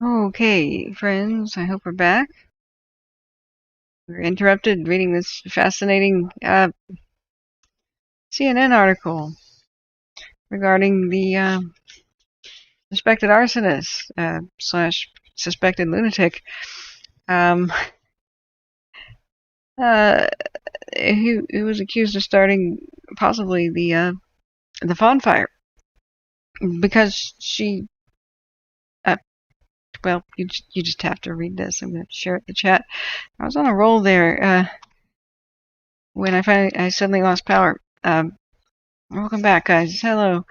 Okay, friends, I hope we're back. We were interrupted reading this fascinating CNN article regarding the suspected arsonist slash suspected lunatic. Um, uh, he was accused of starting possibly the Fawn fire because she. Well, you just have to read this. I'm going to share it in the chat. I was on a roll there when I suddenly lost power. Welcome back, guys. Hello.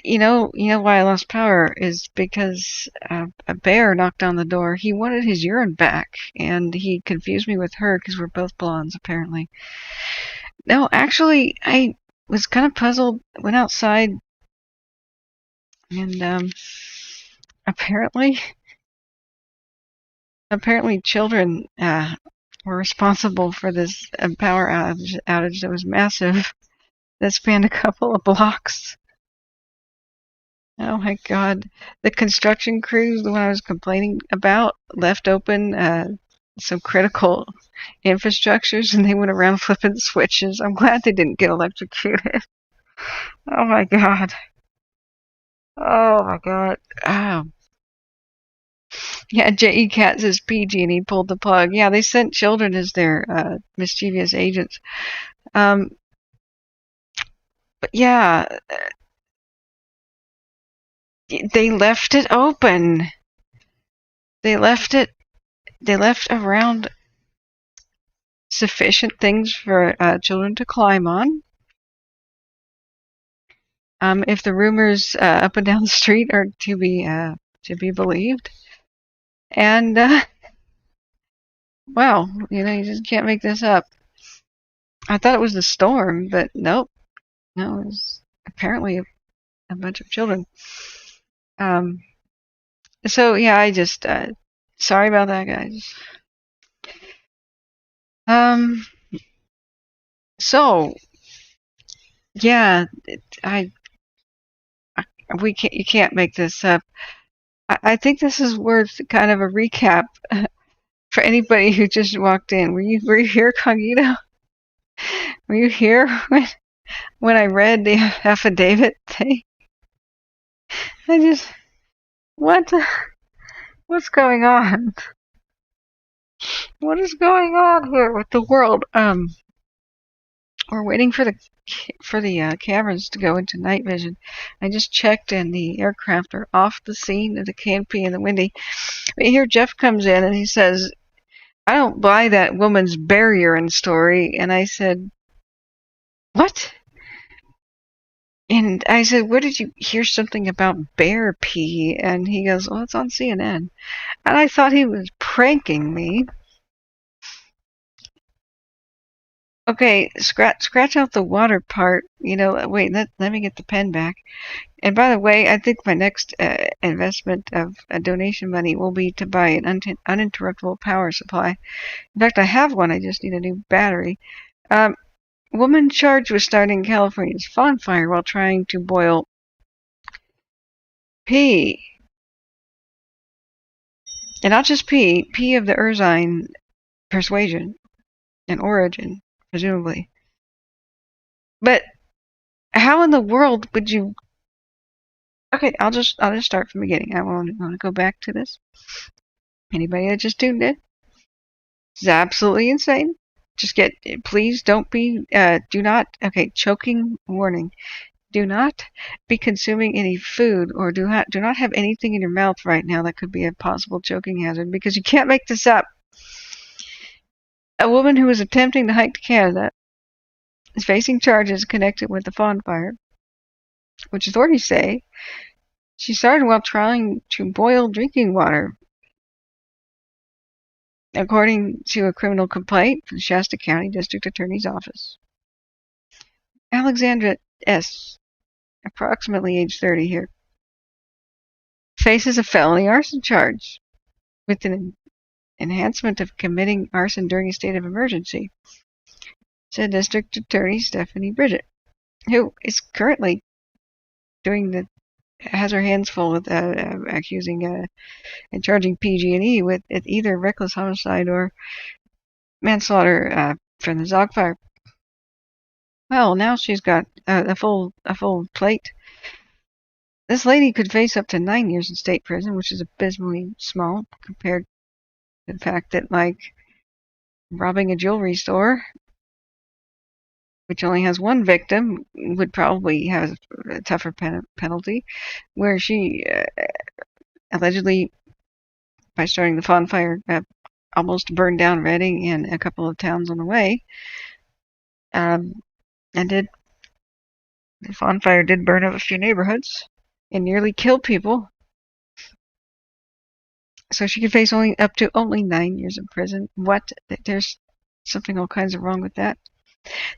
You know why I lost power is because a bear knocked on the door. He wanted his urine back, and he confused me with her because we're both blondes, apparently. No, actually, I was kind of puzzled. Went outside, and apparently children were responsible for this power outage that was massive, that spanned a couple of blocks. Oh my God. The construction crews, the one I was complaining about, left open some critical infrastructures and they went around flipping switches. I'm glad they didn't get electrocuted. Oh my God. Oh my God. Yeah, J.E. Cat says PG&E pulled the plug. Yeah, they sent children as their mischievous agents. But yeah, they left it open. They left around sufficient things for children to climb on. If the rumors up and down the street are to be believed, and wow, you just can't make this up. I thought it was the storm, but nope, no, it was apparently a bunch of children. So yeah, I just sorry about that, guys. So yeah, you can't make this up. I think this is worth kind of a recap for anybody who just walked in. Were you here, Cognito? Were you here when I read the affidavit thing? What's going on? What is going on here with the world? We're waiting for the cameras to go into night vision. I just checked, and the aircraft are off the scene of the canopy and the windy. But here Jeff comes in and he says, "I don't buy that woman's bear urine story." And I said, "What?" And I said, "Where did you hear something about bear pee?" And he goes, "Well, it's on CNN." And I thought he was pranking me. Okay, scratch out the water part. Wait, let me get the pen back. And by the way, I think my next investment of donation money will be to buy an uninterruptible power supply. In fact, I have one. I just need a new battery. Woman charged with starting California's Fawn fire while trying to boil pee. And not just pee of the ursine persuasion and origin, presumably. But how in the world would you... Okay, I'll just start from the beginning. I want to go back to this. Anybody that just tuned in? It's absolutely insane. Please don't be, do not, okay, choking warning. Do not be consuming any food or do not have anything in your mouth right now that could be a possible choking hazard, because you can't make this up. A woman who was attempting to hike to Canada is facing charges connected with the Fawn fire, which authorities say she started while trying to boil drinking water, according to a criminal complaint from the Shasta County District Attorney's Office. Alexandra S., approximately age 30 here, faces a felony arson charge with an enhancement of committing arson during a state of emergency, said District Attorney Stephanie Bridget, who is currently doing the has her hands full with accusing and charging PG&E with either reckless homicide or manslaughter from the Zog fire. Well, now she's got a full plate. This lady could face up to 9 years in state prison, which is abysmally small compared to the fact that, like, robbing a jewelry store, which only has one victim, would probably have a tougher penalty, where she allegedly, by starting the Fawn fire, almost burned down Reading and a couple of towns on the way. And the Fawn fire did burn up a few neighborhoods and nearly kill people. So she could face up to 9 years in prison. What? There's something all kinds of wrong with that.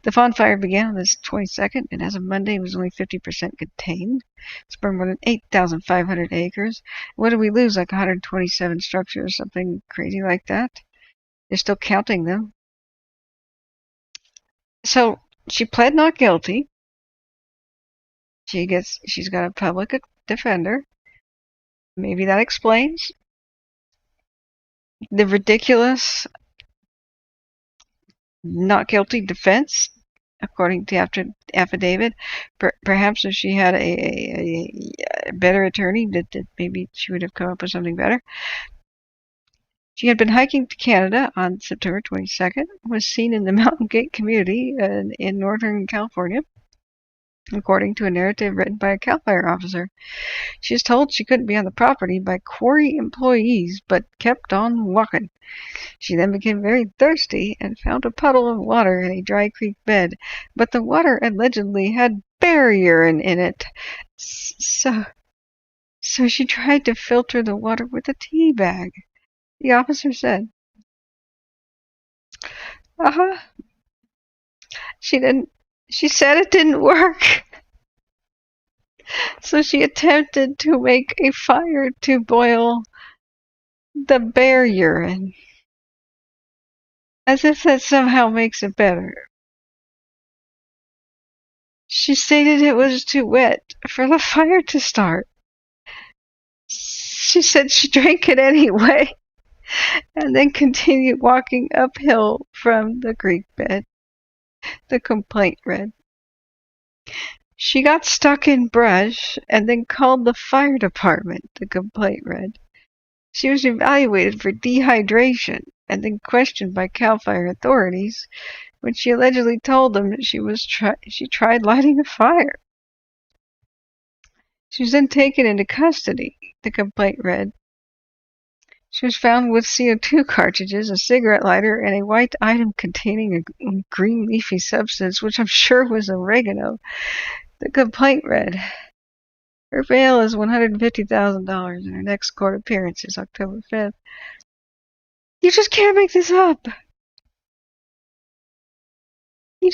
The Fawn fire began on the 22nd, and as of Monday, it was only 50% contained. It's burned more than 8,500 acres. What did we lose? Like 127 structures, something crazy like that. They're still counting them. So she pled not guilty. She's got a public defender. Maybe that explains the ridiculous not guilty defense, according to affidavit. Perhaps if she had a better attorney, that maybe she would have come up with something better. She had been hiking to Canada on September 22nd, was seen in the Mountain Gate community in Northern California, according to a narrative written by a CAL FIRE officer. She was told she couldn't be on the property by quarry employees, but kept on walking. She then became very thirsty and found a puddle of water in a dry creek bed, but the water allegedly had bear urine in it. So she tried to filter the water with a tea bag, the officer said. She said it didn't work. So she attempted to make a fire to boil the bear urine, as if that somehow makes it better. She stated it was too wet for the fire to start. She said she drank it anyway, and then continued walking uphill from the creek bed, the complaint read. She got stuck in brush and then called the fire department, the complaint read. She was evaluated for dehydration and then questioned by CAL FIRE authorities when she allegedly told them she tried lighting a fire. She was then taken into custody, the complaint read. She was found with CO2 cartridges, a cigarette lighter, and a white item containing a green leafy substance, which I'm sure was oregano. The complaint read. Her bail is $150,000, and her next court appearance is October 5th. You just can't make this up. You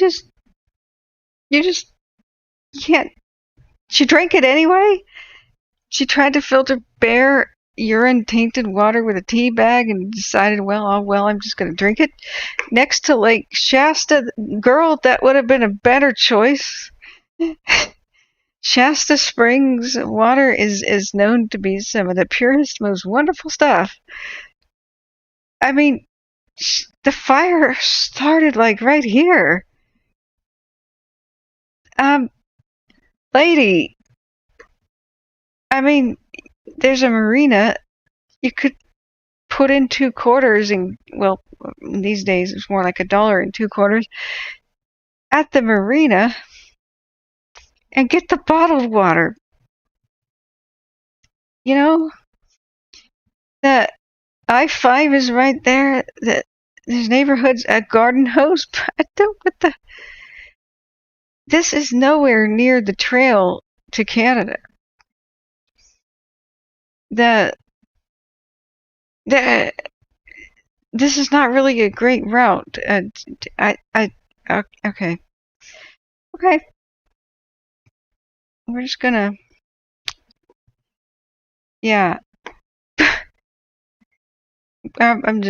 can't. She drank it anyway? She tried to filter bear urine-tainted water with a tea bag and decided, I'm just going to drink it. Next to Lake Shasta, girl, that would have been a better choice. Shasta Springs water is known to be some of the purest, most wonderful stuff. I mean, the fire started like right here. Lady, I mean, there's a marina. You could put in 2 quarters and, these days it's more like $1 and 2 quarters at the marina and get the bottled water. You know, the I-5 is right there. There's neighborhoods at Garden Hose. This is nowhere near the trail to Canada. This is not really a great route. Okay. We're just gonna, yeah. I'm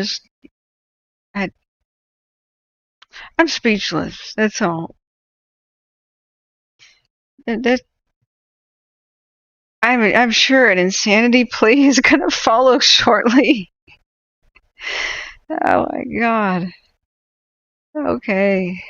speechless. That's all. I'm sure an insanity plea is going to follow shortly. Oh my God. Okay.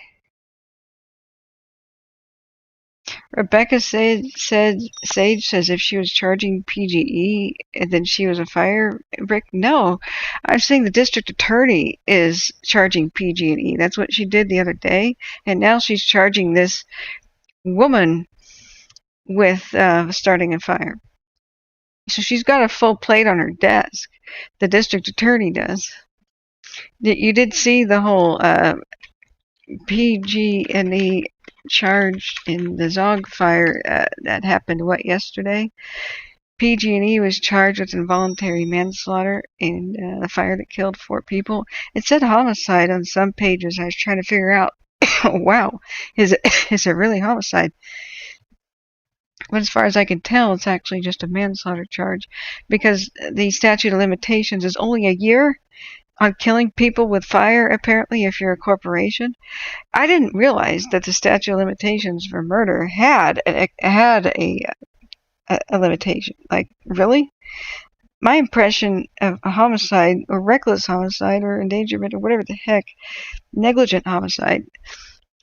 Rebecca Sage says if she was charging PG&E and then she was a fire brick. No, I'm saying the district attorney is charging PG&E. That's what she did the other day, and now she's charging this woman with starting a fire. So she's got a full plate on her desk. The district attorney does. You did see the whole PG&E charge in the Zog fire that happened, yesterday? PG&E was charged with involuntary manslaughter in the fire that killed 4 people. It said homicide on some pages. I was trying to figure out, wow, is it really homicide? But as far as I can tell, it's actually just a manslaughter charge, because the statute of limitations is only a year on killing people with fire, apparently, if you're a corporation. I didn't realize that the statute of limitations for murder had a limitation. Like, really? My impression of a homicide, or reckless homicide, or endangerment, or whatever the heck, negligent homicide,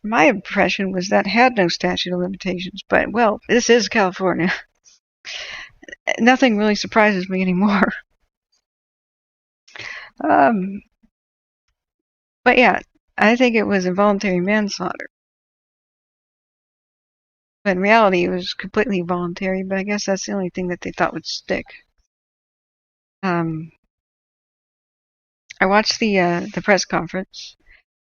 my impression was that had no statute of limitations. But, well, this is California. Nothing really surprises me anymore. But yeah, I think it was involuntary manslaughter. But in reality, it was completely voluntary, but I guess that's the only thing that they thought would stick. I watched the press conference,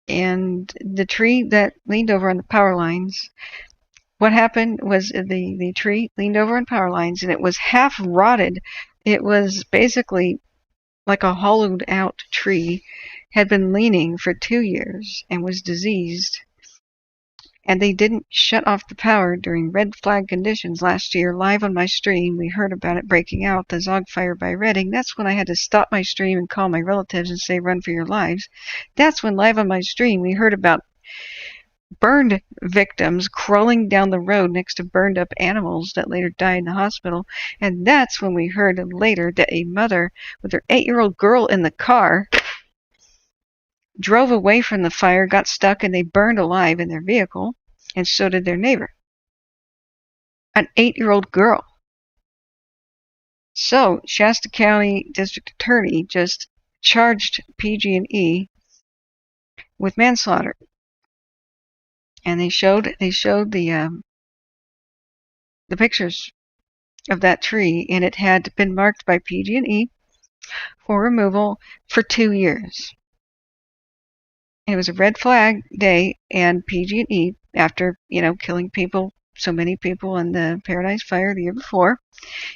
and the tree that leaned over on the power lines, what happened was the tree leaned over on power lines, and it was half rotted. It was basically like a hollowed out tree, had been leaning for 2 years and was diseased. And they didn't shut off the power during red flag conditions last year. Live on my stream, we heard about it breaking out, the Zog fire by Redding. That's when I had to stop my stream and call my relatives and say, run for your lives. That's when live on my stream we heard about burned victims crawling down the road next to burned up animals that later died in the hospital. And that's when we heard later that a mother with her 8-year-old girl in the car drove away from the fire, got stuck, and they burned alive in their vehicle, and so did their neighbor, an 8-year-old girl. So Shasta County District Attorney just charged PG&E with manslaughter, and they showed the pictures of that tree, and it had been marked by PG&E for removal for 2 years. It was a red flag day, and PG&E, after, killing people, so many people in the Paradise Fire the year before,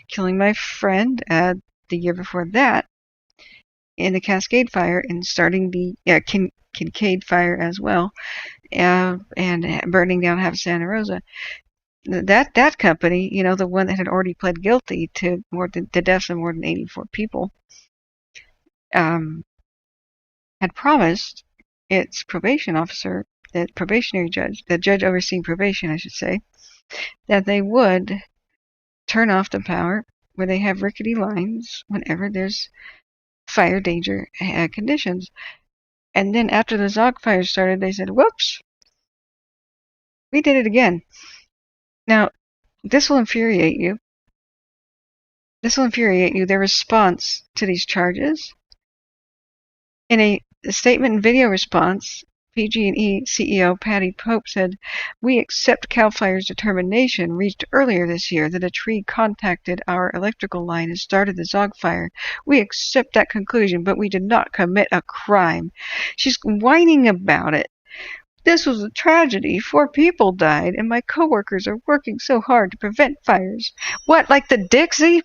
killing my friend the year before that in the Cascade Fire, and starting the Kincaid Fire as well, and burning down half Santa Rosa. That company, the one that had already pled guilty to the deaths of more than 84 people, had promised its probation officer, the probationary judge, the judge overseeing probation, I should say, that they would turn off the power where they have rickety lines whenever there's fire danger conditions. And then after the Zog fire started, they said, whoops, we did it again. Now, this will infuriate you. Their response to these charges. In a statement and video response, PG&E CEO Patty Pope said, "We accept CAL FIRE's determination reached earlier this year that a tree contacted our electrical line and started the Zog fire. We accept that conclusion, but we did not commit a crime." She's whining about it. "This was a tragedy. 4 people died, and my coworkers are working so hard to prevent fires." What, like the Dixie?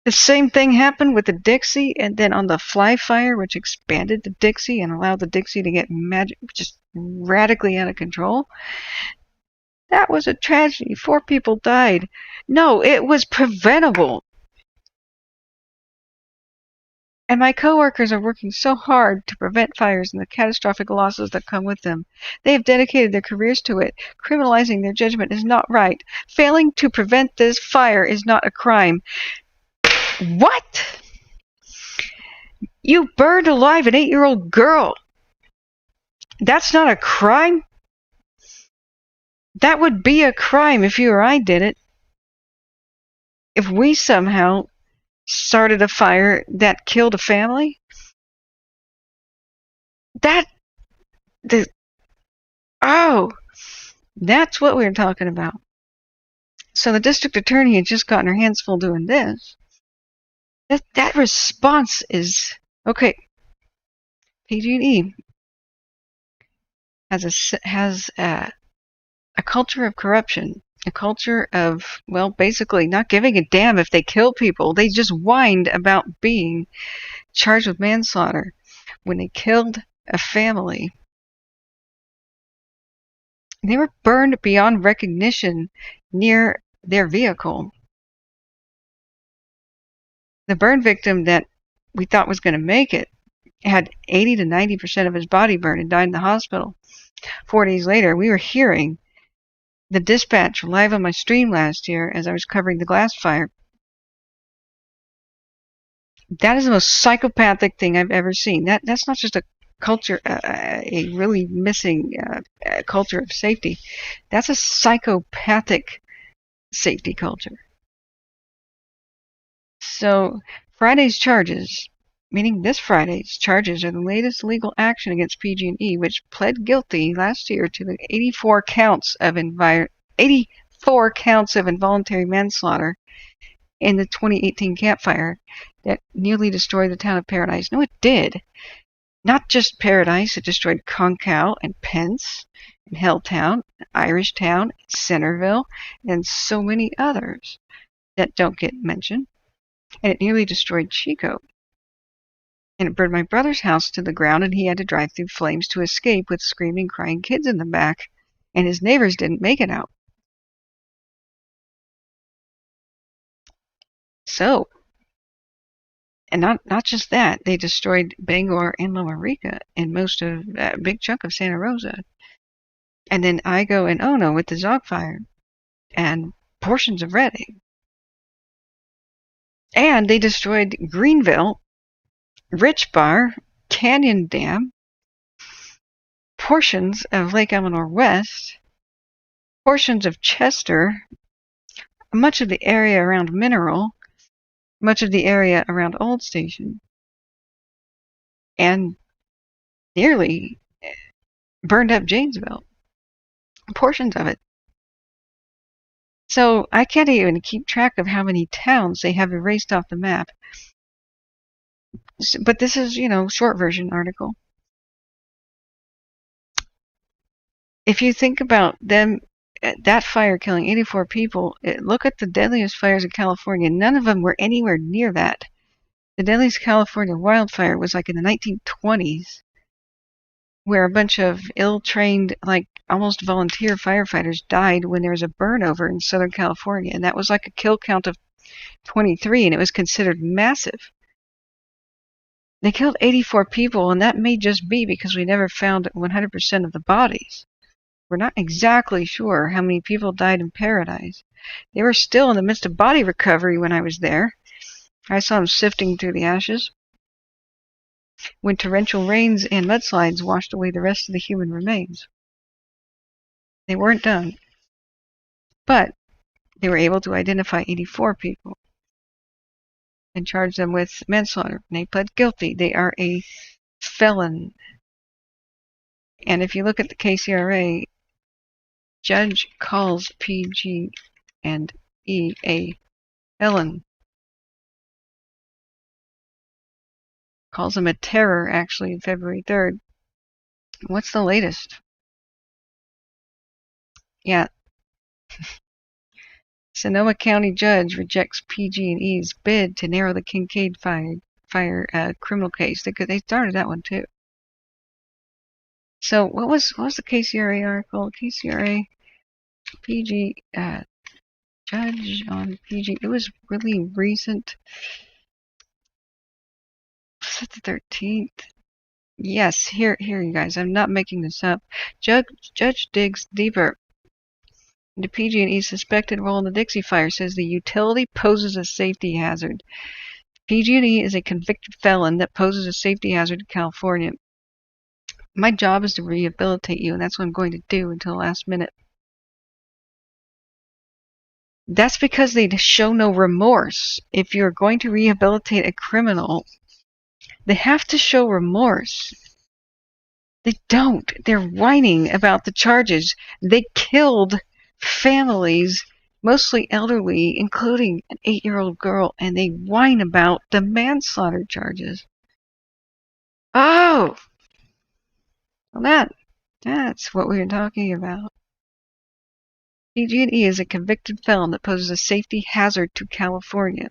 The same thing happened with the Dixie, and then on the Fly Fire, which expanded the Dixie and allowed the Dixie to get just radically out of control. That was a tragedy. 4 people died. No, it was preventable. And my coworkers are working so hard to prevent fires and the catastrophic losses that come with them. They have dedicated their careers to it. Criminalizing their judgment is not right. Failing to prevent this fire is not a crime. What? You burned alive an 8-year-old girl. That's not a crime? That would be a crime if you or I did it. If we somehow started a fire that killed a family, that's what we're talking about. So the district attorney had just gotten her hands full doing this. That response is okay. PG&E has a culture of corruption, a culture of, well, basically not giving a damn if they kill people. They just whined about being charged with manslaughter when they killed a family. They were burned beyond recognition near their vehicle. The burn victim that we thought was going to make it had 80 to 90% of his body burned and died in the hospital. 4 days later, we were hearing the dispatch live on my stream last year as I was covering the glass fire. That is the most psychopathic thing I've ever seen. That's not just a culture, a really missing culture of safety. That's a psychopathic safety culture. So Friday's charges, meaning this Friday's charges, are the latest legal action against PG&E, which pled guilty last year to the 84 counts of involuntary manslaughter in the 2018 Camp Fire that nearly destroyed the town of Paradise. No, it did. Not just Paradise, it destroyed Concow and Pence and Helltown, Irishtown, Centerville, and so many others that don't get mentioned. And it nearly destroyed Chico. And it burned my brother's house to the ground, and he had to drive through flames to escape with screaming, crying kids in the back. And his neighbors didn't make it out. So, and not just that, they destroyed Bangor and Loma Rica and most of a big chunk of Santa Rosa. And then Igo and Ono with the Zog Fire and portions of Redding. And they destroyed Greenville, Rich Bar, Canyon Dam, portions of Lake Eleanor West, portions of Chester, much of the area around Mineral, much of the area around Old Station, and nearly burned up Janesville, portions of it. So I can't even keep track of how many towns they have erased off the map. But this is, short version article. If you think about them, that fire killing 84 people, look at the deadliest fires in California. None of them were anywhere near that. The deadliest California wildfire was like in the 1920s, where a bunch of ill-trained, like almost volunteer firefighters died when there was a burnover in Southern California. And that was like a kill count of 23, and it was considered massive. They killed 84 people, and that may just be because we never found 100% of the bodies. We're not exactly sure how many people died in Paradise. They were still in the midst of body recovery when I was there. I saw them sifting through the ashes when torrential rains and mudslides washed away the rest of the human remains. They weren't done, but they were able to identify 84 people and charge them with manslaughter. And they pled guilty. They are a felon. And if you look at the KCRA, judge calls PG&E a felon. Calls him a terror, actually, February 3rd. What's the latest? Yeah. Sonoma County judge rejects PG&E's bid to narrow the Kincaid fire criminal case. They started that one too. So what was the KCRA article? KCRA PG judge on PG. It was really recent. is it the 13th? Yes, here, you guys. I'm not making this up. Judge digs deeper into PG&E's suspected role in the Dixie fire, says the utility poses a safety hazard. PG&E is a convicted felon that poses a safety hazard to California. My job is to rehabilitate you, and that's what I'm going to do until the last minute. That's because they show no remorse. If you're going to rehabilitate a criminal, they have to show remorse. They don't. They're whining about the charges. They killed families, mostly elderly, including an 8-year-old girl, and they whine about the manslaughter charges. Oh! Well, that's what we were talking about. PG&E is a convicted felon that poses a safety hazard to California,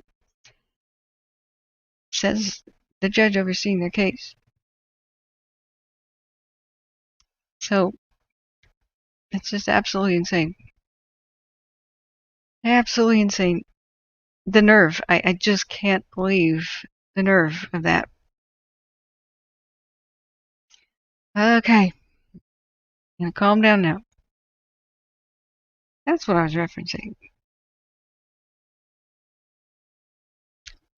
says the judge overseeing their case. So, it's just absolutely insane. Absolutely insane. The nerve. I just can't believe the nerve of that. Okay. I'm gonna calm down now. That's what I was referencing.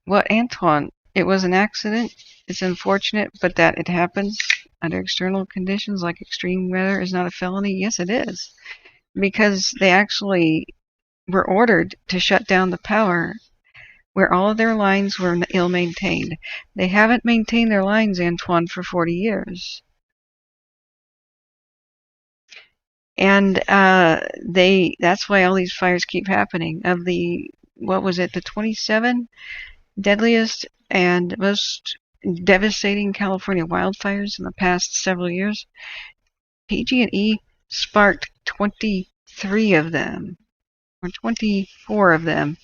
What, Antoine? It was an accident. It's unfortunate, but that it happens under external conditions like extreme weather is not a felony. Yes, it is. Because they actually were ordered to shut down the power where all of their lines were ill-maintained. They haven't maintained their lines, Antoine, for 40 years. And that's why all these fires keep happening. Of the, what was it, the 27 deadliest and most devastating California wildfires in the past several years, PG&E sparked 23 of them, or 24 of them.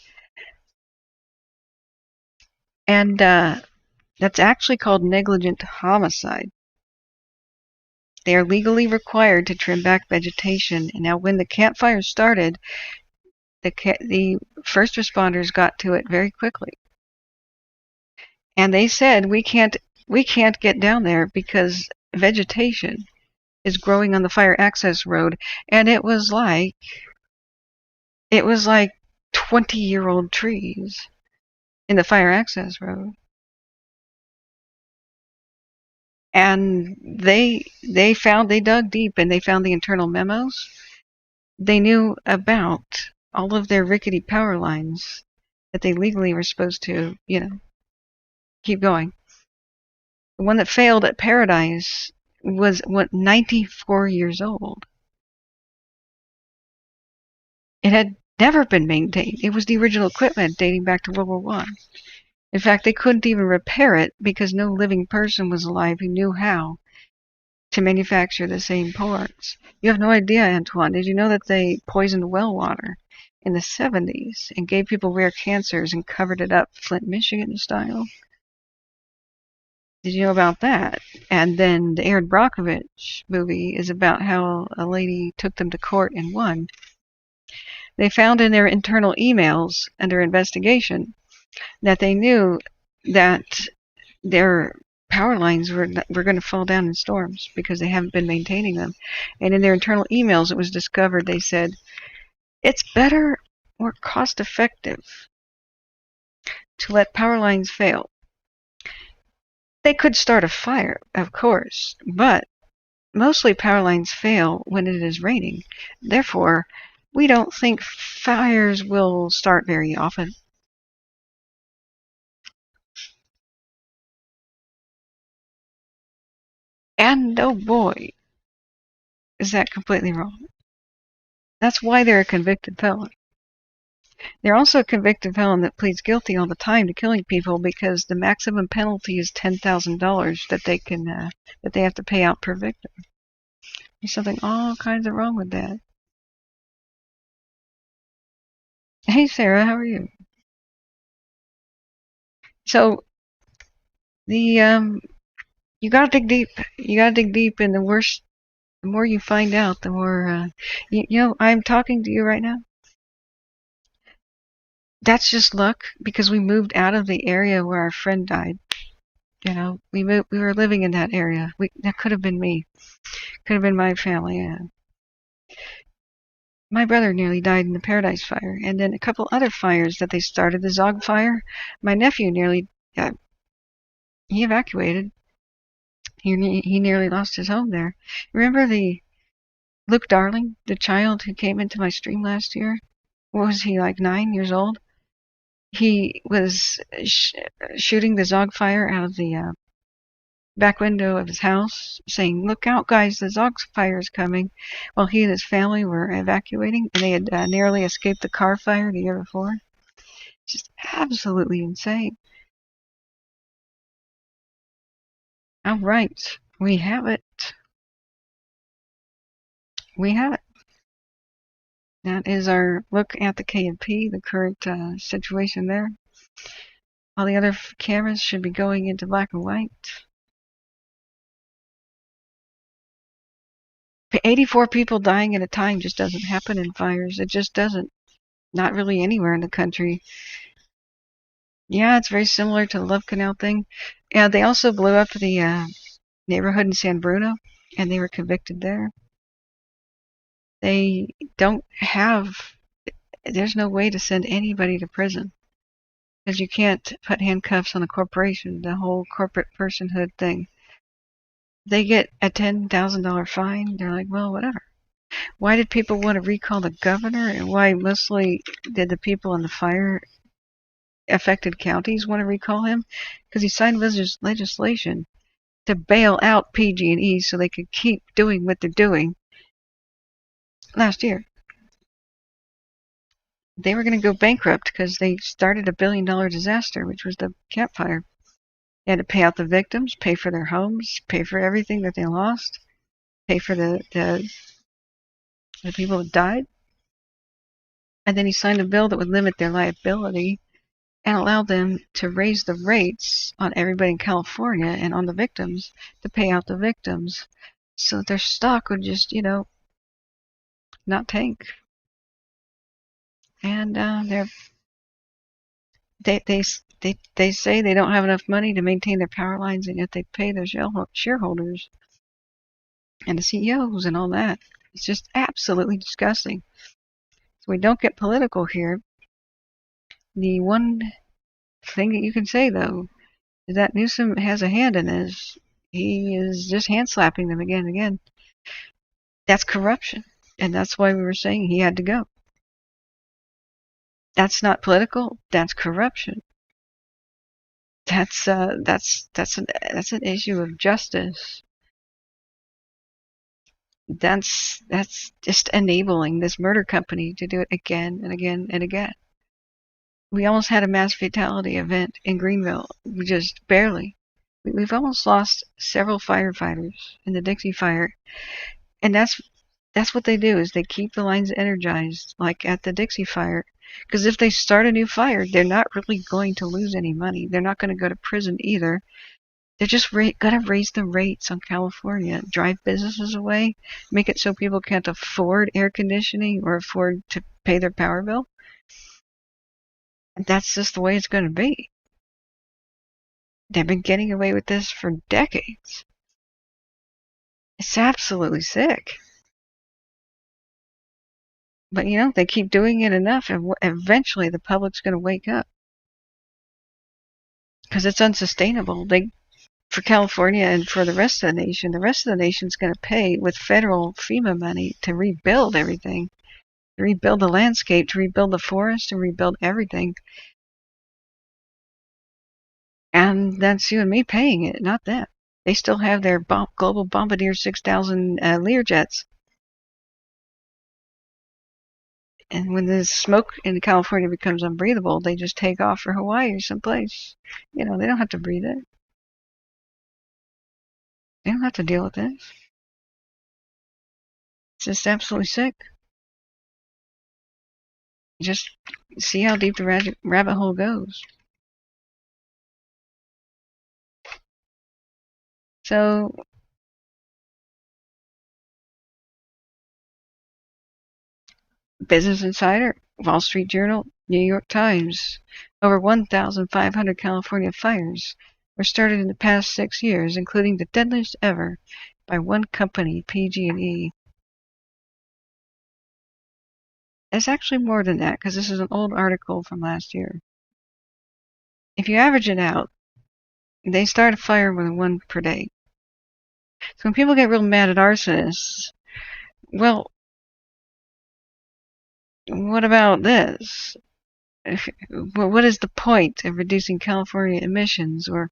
And that's actually called negligent homicide. They are legally required to trim back vegetation. And now when the campfires started, the first responders got to it very quickly. And they said, we can't get down there because vegetation is growing on the fire access road. And it was like 20-year-old trees in the fire access road. And they dug deep and they found the internal memos. They knew about all of their rickety power lines that they legally were supposed to, keep going. The one that failed at Paradise was 94 years old. It had never been maintained. It was the original equipment dating back to World War I. In fact, they couldn't even repair it because no living person was alive who knew how to manufacture the same parts. You have no idea, Antoine. Did you know that they poisoned well water in the 70s and gave people rare cancers and covered it up Flint, Michigan style? Did you know about that? And then the Aaron Brockovich movie is about how a lady took them to court and won. They found in their internal emails under investigation that they knew that their power lines were going to fall down in storms because they haven't been maintaining them. And in their internal emails, it was discovered, they said, it's better or cost effective to let power lines fail. They could start a fire, of course, but mostly power lines fail when it is raining. Therefore, we don't think fires will start very often. And oh boy, is that completely wrong. That's why they're a convicted felon. They're also a convicted felon that pleads guilty all the time to killing people because the maximum penalty is $10,000 that they have to pay out per victim. There's something all kinds of wrong with that. Hey Sarah, how are you? So the you gotta dig deep. You gotta dig deep, and the more you find out, the more I'm talking to you right now. That's just luck because we moved out of the area where our friend died. You know, we were living in that area. That could have been me. Could have been my family. My brother nearly died in the Paradise Fire, and then a couple other fires that they started. The Zog Fire. My nephew nearly he evacuated. He nearly lost his home there. Remember the Luke Darling, the child who came into my stream last year? What was he, like 9 years old? He was shooting the Zog Fire out of the back window of his house, saying, "Look out, guys, the Zog Fire is coming," while he and his family were evacuating, and they had nearly escaped the car fire the year before. Just absolutely insane. All right, we have it. We have it. That is our look at the K&P, the current situation there. All the other cameras should be going into black and white. 84 people dying at a time just doesn't happen in fires. It just doesn't. Not really anywhere in the country. Yeah, it's very similar to the Love Canal thing. Yeah, they also blew up the neighborhood in San Bruno, and they were convicted there. They don't have, there's no way to send anybody to prison, because you can't put handcuffs on a corporation, the whole corporate personhood thing. They get a $10,000 fine. They're like, well, whatever. Why did people want to recall the governor, and why mostly did the people in the fire affected counties want to recall him? Because he signed legislation to bail out PG&E so they could keep doing what they're doing. Last year, they were going to go bankrupt because they started a $1 billion disaster, which was the Camp Fire. They had to pay out the victims, pay for their homes, pay for everything that they lost, pay for the people that died. And then he signed a bill that would limit their liability and allow them to raise the rates on everybody in California and on the victims to pay out the victims, so their stock would just, not tank. And they say they don't have enough money to maintain their power lines, and yet they pay their shareholders and the CEOs and all that. It's just absolutely disgusting. So we don't get political here. The one thing that you can say, though, is that Newsom has a hand in this. He is just hand slapping them again and again. That's corruption, and that's why we were saying he had to go. That's not political. That's corruption. That's an issue of justice. That's just enabling this murder company to do it again and again and again. We almost had a mass fatality event in Greenville. We just barely. We've almost lost several firefighters in the Dixie fire, and that's what they do, is they keep the lines energized, like at the Dixie fire. Because if they start a new fire, they're not really going to lose any money. They're not going to go to prison either. They're just going to raise the rates on California, drive businesses away, make it so people can't afford air conditioning or afford to pay their power bill. And that's just the way it's going to be. They've been getting away with this for decades. It's absolutely sick. But, they keep doing it enough, and eventually the public's going to wake up. Because it's unsustainable. For California and for the rest of the nation's going to pay with federal FEMA money to rebuild everything, to rebuild the landscape, to rebuild the forest, to rebuild everything. And that's you and me paying it, not them. They still have their global Bombardier 6000 Learjets. And when the smoke in California becomes unbreathable, they just take off for Hawaii or someplace. They don't have to breathe it. They don't have to deal with this. It's just absolutely sick. Just see how deep the rabbit hole goes. So, Business Insider, Wall Street Journal, New York Times, over 1,500 California fires. were started in the past 6 years, including the deadliest ever by one company, PG&E. It's actually more than that, because this is an old article from last year. If you average it out, they start a fire with 1 per day. So when people get real mad at arsonists, well, what about this? What is the point of reducing California emissions or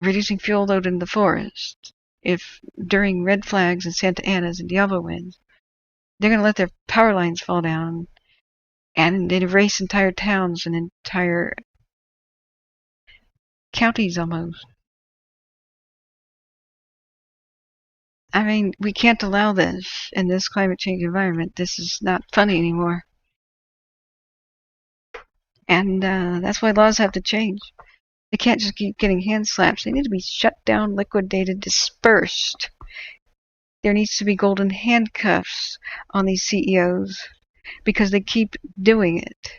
reducing fuel load in the forest if during red flags and Santa Anas and Diablo winds, they're going to let their power lines fall down and erase entire towns and entire counties almost? I mean, we can't allow this in this climate change environment. This is not funny anymore. And that's why laws have to change. They can't just keep getting hand slaps. They need to be shut down, liquidated, dispersed. There needs to be golden handcuffs on these CEOs because they keep doing it.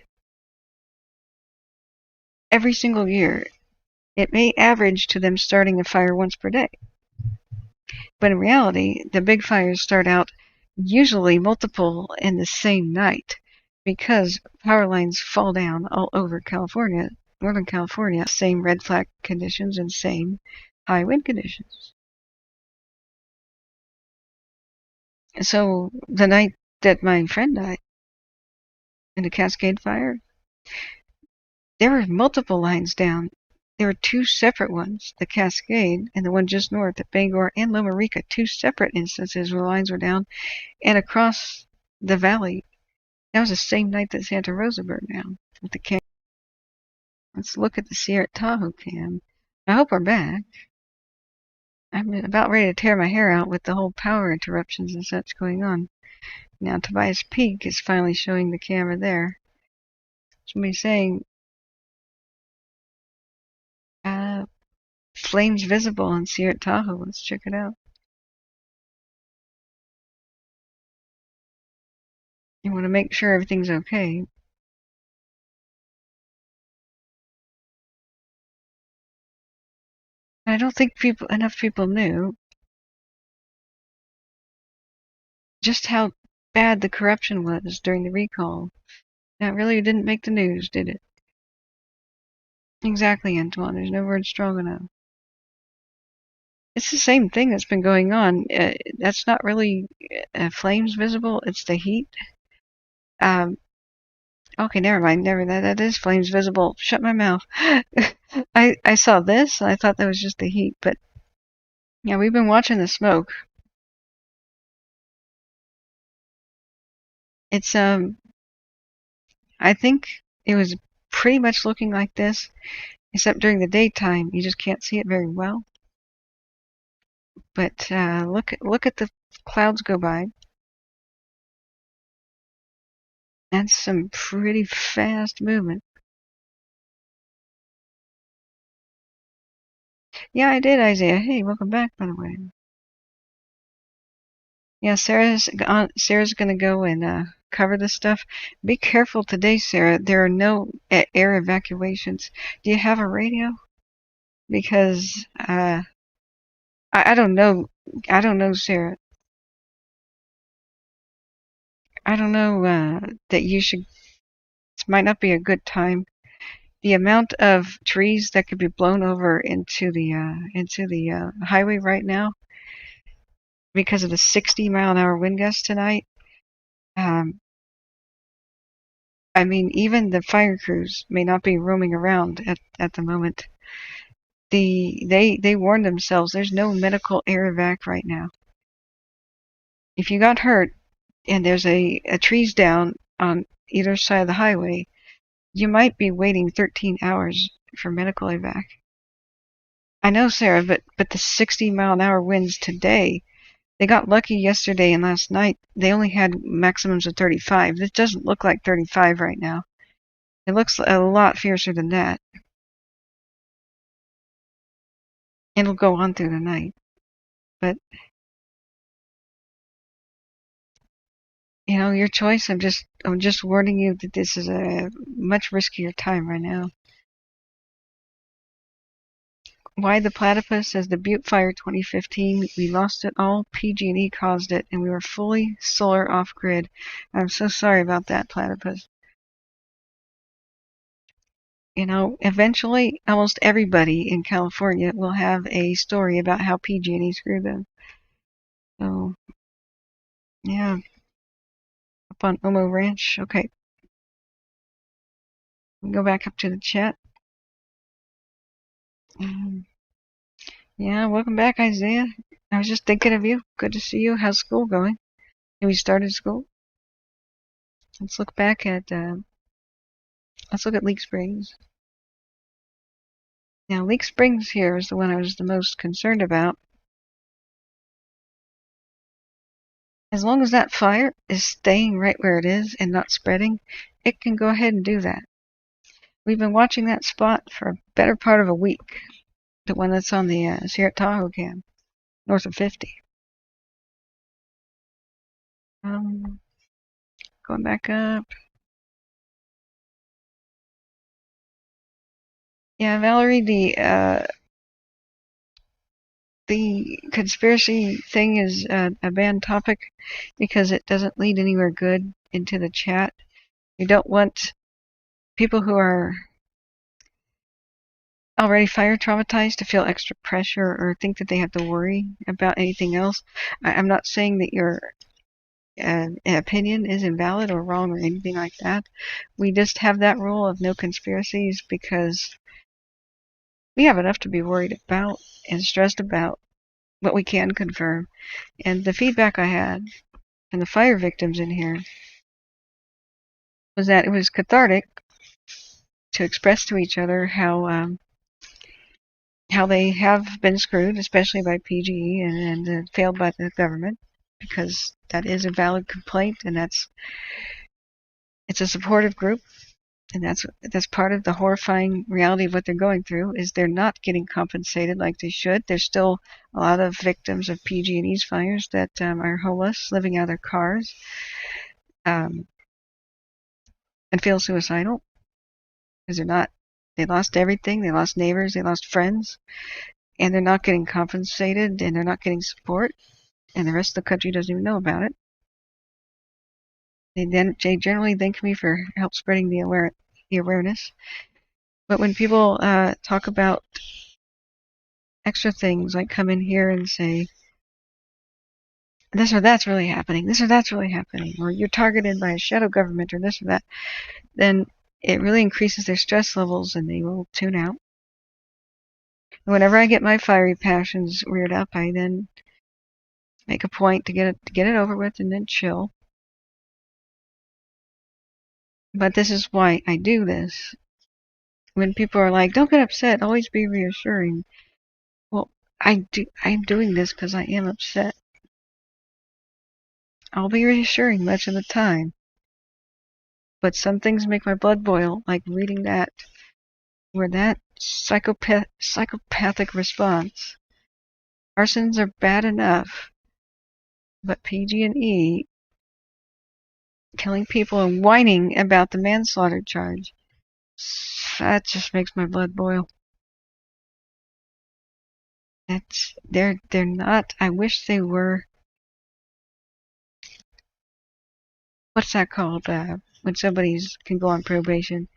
Every single year, it may average to them starting a fire once per day. But in reality, the big fires start out usually multiple in the same night because power lines fall down all over California, Northern California, same red flag conditions and same high wind conditions. So the night that my friend died in the Cascade Fire, there were multiple lines down. There were 2 separate ones, the Cascade and the one just north at Bangor and Loma Rica, 2 separate instances where lines were down, and across the valley. That was the same night that Santa Rosa burned down with the cam. Let's look at the Sierra Tahoe cam. I hope we're back. I'm about ready to tear my hair out with the whole power interruptions and such going on. Now Tobias Peak is finally showing the camera there. Somebody's saying flames visible in Sierra Tahoe. Let's check it out. You want to make sure everything's okay. I don't think enough people knew just how bad the corruption was during the recall. That really didn't make the news, did it? Exactly, Antoine. There's no word strong enough. It's the same thing that's been going on. That's not really flames visible. It's the heat. Okay, never mind. That is flames visible. Shut my mouth. I saw this, and I thought that was just the heat. But yeah, we've been watching the smoke. It's I think it was pretty much looking like this, except during the daytime you just can't see it very well. But look at the clouds go by. That's some pretty fast movement. Yeah, I did, Isaiah. Hey, welcome back, by the way. Yeah, Sarah's going to go and cover this stuff. Be careful today, Sarah. There are no air evacuations. Do you have a radio? Because I don't know. I don't know, Sarah. I don't know that you should. This might not be a good time. The amount of trees that could be blown over into the highway right now because of the 60-mile-an-hour wind gust tonight. I mean, even the fire crews may not be roaming around at the moment. They warned themselves there's no medical air evac right now. If you got hurt and there's a trees down on either side of the highway, you might be waiting 13 hours for medical evac. I know, Sarah, but the 60-mile-an-hour winds today, they got lucky yesterday and last night. They only had maximums of 35. This doesn't look like 35 right now. It looks a lot fiercer than that. It'll go on through the night. But, you know, your choice. I'm just warning you that this is a much riskier time right now. Why the Platypus says the Butte Fire 2015, we lost it all. PG&E caused it, and we were fully solar off-grid. I'm so sorry about that, Platypus. You know, eventually, almost everybody in California will have a story about how PG&E screwed them. So, yeah, up on Omo Ranch. Okay, go back up to the chat. Yeah, welcome back, Isaiah. I was just thinking of you. Good to see you. How's school going? Have you started school? Let's look back at let's look at Leak Springs. Now, Leak Springs here is the one I was the most concerned about. As long as that fire is staying right where it is and not spreading, it can go ahead and do that. We've been watching that spot for a better part of a week. The one that's on the Sierra Tahoe cam, north of 50. Going back up. Yeah, Valerie, the conspiracy thing is a banned topic because it doesn't lead anywhere good into the chat. We don't want people who are already fire traumatized to feel extra pressure or think that they have to worry about anything else. I'm not saying that your opinion is invalid or wrong or anything like that. We just have that rule of no conspiracies because we have enough to be worried about and stressed about what we can confirm. And the feedback I had from the fire victims in here was that it was cathartic to express to each other how they have been screwed, especially by PG&E and failed by the government, because that is a valid complaint, and it's a supportive group, and that's part of the horrifying reality of what they're going through is they're not getting compensated like they should. There's still a lot of victims of PG&E's fires that are homeless, living out of their cars, and feel suicidal because they lost everything. They lost neighbors, they lost friends, and they're not getting compensated, and they're not getting support, and the rest of the country doesn't even know about it. They generally thank me for help spreading the awareness. But when people talk about extra things, like come in here and say, this or that's really happening, this or that's really happening, or you're targeted by a shadow government, or this or that, then it really increases their stress levels and they will tune out. Whenever I get my fiery passions reared up, I then make a point to get it over with and then chill. But this is why I do this. When people are like, don't get upset, always be reassuring. Well, I'm doing this because I am upset. I'll be reassuring much of the time. But some things make my blood boil, like reading that, where that psychopathic response. Arsons are bad enough, but PG&E killing people and whining about the manslaughter charge, that just makes my blood boil. They're not. I wish they were. What's that called? When somebody's can go on probation,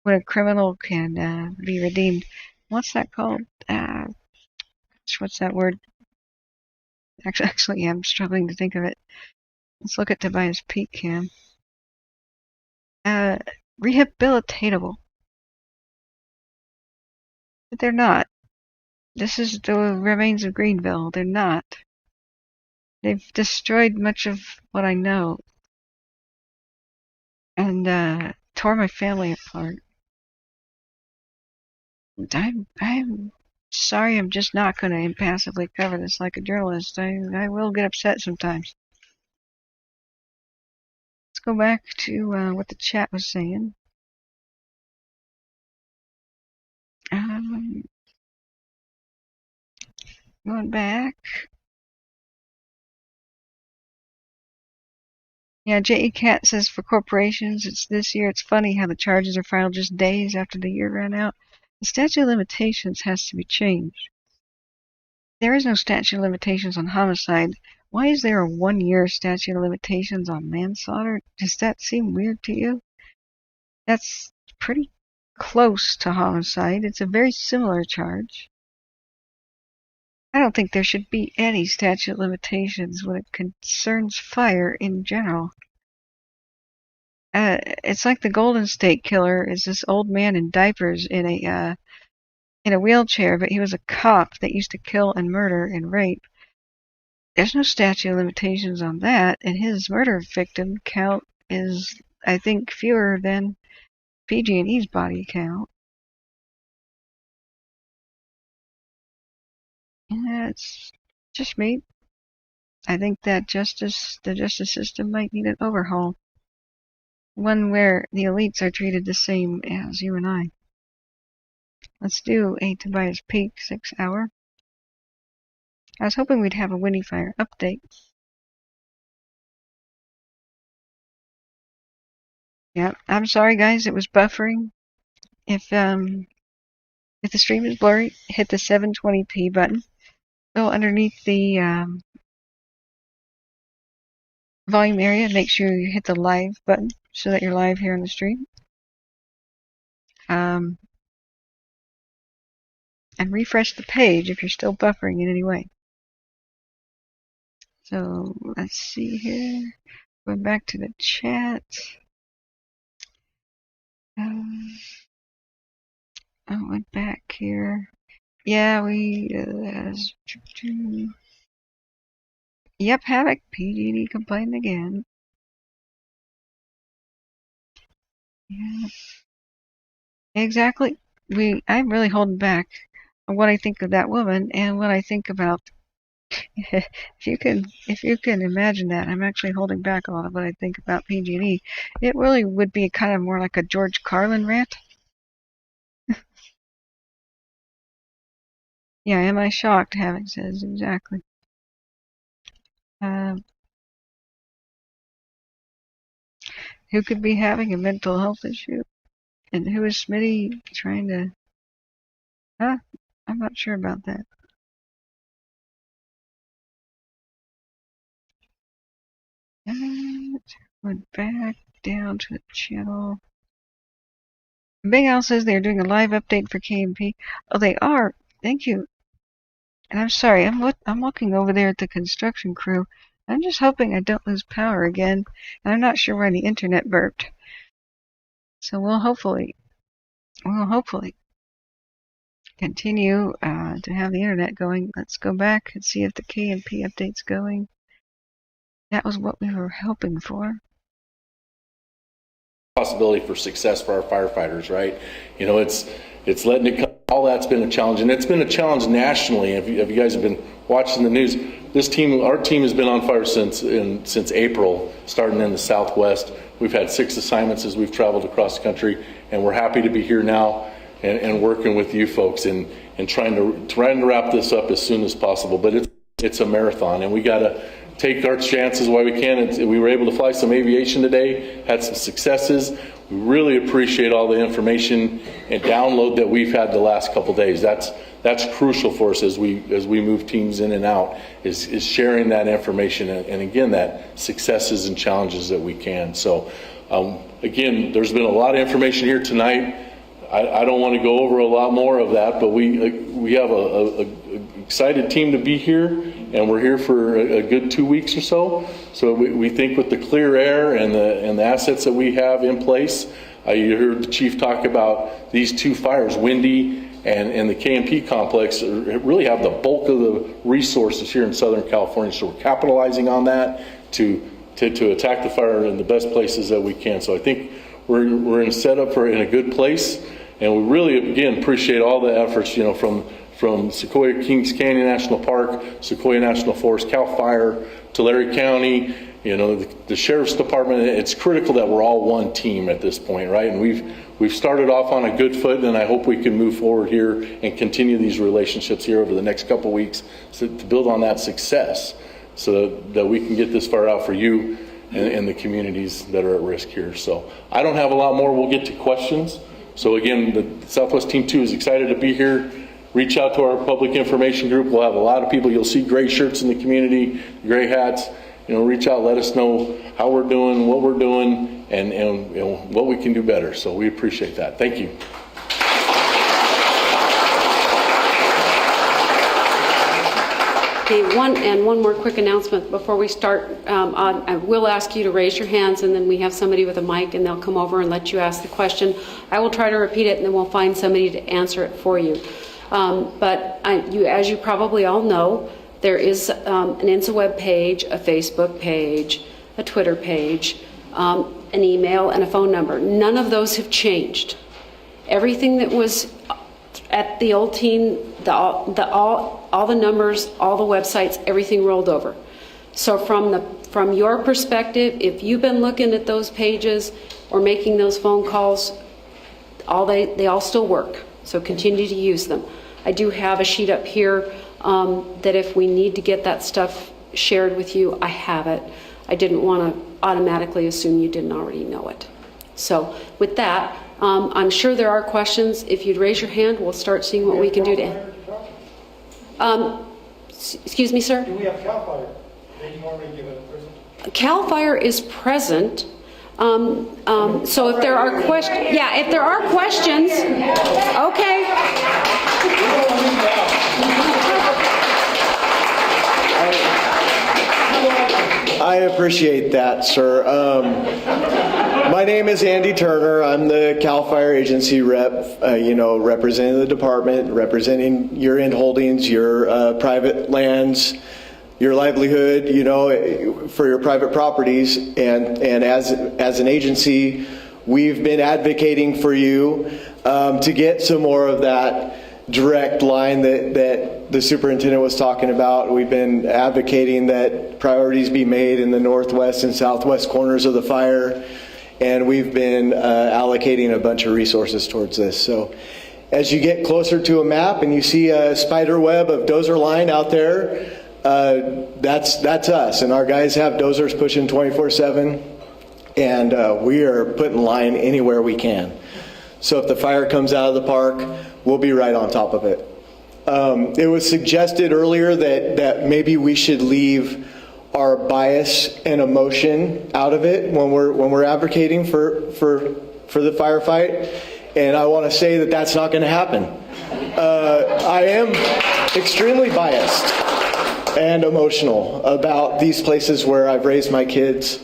when a criminal can be redeemed. What's that called? What's that word? Actually, I'm struggling to think of it. Let's look at Tobias Peak Cam. Rehabilitatable. But they're not. This is the remains of Greenville. They're not. They've destroyed much of what I know. And tore my family apart. I'm sorry, I'm just not going to impassively cover this like a journalist. I will get upset sometimes. Let's go back to what the chat was saying. Going back. Yeah, J.E. Cat says for corporations, it's this year. It's funny how the charges are filed just days after the year ran out. The statute of limitations has to be changed. There is no statute of limitations on homicide. Why is there a 1-year statute of limitations on manslaughter? Does that seem weird to you? That's pretty close to homicide. It's a very similar charge. I don't think there should be any statute of limitations when it concerns fire in general. It's like the Golden State Killer is this old man in diapers in a wheelchair, but he was a cop that used to kill and murder and rape. There's no statute of limitations on that, and his murder victim count is, I think, fewer than PG&E's body count. Yeah, it's just me. I think that the justice system might need an overhaul. One where the elites are treated the same as you and I. Let's do a Tobias Peak 6 hour. I was hoping we'd have a Windy Fire update. Yeah, I'm sorry guys, it was buffering. If the stream is blurry, hit the 720p button. Go underneath the volume area, make sure you hit the live button so that you're live here on the stream. And refresh the page if you're still buffering in any way. So let's see here. Going back to the chat. I went back here. Yeah, yep, Havoc. PG&E complained again. Yeah. Exactly. I'm really holding back on what I think of that woman and what I think about. if you can imagine that, I'm actually holding back a lot of what I think about PG&E. It really would be kind of more like a George Carlin rant. Yeah, am I shocked? Havoc says exactly. Who could be having a mental health issue? And who is Smitty trying to... I'm not sure about that. And went back down to the channel. Big Al says they're doing a live update for KMP. Oh, they are. Thank you. And I'm sorry, I'm looking over there at the construction crew. I'm just hoping I don't lose power again. And I'm not sure why the internet burped. So we'll hopefully continue to have the internet going. Let's go back and see if the KMP update's going. That was what we were hoping for. Possibility for success for our firefighters, right? You know, it's letting it come. All that's been a challenge, and it's been a challenge nationally. If you guys have been watching the news, our team has been on fire since April, starting in the Southwest. We've had 6 assignments as we've traveled across the country, and we're happy to be here now and working with you folks and trying to wrap this up as soon as possible. But it's a marathon, and we got to take our chances while we can. We were able to fly some aviation today, had some successes. We really appreciate all the information and download that we've had the last couple days. That's crucial for us as we move teams in and out, is sharing that information and again, that successes and challenges that we can. So again, there's been a lot of information here tonight. I don't want to go over a lot more of that, but we have a excited team to be here, and we're here for a good 2 weeks or so. So we think with the clear air and the assets that we have in place, you heard the chief talk about these 2 fires, Windy and the KMP complex, really have the bulk of the resources here in Southern California. So we're capitalizing on that to attack the fire in the best places that we can. So I think we're in a setup in a good place. And we really, again, appreciate all the efforts, you know, from Sequoia Kings Canyon National Park, Sequoia National Forest, CAL FIRE, Tulare County, you know, the Sheriff's Department. It's critical that we're all one team at this point, right? And we've started off on a good foot, and I hope we can move forward here and continue these relationships here over the next couple of weeks to build on that success so that we can get this far out for you and the communities that are at risk here. So I don't have a lot more. We'll get to questions. So again, the Southwest Team 2 is excited to be here. Reach out to our public information group. We'll have a lot of people. You'll see gray shirts in the community, gray hats. Reach out, let us know how we're doing, what we're doing, and what we can do better. So we appreciate that. Thank you. Okay, one more quick announcement before we start. I will ask you to raise your hands, and then we have somebody with a mic, and they'll come over and let you ask the question. I will try to repeat it, and then we'll find somebody to answer it for you. As you probably all know, there is an INSA page, a Facebook page, a Twitter page, an email, and a phone number. None of those have changed. Everything that was at the old team, all the numbers, all the websites, everything rolled over. So from your perspective, if you've been looking at those pages or making those phone calls, they all still work. So continue to use them. I do have a sheet up here that if we need to get that stuff shared with you, I have it. I didn't want to automatically assume you didn't already know it. So with that, I'm sure there are questions. If you'd raise your hand, we'll start seeing what we can do to. Excuse me, sir? Do we have CAL FIRE? They normally give it a present. CAL FIRE is present. So if there are questions, if there are questions, okay. I appreciate that, sir. My name is Andy Turner. I'm the CAL FIRE agency rep, representing the department, representing your end holdings, your private lands, your livelihood, for your private properties. And as an agency, we've been advocating for you to get some more of that direct line that the superintendent was talking about. We've been advocating that priorities be made in the northwest and southwest corners of the fire, and we've been allocating a bunch of resources towards this. So as you get closer to a map and you see a spider web of dozer line out there, that's us, and our guys have dozers pushing 24/7, and we are putting line anywhere we can. So if the fire comes out of the park, we'll be right on top of it. It was suggested earlier that maybe we should leave our bias and emotion out of it when we're advocating for the firefight, and I want to say that that's not going to happen. I am extremely biased and emotional about these places where I've raised my kids,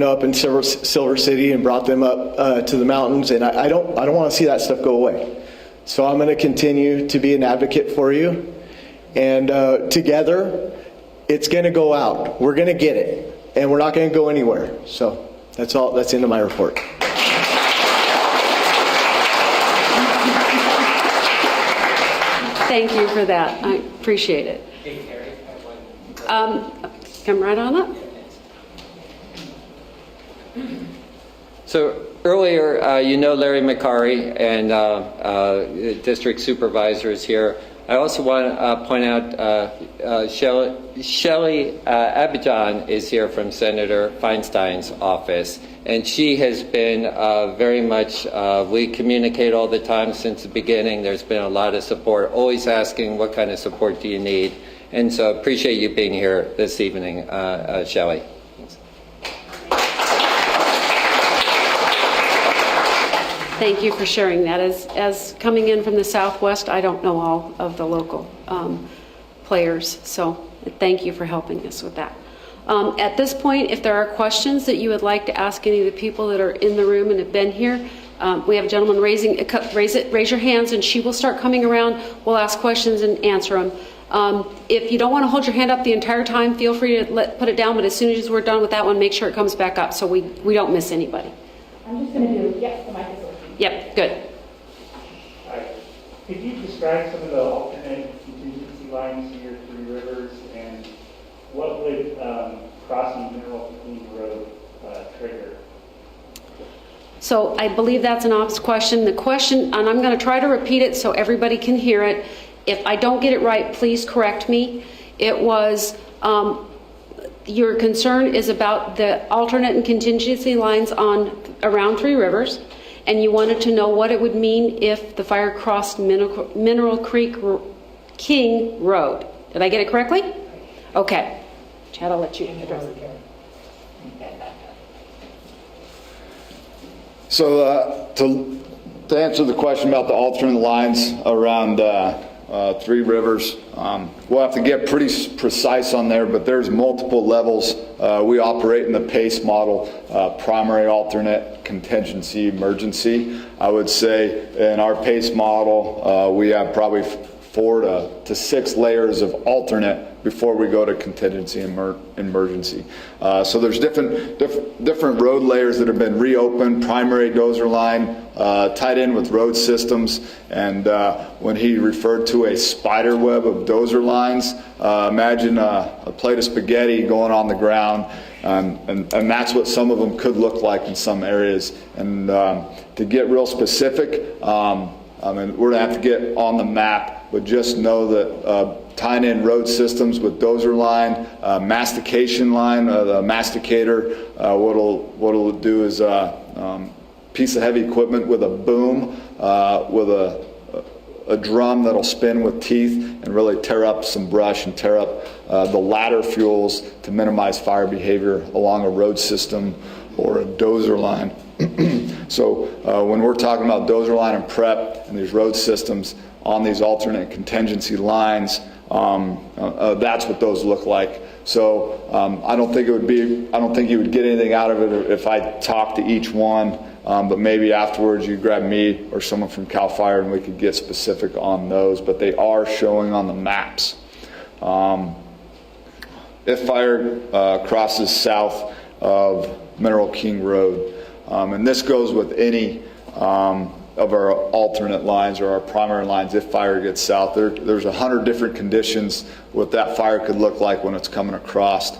up in Silver City and brought them up to the mountains, and I don't want to see that stuff go away. So I'm going to continue to be an advocate for you, and together it's going to go out. We're going to get it, and we're not going to go anywhere. So that's all. That's the end of my report. Thank you for that. I appreciate it. Come right on up. So earlier, Larry McCarry and district supervisors here. I also want to point out Shelley Abijan is here from Senator Feinstein's office, and she has been very much, we communicate all the time since the beginning. There's been a lot of support, always asking what kind of support do you need, and so appreciate you being here this evening, Shelley. Thank you for sharing that. As coming in from the Southwest, I don't know all of the local players, so thank you for helping us with that. At this point, if there are questions that you would like to ask any of the people that are in the room and have been here, we have a gentleman raise your hands, and she will start coming around. We'll ask questions and answer them. If you don't want to hold your hand up the entire time, feel free to put it down, but as soon as we're done with that one, make sure it comes back up so we don't miss anybody. I'm just going to do, the mic is working. Yep, good. Could you describe some of the alternate contingency lines to your three rivers, and what would crossing Mineral Queen Road trigger? So I believe that's an ops question. The question, and I'm going to try to repeat it so everybody can hear it. If I don't get it right, please correct me. It was, your concern is about the alternate and contingency lines around Three Rivers, and you wanted to know what it would mean if the fire crossed Mineral Creek King Road. Did I get it correctly? Okay. Chad, I'll let you address it. So to answer the question about the alternate lines around Three Rivers, we'll have to get pretty precise on there, but there's multiple levels. We operate in the PACE model, primary, alternate, contingency, emergency. I would say in our PACE model, we have probably 4 to 6 layers of alternate before we go to contingency and emergency. So there's different road layers that have been reopened, primary dozer line, tied in with road systems, and when he referred to a spider web of dozer lines, imagine a plate of spaghetti going on the ground, and that's what some of them could look like in some areas. And to get real specific, I mean, we're going to have to get on the map, but just know that tying in road systems with dozer line, mastication line, the masticator, what'll do is piece of heavy equipment with a boom, with a drum that'll spin with teeth and really tear up some brush and tear up the ladder fuels to minimize fire behavior along a road system or a dozer line. So when we're talking about dozer line and prep and these road systems on these alternate contingency lines, that's what those look like. So I don't think you would get anything out of it if I talked to each one, but maybe afterwards you grab me or someone from CAL FIRE and we could get specific on those, but they are showing on the maps. If fire crosses south of Mineral King Road, and this goes with any of our alternate lines or our primary lines. If fire gets south, there's 100 different conditions what that fire could look like when it's coming across.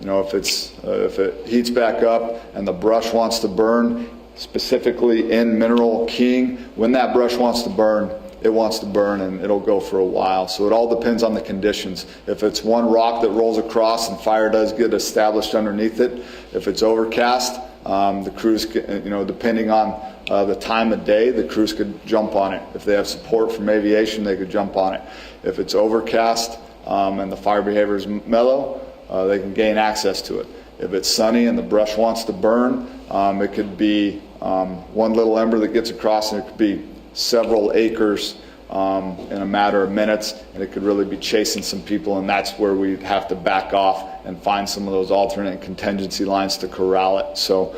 If it heats back up and the brush wants to burn, specifically in Mineral King, when that brush wants to burn, it wants to burn and it'll go for a while. So it all depends on the conditions. If it's one rock that rolls across and fire does get established underneath it, if it's overcast, the crews, depending on the time of day, the crews could jump on it. If they have support from Aviation, they could jump on it. If it's overcast and the fire behavior is mellow, they can gain access to it. If it's sunny and the brush wants to burn, it could be one little ember that gets across, and it could be several acres in a matter of minutes, and it could really be chasing some people, and that's where we'd have to back off and find some of those alternate contingency lines to corral it. So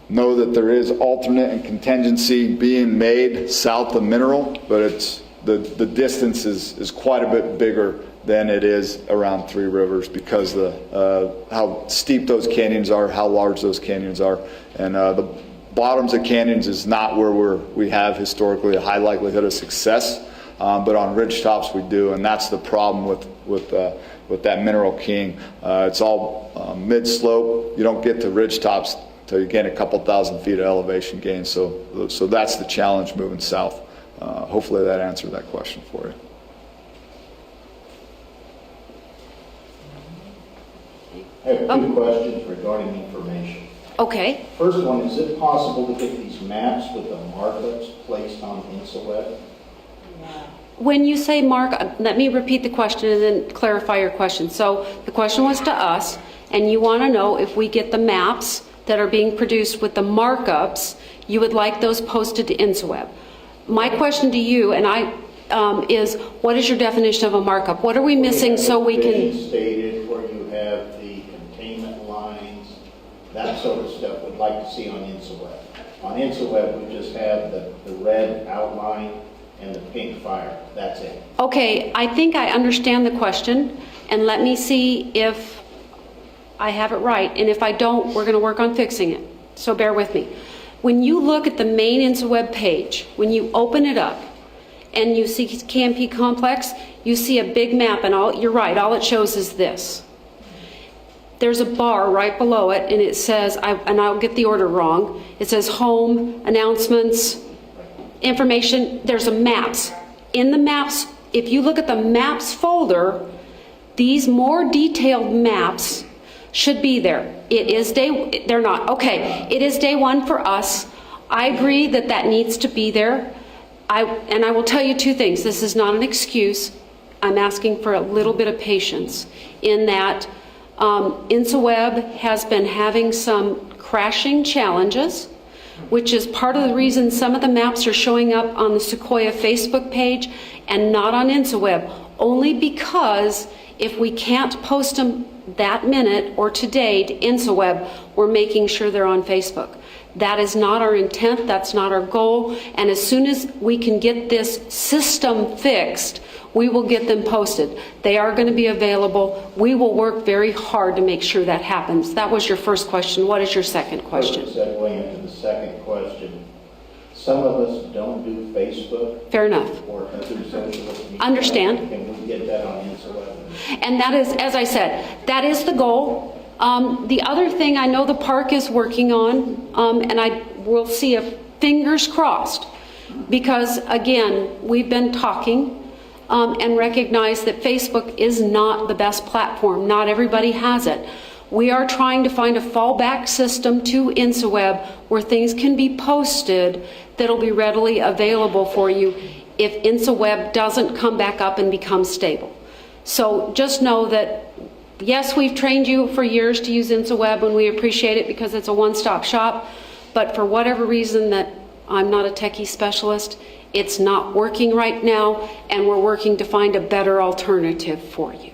know that there is alternate and contingency being made south of Mineral, but it's the distance is quite a bit bigger than it is around Three Rivers because how steep those canyons are, how large those canyons are, and the bottoms of canyons is not where we have historically a high likelihood of success, but on ridge tops we do, and that's the problem with that Mineral King. It's all mid slope. You don't get to ridge tops till you gain a couple thousand feet of elevation gain. So that's the challenge moving south. Hopefully that answered that question for you. I have 2 questions regarding information. Okay. First one, is it possible to get these maps with the markups placed on InstaWeb? When you say mark, let me repeat the question and then clarify your question. So the question was to us, and you want to know if we get the maps that are being produced with the markups, you would like those posted to InstaWeb. My question to you is, what is your definition of a markup? What are we missing so we can... Stated where you have the containment lines, that sort of stuff, would like to see on InstaWeb. On InstaWeb, we just have the red outline and the pink fire. That's it. Okay, I think I understand the question, and let me see if I have it right. And if I don't, we're going to work on fixing it. So bear with me. When you look at the main InstaWeb page, when you open it up and you see KMP Complex, you see a big map, and you're right, all it shows is this. There's a bar right below it, and it says, and I'll get the order wrong, it says home, announcements, information. There's a maps. In the maps, if you look at the maps folder, these more detailed maps should be there. It is they're not. Okay, it is day one for us. I agree that that needs to be there. I will tell you two things. This is not an excuse. I'm asking for a little bit of patience in that InsaWeb has been having some crashing challenges, which is part of the reason some of the maps are showing up on the Sequoia Facebook page and not on InsaWeb, only because if we can't post them that minute or today to InsaWeb, we're making sure they're on Facebook. That is not our intent, that's not our goal, and as soon as we can get this system fixed, we will get them posted. They are going to be available. We will work very hard to make sure that happens. That was your first question. What is your second question? Segue into the second question. Some of us don't do Facebook. Fair enough. Or other social media. Understand. Can we get that on InsaWeb? And that is, as I said, that is the goal. The other thing I know the park is working on, and I will see if fingers crossed, because again, we've been talking and recognize that Facebook is not the best platform. Not everybody has it. We are trying to find a fallback system to InsaWeb where things can be posted that'll be readily available for you if InsaWeb doesn't come back up and become stable. So just know that, yes, we've trained you for years to use InsaWeb, and we appreciate it because it's a one-stop shop, but for whatever reason that I'm not a techie specialist, it's not working right now, and we're working to find a better alternative for you.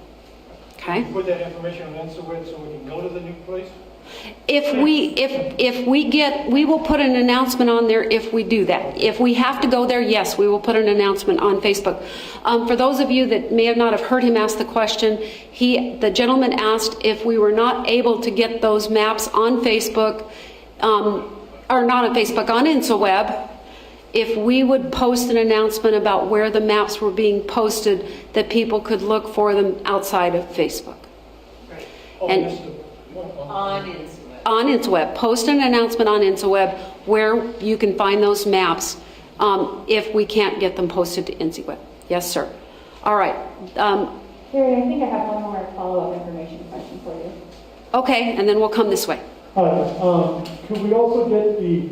Okay? Put that information on InsaWeb so we can go to the new place? If we will put an announcement on there if we do that. If we have to go there, yes, we will put an announcement on Facebook. For those of you that may not have heard him ask the question, the gentleman asked if we were not able to get those maps on Facebook, or not on Facebook, on InsaWeb, if we would post an announcement about where the maps were being posted, that people could look for them outside of Facebook. Right. And On InsaWeb. on InsaWeb, post an announcement on InsaWeb where you can find those maps if we can't get them posted to InsaWeb. Yes, sir. All right. Terry, I think I have one more follow-up information question for you. Okay, and then we'll come this way. Hi, could we also get the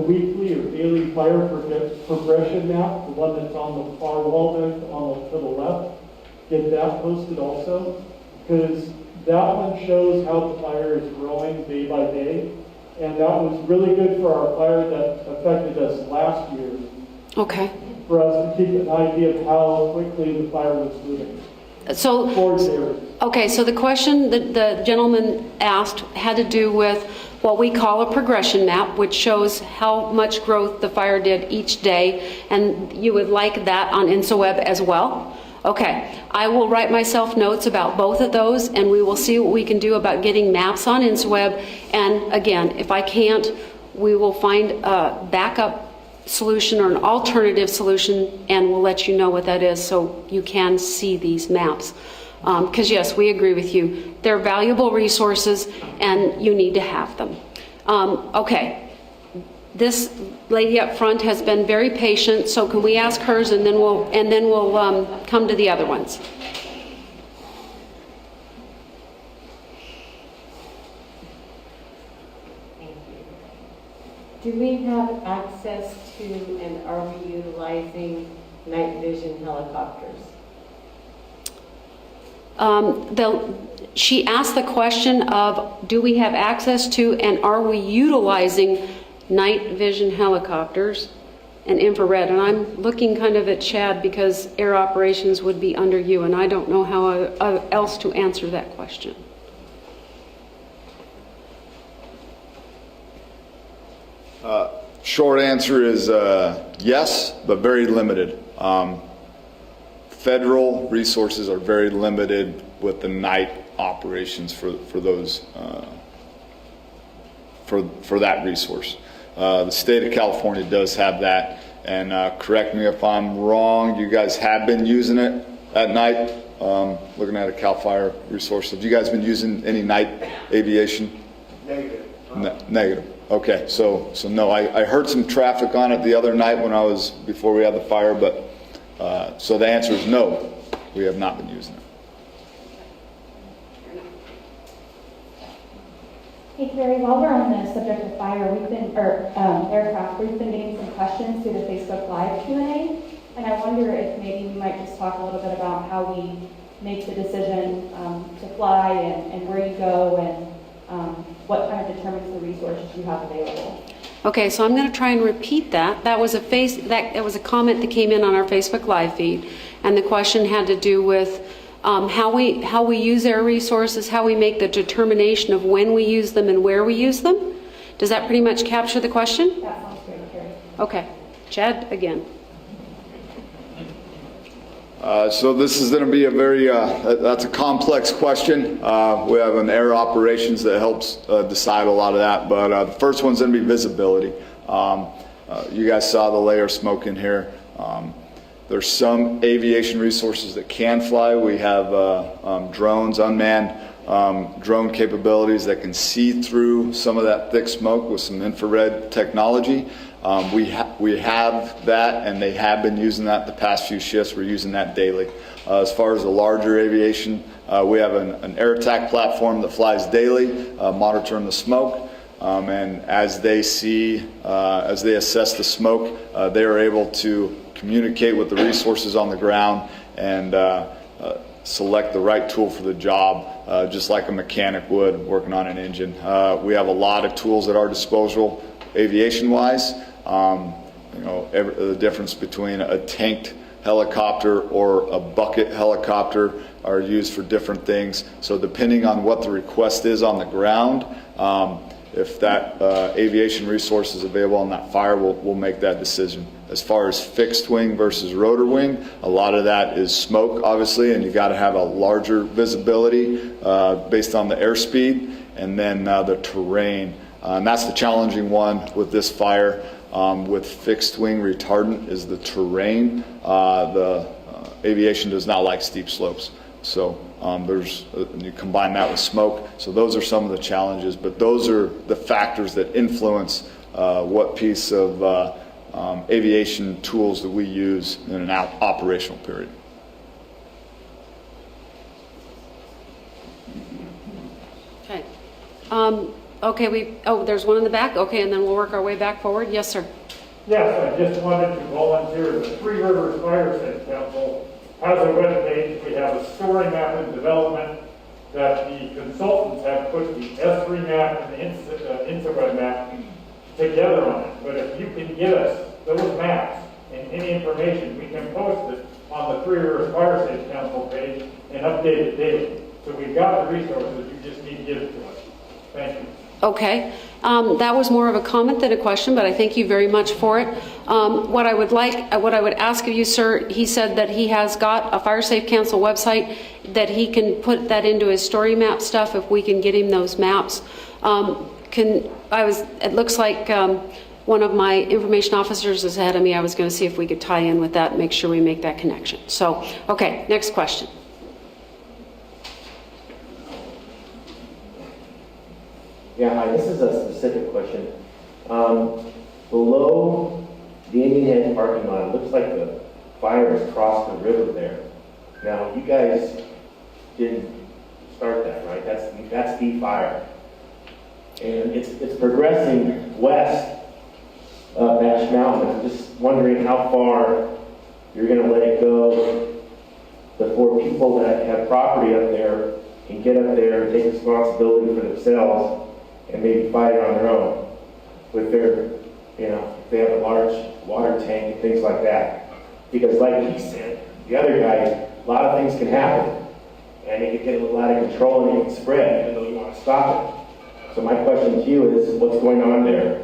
weekly or daily fire progression map, the one that's on the far wall there, to the left? Get that posted also? Because that one shows how the fire is growing day by day, and that was really good for our fire that affected us last year. Okay. For us to keep an idea of how quickly the fire was moving. So, okay, so the question that the gentleman asked had to do with what we call a progression map, which shows how much growth the fire did each day, and you would like that on InsaWeb as well? Okay, I will write myself notes about both of those, and we will see what we can do about getting maps on InsaWeb, and again, if I can't, we will find a backup solution or an alternative solution, and we'll let you know what that is so you can see these maps. Because yes, we agree with you. They're valuable resources and you need to have them. Okay, this lady up front has been very patient, so can we ask hers and then we'll come to the other ones. Do we have access to and are we utilizing night vision helicopters? She asked the question of, do we have access to and are we utilizing night vision helicopters and infrared? And I'm looking kind of at Chad because air operations would be under you, and I don't know how else to answer that question. Short answer is yes, but very limited. Federal resources are very limited with the night operations for those for that resource. The state of California does have that, and correct me if I'm wrong. You guys have been using it at night. Looking at a Cal Fire resource, have you guys been using any night aviation? Negative. Negative. Okay, so no, I heard some traffic on it the other night before we had the fire, but so the answer is no, we have not been using it. Hey Carrie, while we're on the subject of fire, aircraft, we've been getting some questions through the Facebook Live Q&A, and I wonder if maybe we might just talk a little bit about how we make the decision to fly and where you go and what kind of determines the resources you have available. Okay, so I'm going to try and repeat that. That was a comment that came in on our Facebook Live feed, and the question had to do with how we use our resources, how we make the determination of when we use them and where we use them. Does that pretty much capture the question? That sounds great, Carrie. Okay, Chad again. So this is going to be a very, that's a complex question. We have an air operations that helps decide a lot of that, but the first one's going to be visibility. You guys saw the layer of smoke in here. There's some aviation resources that can fly. We have drones, unmanned drone capabilities that can see through some of that thick smoke with some infrared technology. We have that, and they have been using that the past few shifts. We're using that daily. As far as the larger aviation, we have an air attack platform that flies daily, monitoring the smoke. And as they assess the smoke, they are able to communicate with the resources on the ground and select the right tool for the job, just like a mechanic would working on an engine. We have a lot of tools at our disposal, aviation-wise. The difference between a tanked helicopter or a bucket helicopter are used for different things. So depending on what the request is on the ground, if that aviation resource is available on that fire, we'll make that decision. As far as fixed wing versus rotor wing, a lot of that is smoke, obviously, and you got to have a larger visibility based on the airspeed and then the terrain. And that's the challenging one with this fire. With fixed wing retardant is the terrain. The aviation does not like steep slopes. So you combine that with smoke. So those are some of the challenges, but those are the factors that influence what piece of aviation tools that we use in an operational period. Okay. Okay, there's one in the back. Okay, and then we'll work our way back forward. Yes, sir. Yes, I just wanted to volunteer. The Three Rivers Fire Safe Council has a web page. We have a story map in development that the consultants have put the S3 map and the InstaWeb map together on it. But if you can get us those maps and any information, we can post it on the Three Rivers Fire Safe Council page and update it daily. So we've got the resources, you just need to give it to us. Thank you. Okay. That was more of a comment than a question, but I thank you very much for it. What I would ask of you, sir, he said that he has got a Fire Safe Council website that he can put that into his story map stuff if we can get him those maps. It looks like one of my information officers is ahead of me. I was going to see if we could tie in with that and make sure we make that connection. So, okay, next question. Yeah, hi, this is a specific question. Below the Indian Head parking lot, it looks like the fire has crossed the river there. Now, you guys didn't start that, right? That's the fire. And it's progressing west of Ash Mountain. I'm just wondering how far you're going to let it go before people that have property up there can get up there and take responsibility for themselves and maybe fight it on their own with their, if they have a large water tank and things like that. Because like he said, the other guy, a lot of things can happen. And it can get a little out of control and it can spread even though you want to stop it. So my question to you is, what's going on there?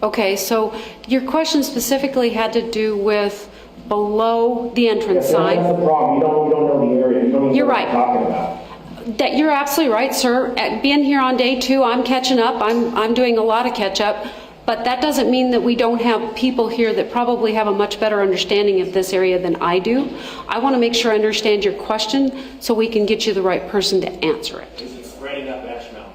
Okay, so your question specifically had to do with below the entrance sign. That's the problem. You don't know the area. You don't even know what I'm talking about. That you're absolutely right, sir. Being here on day 2, I'm catching up. I'm doing a lot of catch up, but that doesn't mean that we don't have people here that probably have a much better understanding of this area than I do. I want to make sure I understand your question so we can get you the right person to answer it. Is it spreading up Ash Mountain?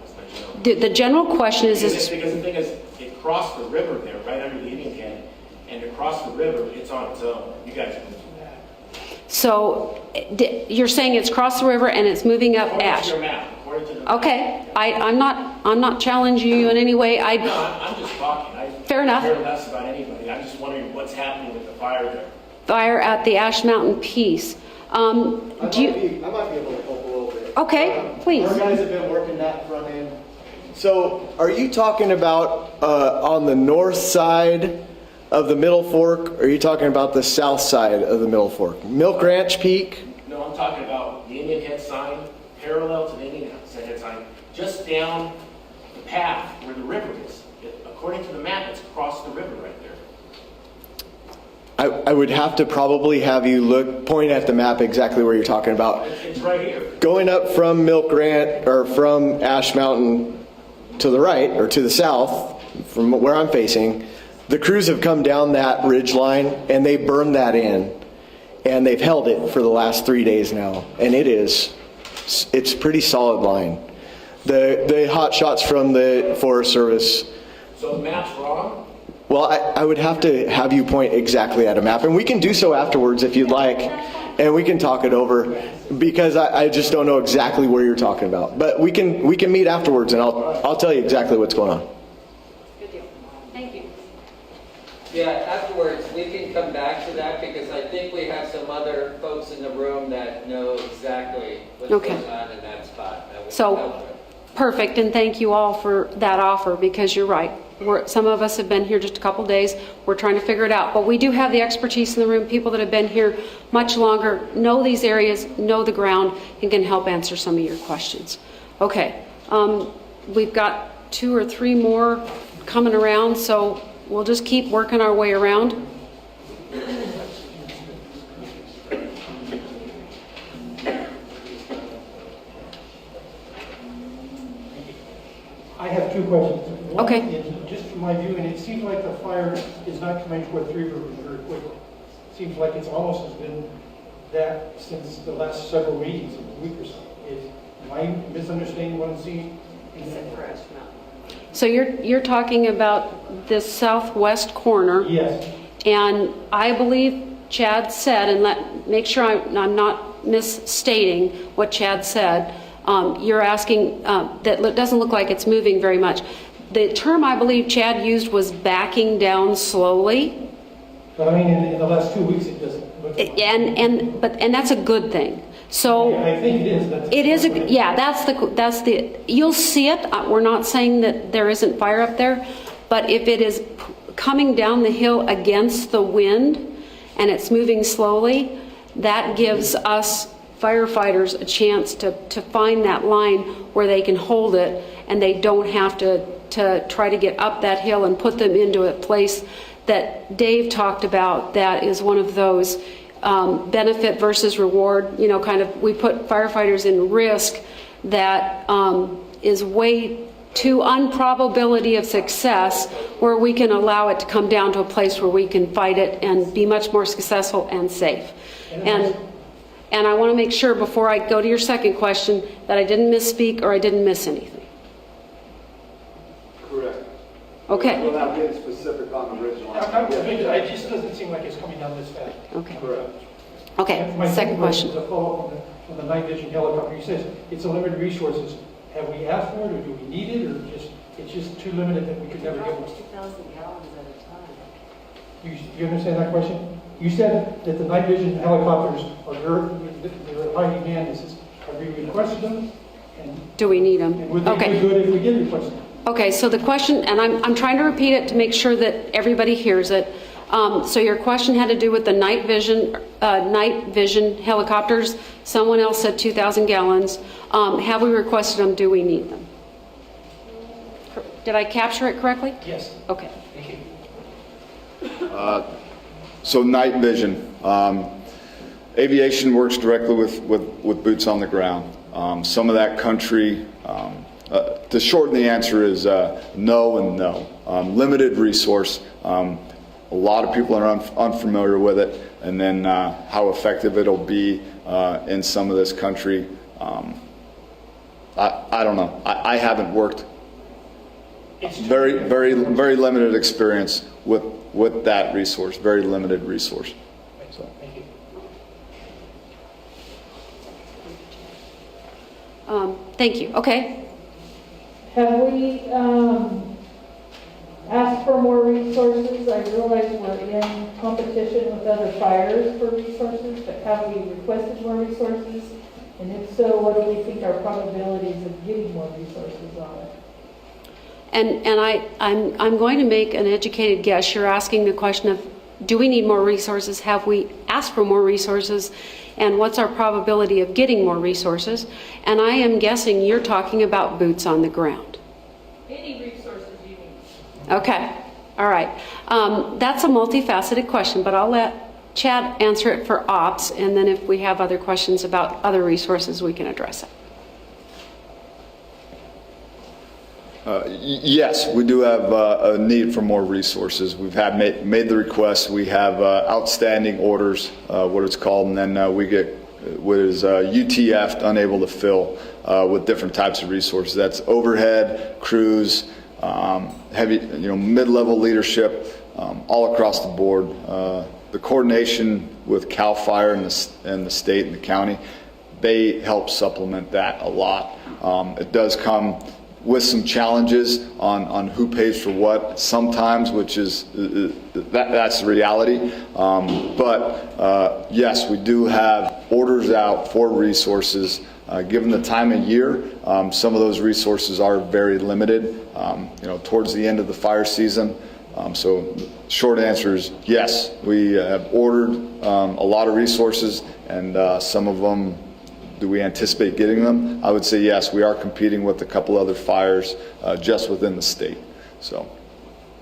The general question is... Because the thing is, it crossed the river there, right under the Indian Head, and across the river, it's on its own. You guys can do that. So you're saying it's crossed the river and it's moving up Ash? According according to the... Okay, I'm not challenging you in any way. No, I'm just talking. Fair enough. I don't care less about anybody. I'm just wondering what's happening with the fire there. Fire at the Ash Mountain Peace. I might be able to help a little bit. Okay, please. Our guys have been working that front end. So, are you talking about on the north side of the Middle Fork, or are you talking about the south side of the Middle Fork? Milk Ranch Peak? No, I'm talking about the Indian Head sign, parallel to the Indian Head sign, just down the path where the river is. According to the map, it's across the river right there. I would have to probably have you point at the map exactly where you're talking about. It's right here. Going up from Milk Ranch, or from Ash Mountain to the right, or to the south, from where I'm facing, the crews have come down that ridge line and they burned that in. And they've held it for the last 3 days now. And it's a pretty solid line. The hot shots from the Forest Service. So the map's wrong? Well, I would have to have you point exactly at a map, and we can do so afterwards if you'd like, and we can talk it over, because I just don't know exactly where you're talking about. But we can meet afterwards, and I'll tell you exactly what's going on. Good deal. Thank you. Yeah, afterwards, we can come back to that because I think we have some other folks in the room that know exactly what's going on in that spot. So, perfect, and thank you all for that offer, because you're right. Some of us have been here just a couple days. We're trying to figure it out. But we do have the expertise in the room, people that have been here much longer, know these areas, know the ground, and can help answer some of your questions. Okay, we've got 2 or 3 more coming around, so we'll just keep working our way around. I have 2 questions. One Okay. is, just from my view, and it seems like the fire is not coming toward Three Rivers very quickly. Seems like it's almost has been that since the last several meetings, a week or so. Am I misunderstanding what I'm seeing? So you're talking about this southwest corner. Yes. And I believe Chad said, and make sure I'm not misstating what Chad said. You're asking, that doesn't look like it's moving very much. The term I believe Chad used was backing down slowly. But I mean, in the last 2 weeks, it doesn't look like. And that's a good thing. So I think it is. That's the. You'll see it. We're not saying that there isn't fire up there, but if it is coming down the hill against the wind and it's moving slowly, that gives us firefighters a chance to find that line where they can hold it, and they don't have to try to get up that hill and put them into a place that Dave talked about. That is one of those benefit versus reward, kind of, we put firefighters in risk that is way too unprobability of success, where we can allow it to come down to a place where we can fight it and be much more successful and safe. And I want to make sure before I go to your second question that I didn't misspeak or I didn't miss anything. Correct. Okay. Without getting specific on the original. It just doesn't seem like it's coming down this fast. Okay. Correct. Okay, My second question. is a follow-up on the night vision helicopter. You said it's a limited resources. Have we asked for it, or do we need it, or it's just too limited that we could never get one? 2,000 gallons at a time. You understand that question? You said that the night vision helicopters are they're high demand. Have we requested them? And Do we need them? would they be good if we did request them? Okay, so the question, and I'm trying to repeat it to make sure that everybody hears it. So your question had to do with the night vision helicopters. Someone else said 2,000 gallons. Have we requested them? Do we need them? Did I capture it correctly? Yes. Okay. Thank you. So night vision. Aviation works directly with boots on the ground. Some of that country, to shorten the answer is no and no. Limited resource. A lot of people are unfamiliar with it, and then how effective it'll be in some of this country. I don't know. I haven't worked. Very limited experience with that resource. Very limited resource. So. Thank you. Thank you. Okay. Have we asked for more resources? I realize we're in competition with other fires for resources, but have we requested more resources? And if so, what do we think our probabilities of getting more resources are? And I'm going to make an educated guess. You're asking the question of, do we need more resources? Have we asked for more resources? And what's our probability of getting more resources? And I am guessing you're talking about boots on the ground. Any resources you need. Okay. All right. That's a multifaceted question, but I'll let Chad answer it for ops, and then if we have other questions about other resources, we can address it. Yes, we do have a need for more resources. We've made the request. We have outstanding orders, what it's called, and then we get what is UTF, unable to fill, with different types of resources. That's overhead, crews, heavy, mid-level leadership, all across the board. The coordination with CAL FIRE and the state and the county, they help supplement that a lot. It does come with some challenges on who pays for what sometimes, which is that's the reality. But yes, we do have orders out for resources. Given the time of year, some of those resources are very limited. Towards the end of the fire season. So short answer is yes, we have ordered a lot of resources, and some of them, do we anticipate getting them? I would say yes, we are competing with a couple other fires just within the state. So,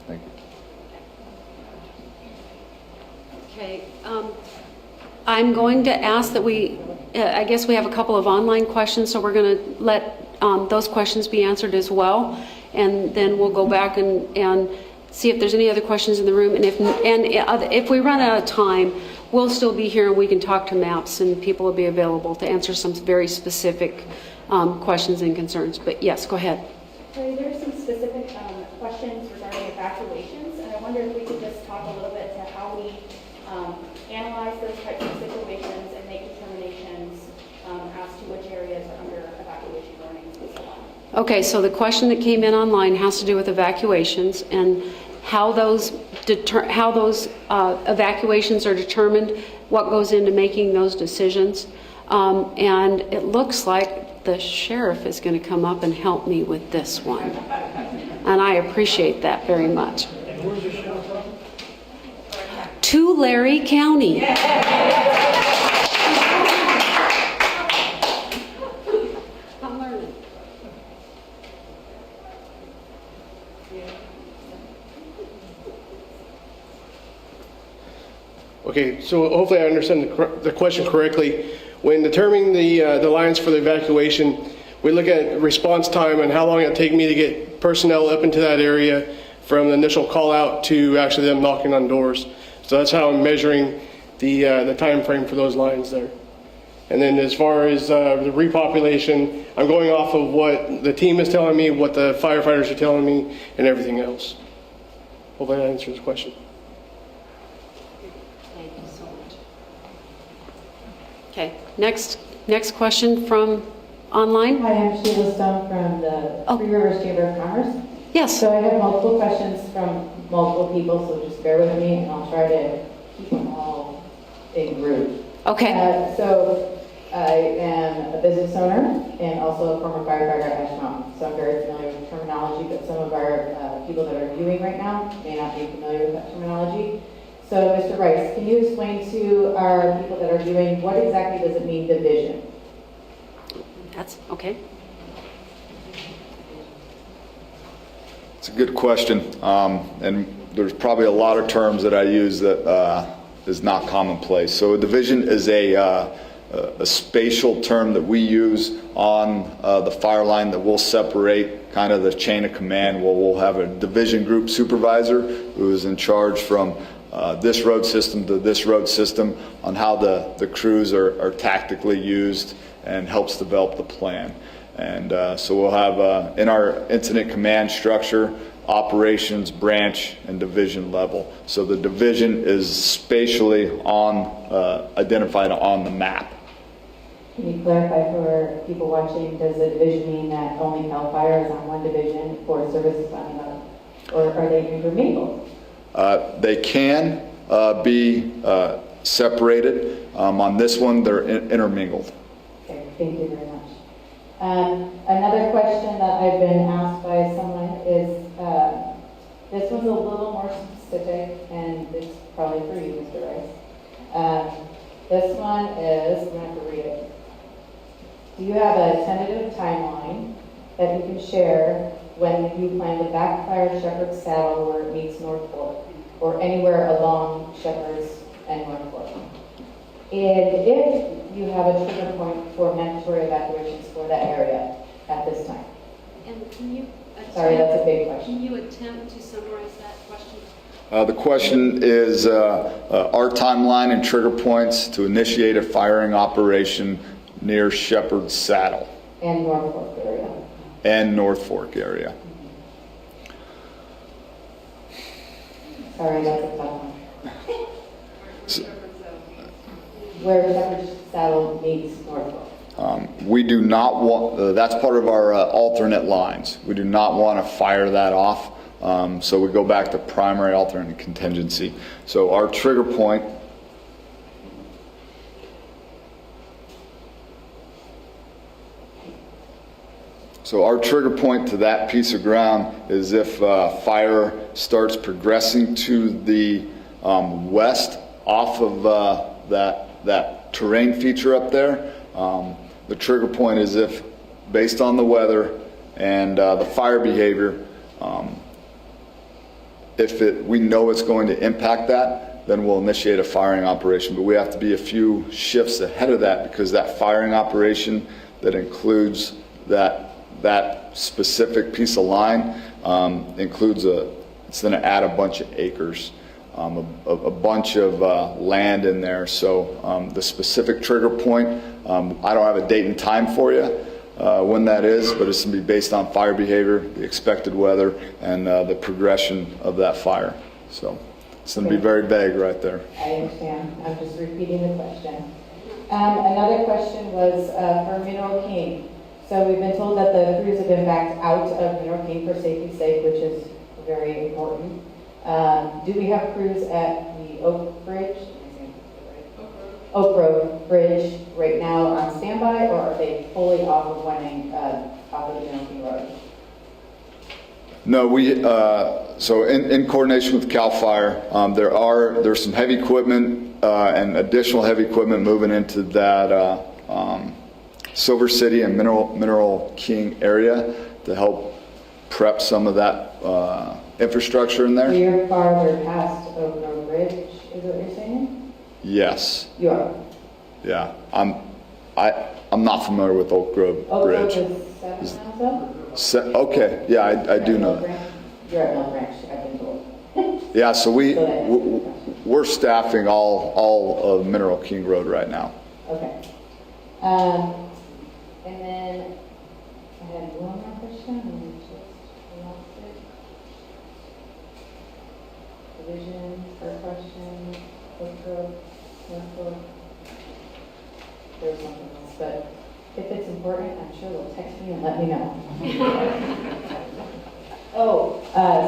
thank you. Okay. I'm going to ask that I guess we have a couple of online questions, so we're going to let those questions be answered as well, and then we'll go back and see if there's any other questions in the room, and if we run out of time, we'll still be here and we can talk to MAPS and people will be available to answer some very specific questions and concerns. But yes, go ahead. So there's some specific questions regarding evacuations, and I wonder if we could just talk a little bit to how we analyze those types of situations and make determinations as to which areas are under evacuation warnings and so on. Okay, so the question that came in online has to do with evacuations and how those evacuations are determined, what goes into making those decisions. And it looks like the sheriff is going to come up and help me with this one. And I appreciate that very much. And where's your sheriff from? Tulare County. I'm learning. Okay, so hopefully I understand the question correctly. When determining the lines for the evacuation, we look at response time and how long it'll take me to get personnel up into that area from the initial call out to actually them knocking on doors. So that's how I'm measuring the time frame for those lines there. And then as far as the repopulation, I'm going off of what the team is telling me, what the firefighters are telling me, and everything else. Hopefully that answers the question. Thank you so much. Okay, next question from online. Hi, I'm Sheila Stone from the Three Rivers Chamber of Commerce. Yes. So I have multiple questions from multiple people, so just bear with me and I'll try to keep them all in group. Okay. So I am a business owner and also a former firefighter at Ash Mountain. So I'm very familiar with terminology, but some of our people that are viewing right now may not be familiar with that terminology. So Mr. Rice, can you explain to our people that are viewing what exactly does it mean, division? That's okay. It's a good question, and there's probably a lot of terms that I use that is not commonplace. So a division is a spatial term that we use on the fire line that will separate kind of the chain of command, where we'll have a division group supervisor who is in charge from this road system to this road system on how the crews are tactically used and helps develop the plan. And so we'll have in our incident command structure, operations, branch, and division level. So the division is spatially identified on the map. Can you clarify for people watching, does the division mean that only CAL FIRE is on one division for services on another? Or are they intermingled? They can be separated. On this one, they're intermingled. Okay, thank you very much. Another question that I've been asked by someone is, this one's a little more specific, and it's probably for you, Mr. Rice. This one is, I'm going to have to read it. Do you have a tentative timeline that you can share when you plan to backfire Shepherd's Saddle where it meets North Fork, or anywhere along Shepherd's and North Fork? And if you have a trigger point for mandatory evacuations for that area at this time? And can you Sorry, that's a big question. Can you attempt to summarize that question? The question is our timeline and trigger points to initiate a firing operation near Shepherd's Saddle. And North Fork area. And North Fork area. Sorry, that's a tough one. Where Shepherd's Saddle meets North Fork. We do not want, that's part of our alternate lines. We do not want to fire that off. So we go back to primary, alternate, and contingency. So our trigger point to that piece of ground is if fire starts progressing to the west off of that terrain feature up there. The trigger point is if, based on the weather and the fire behavior, if we know it's going to impact that, then we'll initiate a firing operation. But we have to be a few shifts ahead of that, because that firing operation that includes that specific piece of line includes it's going to add a bunch of acres, a bunch of land in there. So the specific trigger point, I don't have a date and time for you when that is, but it's going to be based on fire behavior, the expected weather, and the progression of that fire. So it's going to be very vague right there. I understand. I'm just repeating the question. Another question was for Mineral King. So we've been told that the crews have been backed out of Mineral King for safety's sake, which is very important. Do we have crews at the Oak Grove Bridge right now on standby, or are they fully off of running off of the Mineral King Road? No, so in coordination with CAL FIRE, there's some heavy equipment and additional heavy equipment moving into that Silver City and Mineral King area to help prep some of that infrastructure in there. So you're farther past Oak Grove Bridge, is what you're saying? Yes. You are? Yeah. I'm not familiar with Oak Grove Bridge. Oak Grove is 7 miles up? Okay, yeah, I do know that. You're at Mill Branch, I've been told. Yeah, so we're staffing all of Mineral King Road right now. Okay. And then I had one more question, and I just lost it. Division, first question, Oak Grove, North Fork. There's something else, but if it's important, I'm sure they'll text me and let me know.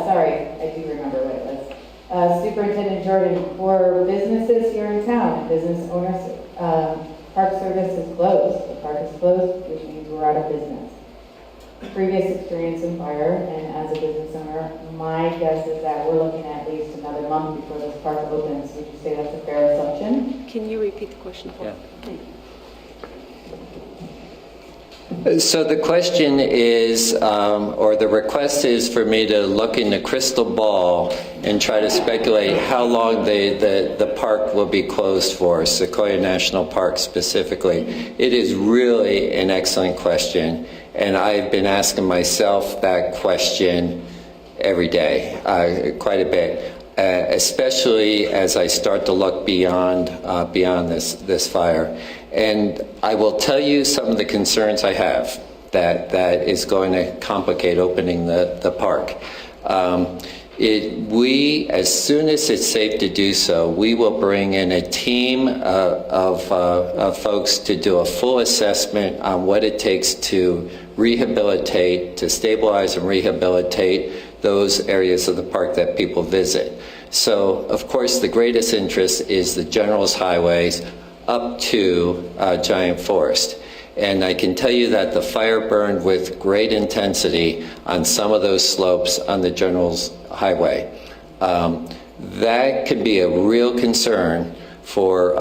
Sorry, I do remember what it was. Superintendent Jordan, for businesses here in town, business owners, Park Service is closed. The park is closed, which means we're out of business. Previous experience in fire, and as a business owner, my guess is that we're looking at least another month before this park opens. Would you say that's a fair assumption? Can you repeat the question for me? Thank you. So the question is, or the request is for me to look in the crystal ball and try to speculate how long the park will be closed for, Sequoia National Park specifically. It is really an excellent question, and I've been asking myself that question every day, quite a bit, especially as I start to look beyond this fire. And I will tell you some of the concerns I have that is going to complicate opening the park. We, as soon as it's safe to do so, we will bring in a team of folks to do a full assessment on what it takes to rehabilitate, to stabilize and rehabilitate those areas of the park that people visit. So, of course, the greatest interest is the General's highways up to Giant Forest. And I can tell you that the fire burned with great intensity on some of those slopes on the General's Highway. That could be a real concern for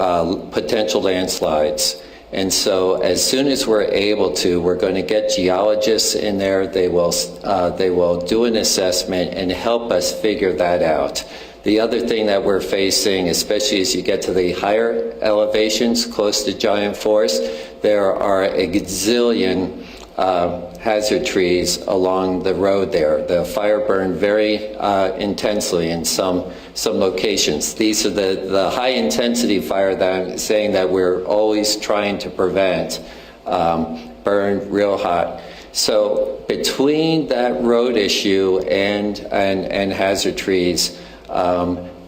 potential landslides. And so as soon as we're able to, we're going to get geologists in there. They will do an assessment and help us figure that out. The other thing that we're facing, especially as you get to the higher elevations close to Giant Forest, there are a gazillion hazard trees along the road there. The fire burned very intensely in some locations. These are the high intensity fire that I'm saying that we're always trying to prevent, burned real hot. So between that road issue and hazard trees,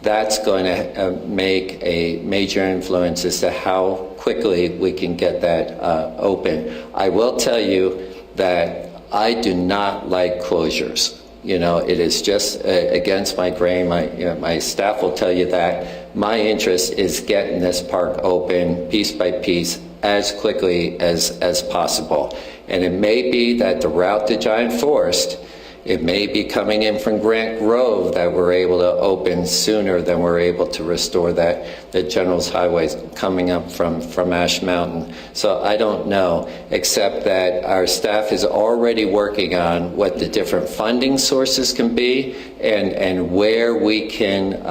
that's going to make a major influence as to how quickly we can get that open. I will tell you that I do not like closures. You know, it is just against my grain. My staff will tell you that. My interest is getting this park open piece by piece as quickly as possible. And it may be that the route to Giant Forest, it may be coming in from Grant Grove that we're able to open sooner than we're able to restore the General's Highways coming up from Ash Mountain. So I don't know, except that our staff is already working on what the different funding sources can be and where we can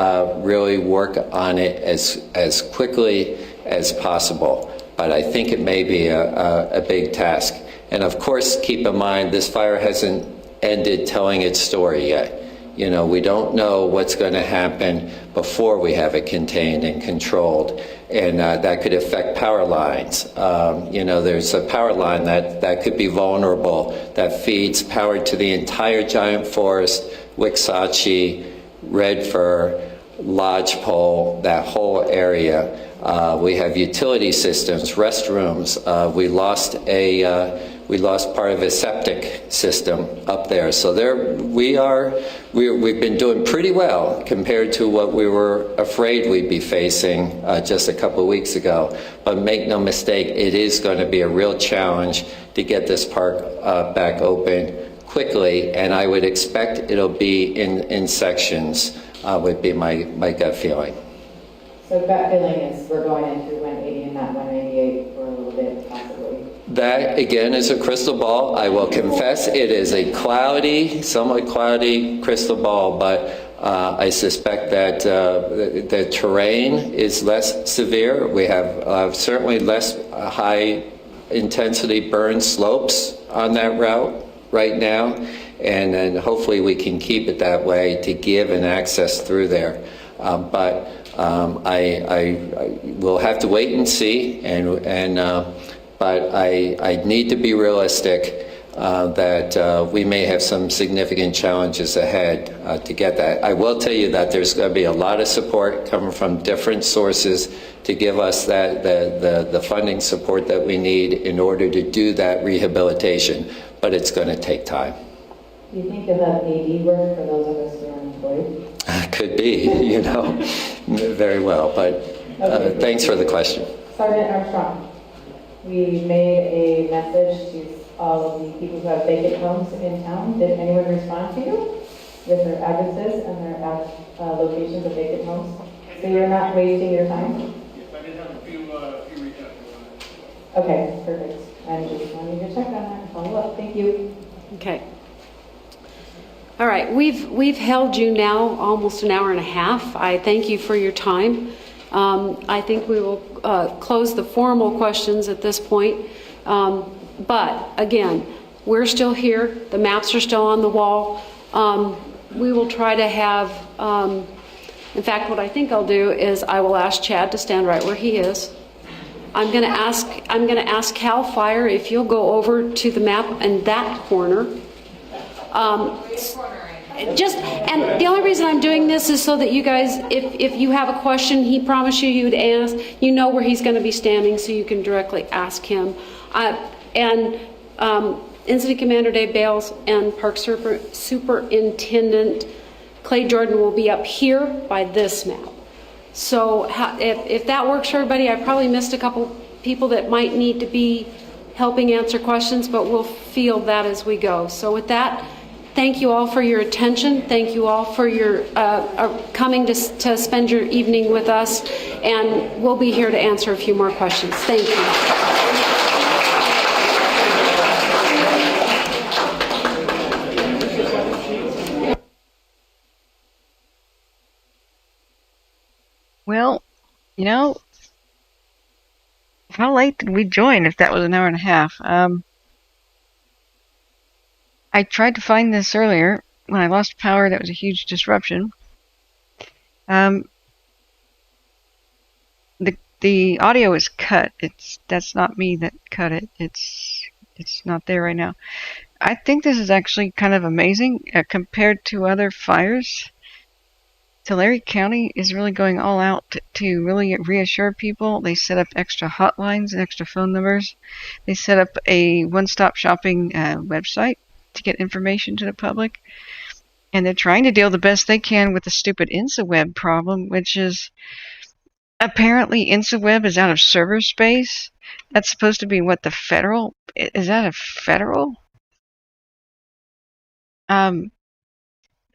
really work on it as quickly as possible. But I think it may be a big task. And of course, keep in mind, this fire hasn't ended telling its story yet. You know, we don't know what's going to happen before we have it contained and controlled, and that could affect power lines. You know, there's a power line that could be vulnerable that feeds power to the entire Giant Forest, Waxahachie, Red Fir, Lodgepole, that whole area. We have utility systems, restrooms. We lost part of a septic system up there. So we've been doing pretty well compared to what we were afraid we'd be facing just a couple of weeks ago. But make no mistake, it is going to be a real challenge to get this park back open quickly, and I would expect it'll be in sections, would be my gut feeling. So gut feeling is we're going into 180 and not 188 for a little bit, possibly. That, again, is a crystal ball. I will confess it is a somewhat cloudy crystal ball, but I suspect that the terrain is less severe. We have certainly less high-intensity burn slopes on that route right now, and then hopefully we can keep it that way to give an access through there. But I will have to wait and see, but I need to be realistic that we may have some significant challenges ahead to get that. I will tell you that there's going to be a lot of support coming from different sources to give us the funding support that we need in order to do that rehabilitation, but it's going to take time. Do you think you'll have AD work for those of us who are unemployed? Could be, you know, very well, but thanks for the question. Sergeant Armstrong, we made a message to all of the people who have vacant homes in town. Did anyone respond to you with their addresses and their locations of vacant homes? So you're not wasting your time? Yes, I did have a few reach out to Okay, perfect. I just wanted to check on that and follow up. Thank you. Okay. All right, we've held you now almost an hour and a half. I thank you for your time. I think we will close the formal questions at this point. But again, we're still here. The maps are still on the wall. We will try to have, in fact, what I think I'll do is I will ask Chad to stand right where he is. I'm going to ask Cal Fire if you'll go over to the map in that corner. And the only reason I'm doing this is so that you guys, if you have a question, he promised you would ask, you know where he's going to be standing, so you can directly ask him. Incident Commander Dave Bales and Park Superintendent Clay Jordan will be up here by this map. So if that works for everybody, I probably missed a couple people that might need to be helping answer questions, but we'll field that as we go. So with that, thank you all for your attention. Thank you all for your coming to spend your evening with us, and we'll be here to answer a few more questions. Thank you. Well, you know, how late did we join if that was an hour and a half? I tried to find this earlier. When I lost power, that was a huge disruption. The audio is cut. That's not me that cut it. It's not there right now. I think this is actually kind of amazing compared to other fires. Tulare County is really going all out to really reassure people. They set up extra hotlines and extra phone numbers. They set up a one-stop shopping website to get information to the public. And they're trying to deal the best they can with the stupid InstaWeb problem, which is apparently InstaWeb is out of server space. That's supposed to be what the federal... Is that a federal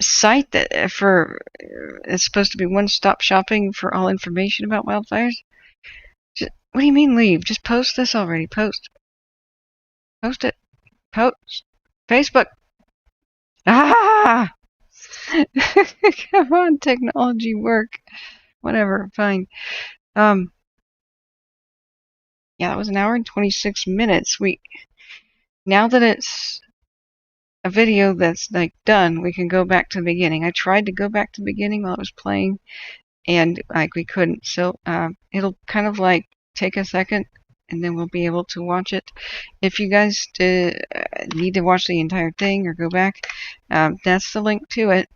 site that it's supposed to be one-stop shopping for all information about wildfires? What do you mean leave? Just post this already. Post it. Post. Facebook. Ah! Come on, technology work. Whatever, fine. Yeah, that was an hour and 26 minutes. Now that it's a video that's like done, we can go back to the beginning. I tried to go back to the beginning while it was playing, and like we couldn't. So it'll kind of like take a second, and then we'll be able to watch it. If you guys need to watch the entire thing or go back, that's the link to it.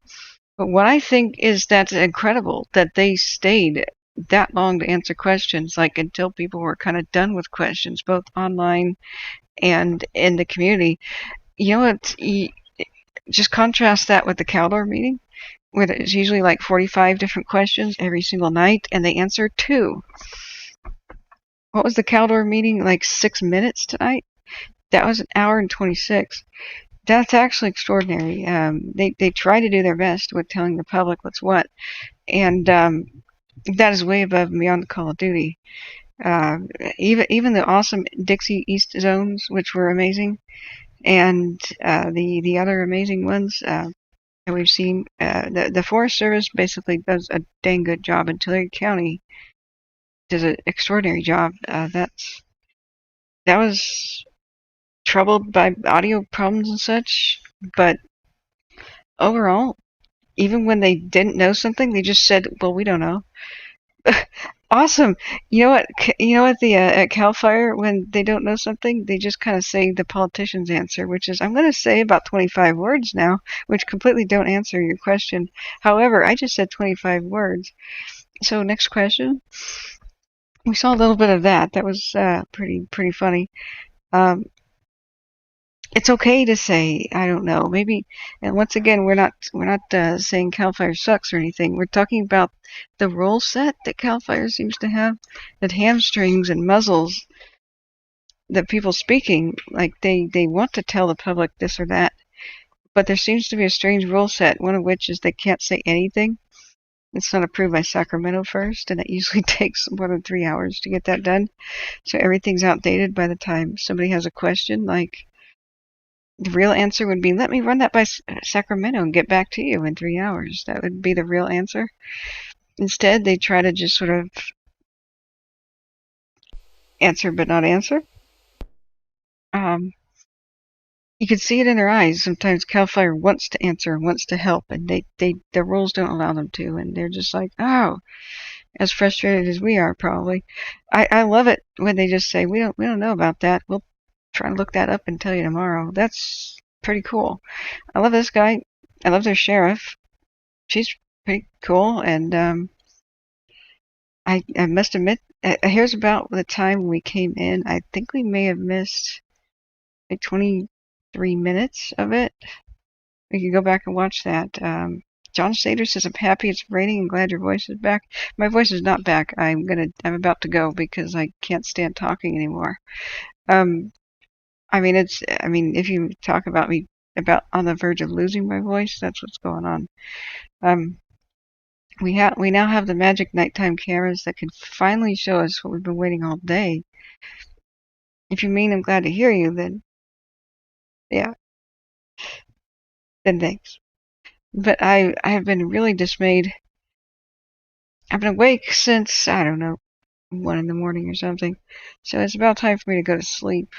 But what I think is that's incredible that they stayed that long to answer questions, like until people were kind of done with questions, both online and in the community. You know what? Just contrast that with the Caldor meeting, where there's usually like 45 different questions every single night, and they answer 2. What was the Caldor meeting, like 6 minutes tonight? That was an hour and 26. That's actually extraordinary. They try to do their best with telling the public what's what, and that is way above and beyond the call of duty. Even the awesome Dixie East zones, which were amazing, and the other amazing ones that we've seen. The Forest Service basically does a dang good job, and Tulare County does an extraordinary job. That was troubled by audio problems and such, but overall, even when they didn't know something, they just said, well, we don't know. Awesome. You know what at Cal Fire, when they don't know something, they just kind of say the politician's answer, which is, I'm going to say about 25 words now, which completely don't answer your question. However, I just said 25 words. So next question. We saw a little bit of that. That was pretty funny. It's okay to say I don't know. Maybe, and once again, we're not saying Cal Fire sucks or anything. We're talking about the rule set that Cal Fire seems to have, that hamstrings and muzzles the people speaking. Like they want to tell the public this or that, but there seems to be a strange rule set. One of which is they can't say anything. It's not approved by Sacramento first, and it usually takes more than 3 hours to get that done. So everything's outdated by the time somebody has a question. Like, the real answer would be, let me run that by Sacramento and get back to you in 3 hours. That would be the real answer. Instead, they try to just sort of answer but not answer. You can see it in their eyes. Sometimes Cal Fire wants to answer and wants to help, and the rules don't allow them to, and they're just like, oh, as frustrated as we are probably. I love it when they just say, we don't know about that. We'll try to look that up and tell you tomorrow. That's pretty cool. I love this guy. I love their sheriff. She's pretty cool, and I must admit, here's about the time we came in. I think we may have missed like 23 minutes of it. We could go back and watch that. John Sater says, "I'm happy it's raining and glad your voice is back." My voice is not back. I'm about to go because I can't stand talking anymore. I mean, if you talk about me about on the verge of losing my voice, that's what's going on. We now have the magic nighttime cameras that can finally show us what we've been waiting all day. If you mean I'm glad to hear you, then yeah, then thanks. But I have been really dismayed. I've been awake since, I don't know, 1 in the morning or something. So it's about time for me to go to sleep.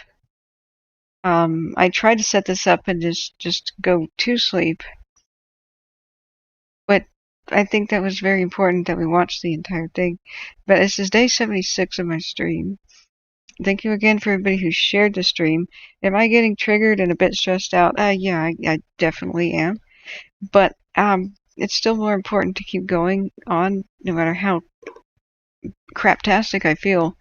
I tried to set this up and just go to sleep. But I think that was very important that we watch the entire thing. But this is day 76 of my stream. Thank you again for everybody who shared the stream. Am I getting triggered and a bit stressed out? Yeah, I definitely am. But it's still more important to keep going on, no matter how craptastic I feel,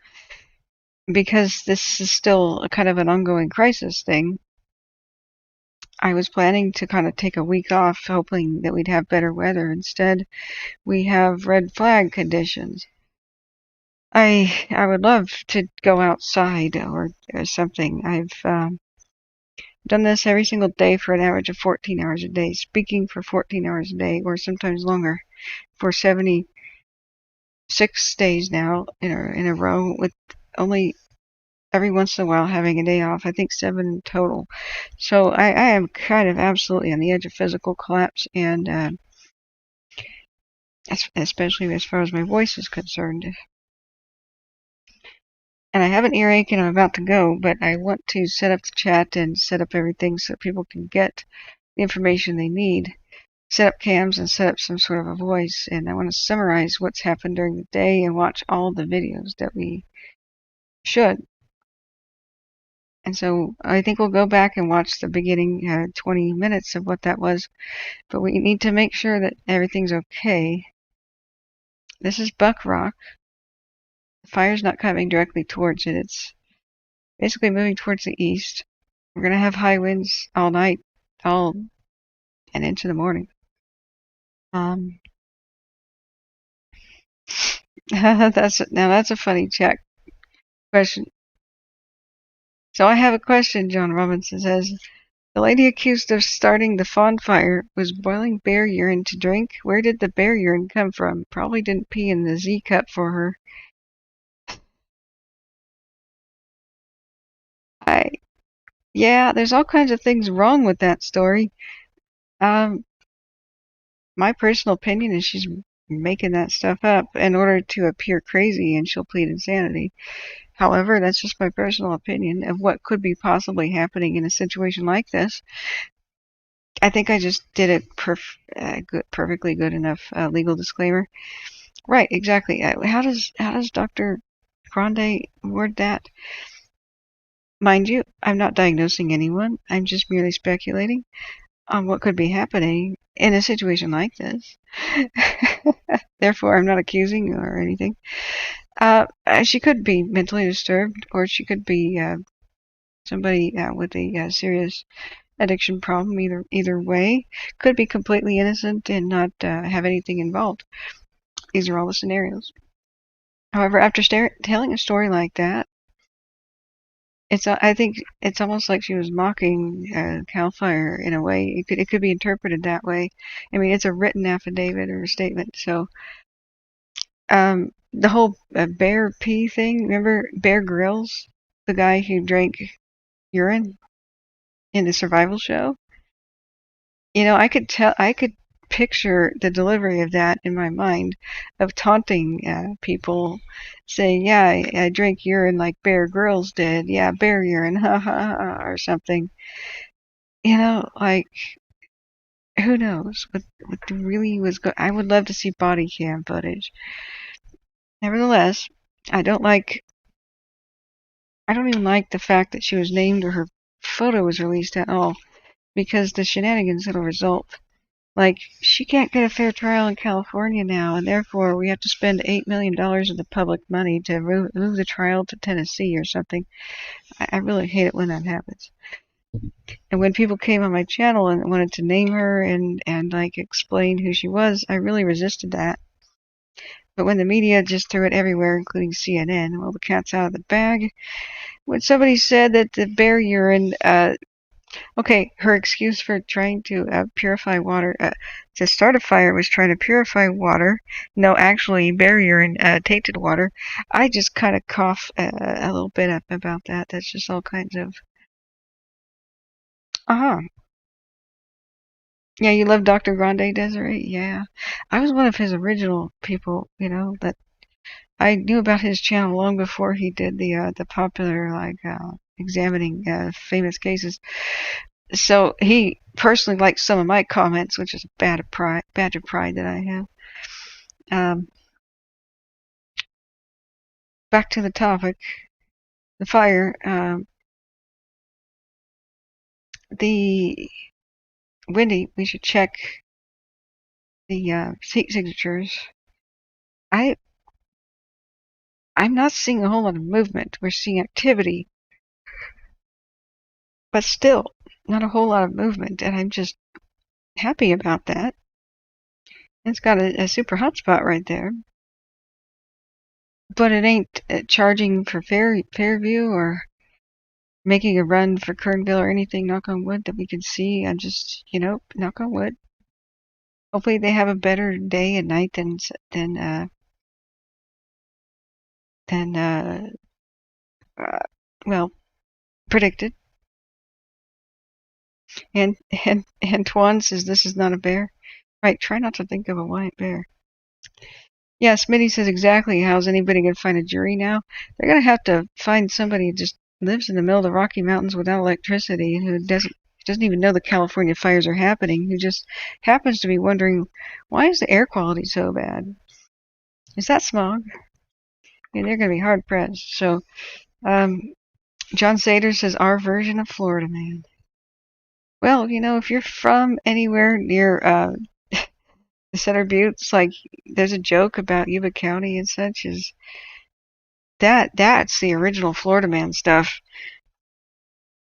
because this is still a kind of an ongoing crisis thing. I was planning to kind of take a week off, hoping that we'd have better weather. Instead, we have red flag conditions. I would love to go outside or something. I've done this every single day for an average of 14 hours a day, speaking for 14 hours a day, or sometimes longer, for 76 days now in a row, with only every once in a while having a day off. I think 7 in total. So I am kind of absolutely on the edge of physical collapse, and especially as far as my voice is concerned. And I have an earache and I'm about to go, but I want to set up the chat and set up everything so people can get the information they need. Set up cams and set up some sort of a voice. And I want to summarize what's happened during the day and watch all the videos that we should. And so I think we'll go back and watch the beginning 20 minutes of what that was. But we need to make sure that everything's okay. This is Buck Rock. The fire's not coming directly towards it. It's basically moving towards the east. We're going to have high winds all night, all and into the morning. That's a funny check question. So I have a question. John Robinson says, the lady accused of starting the Fawn fire was boiling bear urine to drink. Where did the bear urine come from? Probably didn't pee in the Z cup for her. Yeah, there's all kinds of things wrong with that story. My personal opinion is she's making that stuff up in order to appear crazy, and she'll plead insanity. However, that's just my personal opinion of what could be possibly happening in a situation like this. I think I just did a perfectly good enough legal disclaimer. Right, exactly. How does Dr. Grande word that? Mind you, I'm not diagnosing anyone. I'm just merely speculating on what could be happening in a situation like this. Therefore, I'm not accusing or anything. She could be mentally disturbed, or she could be somebody with a serious addiction problem. Either way, could be completely innocent and not have anything involved. These are all the scenarios. However, after telling a story like that, I think it's almost like she was mocking Cal Fire in a way. It could be interpreted that way. I mean, it's a written affidavit or a statement. So, the whole bear pee thing. Remember Bear Grylls, the guy who drank urine in the survival show? You know, I could picture the delivery of that in my mind, of taunting people, saying, "Yeah, I drank urine like Bear Grylls did. Yeah, bear urine, ha ha ha," or something. You know, like, who knows what really was going. I would love to see body cam footage. Nevertheless, I don't even like the fact that she was named or her photo was released at all, because the shenanigans that'll result Like, she can't get a fair trial in California now, and therefore we have to spend $8 million of the public money to move the trial to Tennessee or something. I really hate it when that happens. And when people came on my channel and wanted to name her and like explain who she was, I really resisted that. But when the media just threw it everywhere, including CNN, well, the cat's out of the bag. When somebody said that the bear urine, okay, her excuse for trying to purify water, to start a fire was trying to purify water. No, actually, bear urine tainted water. I just kind of cough a little bit up about that. That's just all kinds of... Yeah, you love Dr. Grande, Desiree? Yeah. I was one of his original people, you know, that I knew about his channel long before he did the popular, like, examining famous cases. So he personally liked some of my comments, which is a badge of pride that I have. Back to the topic, the fire. Wendy, we should check the signatures. I'm not seeing a whole lot of movement. We're seeing activity, but still not a whole lot of movement, and I'm just happy about that. It's got a super hotspot right there, but it ain't charging for Fairview or making a run for Kernville or anything, knock on wood, that we can see. I'm just, you know, knock on wood. Hopefully they have a better day and night than well, predicted. And Tuan says this is not a bear. Right, try not to think of a white bear. Yeah, Smitty says exactly. How's anybody going to find a jury now? They're going to have to find somebody who just lives in the middle of the Rocky Mountains without electricity, who doesn't even know the California fires are happening, who just happens to be wondering, why is the air quality so bad? Is that smog? Yeah, they're going to be hard pressed. So, John Sater says our version of Florida man. Well, you know, if you're from anywhere near the Center Buttes, like there's a joke about Yuba County and such, is that's the original Florida man stuff.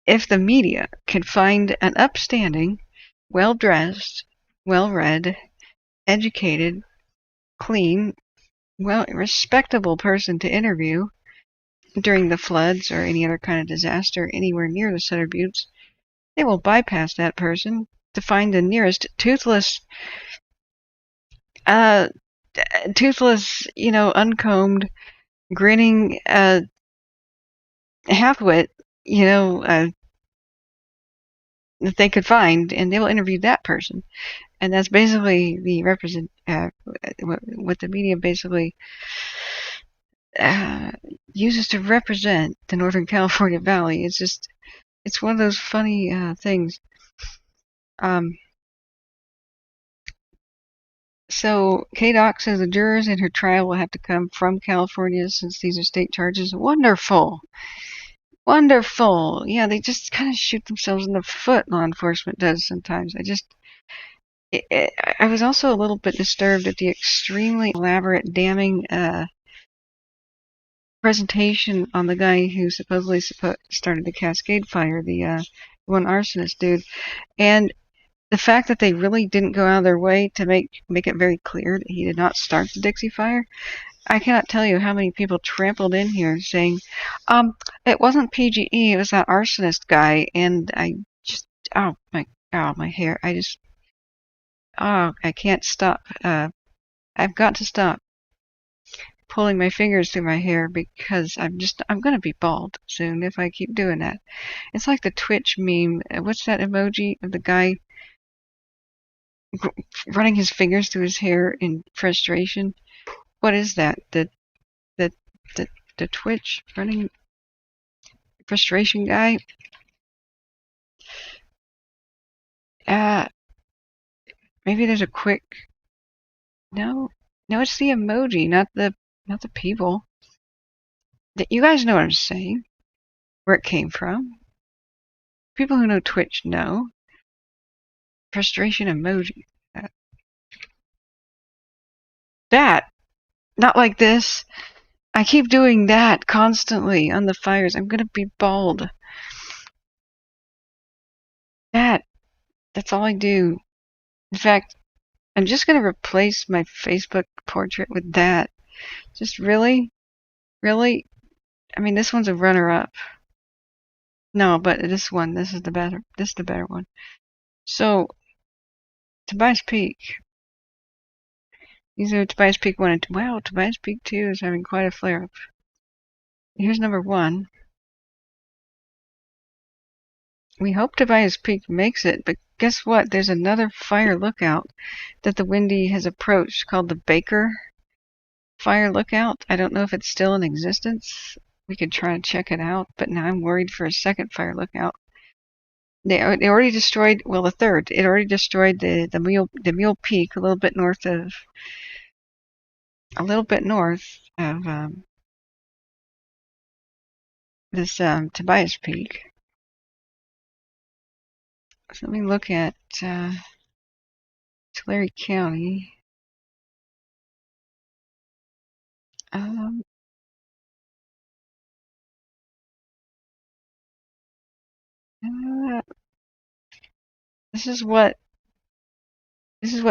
If the media can find an upstanding, well-dressed, well-read, educated, clean, respectable person to interview during the floods or any other kind of disaster anywhere near the Center Buttes, they will bypass that person to find the nearest toothless, you know, uncombed, grinning, halfwit, you know, that they could find, and they will interview that person. And that's basically the what the media basically uses to represent the Northern California Valley. It's just, it's one of those funny things. So KDOC says the jurors in her trial will have to come from California since these are state charges. Wonderful. Wonderful. Yeah, they just kind of shoot themselves in the foot, law enforcement does sometimes. I was also a little bit disturbed at the extremely elaborate, damning presentation on the guy who supposedly started the Cascade Fire, the one arsonist dude. And the fact that they really didn't go out of their way to make it very clear that he did not start the Dixie Fire. I cannot tell you how many people trampled in here saying, it wasn't PG&E, it was that arsonist guy. And I just, oh my hair. I can't stop. I've got to stop pulling my fingers through my hair because I'm going to be bald soon if I keep doing that. It's like the Twitch meme. What's that emoji of the guy running his fingers through his hair in frustration? What is that? The Twitch running frustration guy? Maybe there's a quick... No, it's the emoji, not the people. You guys know what I'm saying. Where it came from. People who know Twitch know. Frustration emoji. That. Not like this. I keep doing that constantly on the fires. I'm gonna be bald. That's all I do. In fact, I'm just gonna replace my Facebook portrait with that. Just really? Really? I mean, this one's a runner-up. No, but this is the better one. So, Tobias Peak. These are Tobias Peak 1 and 2. Wow, Tobias Peak 2 is having quite a flare-up. Here's number 1. We hope Tobias Peak makes it, but guess what? There's another fire lookout that the Windy has approached called the Baker Fire Lookout. I don't know if it's still in existence. We could try to check it out, but now I'm worried for a second fire lookout. They already destroyed, well, the third. It already destroyed the Mule Peak a little bit north of this Tobias Peak. So let me look at Tulare County. This is what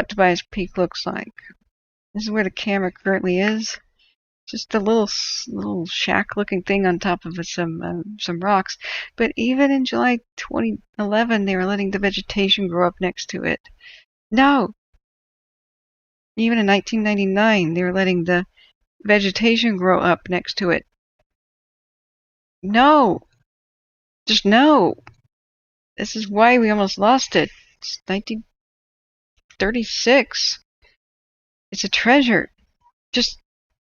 Tobias Peak looks like. This is where the camera currently is. Just a little shack-looking thing on top of some rocks. But even in July 2011, they were letting the vegetation grow up next to it. No. Even in 1999, they were letting the vegetation grow up next to it. No. Just no. This is why we almost lost it. It's 1936. It's a treasure. Just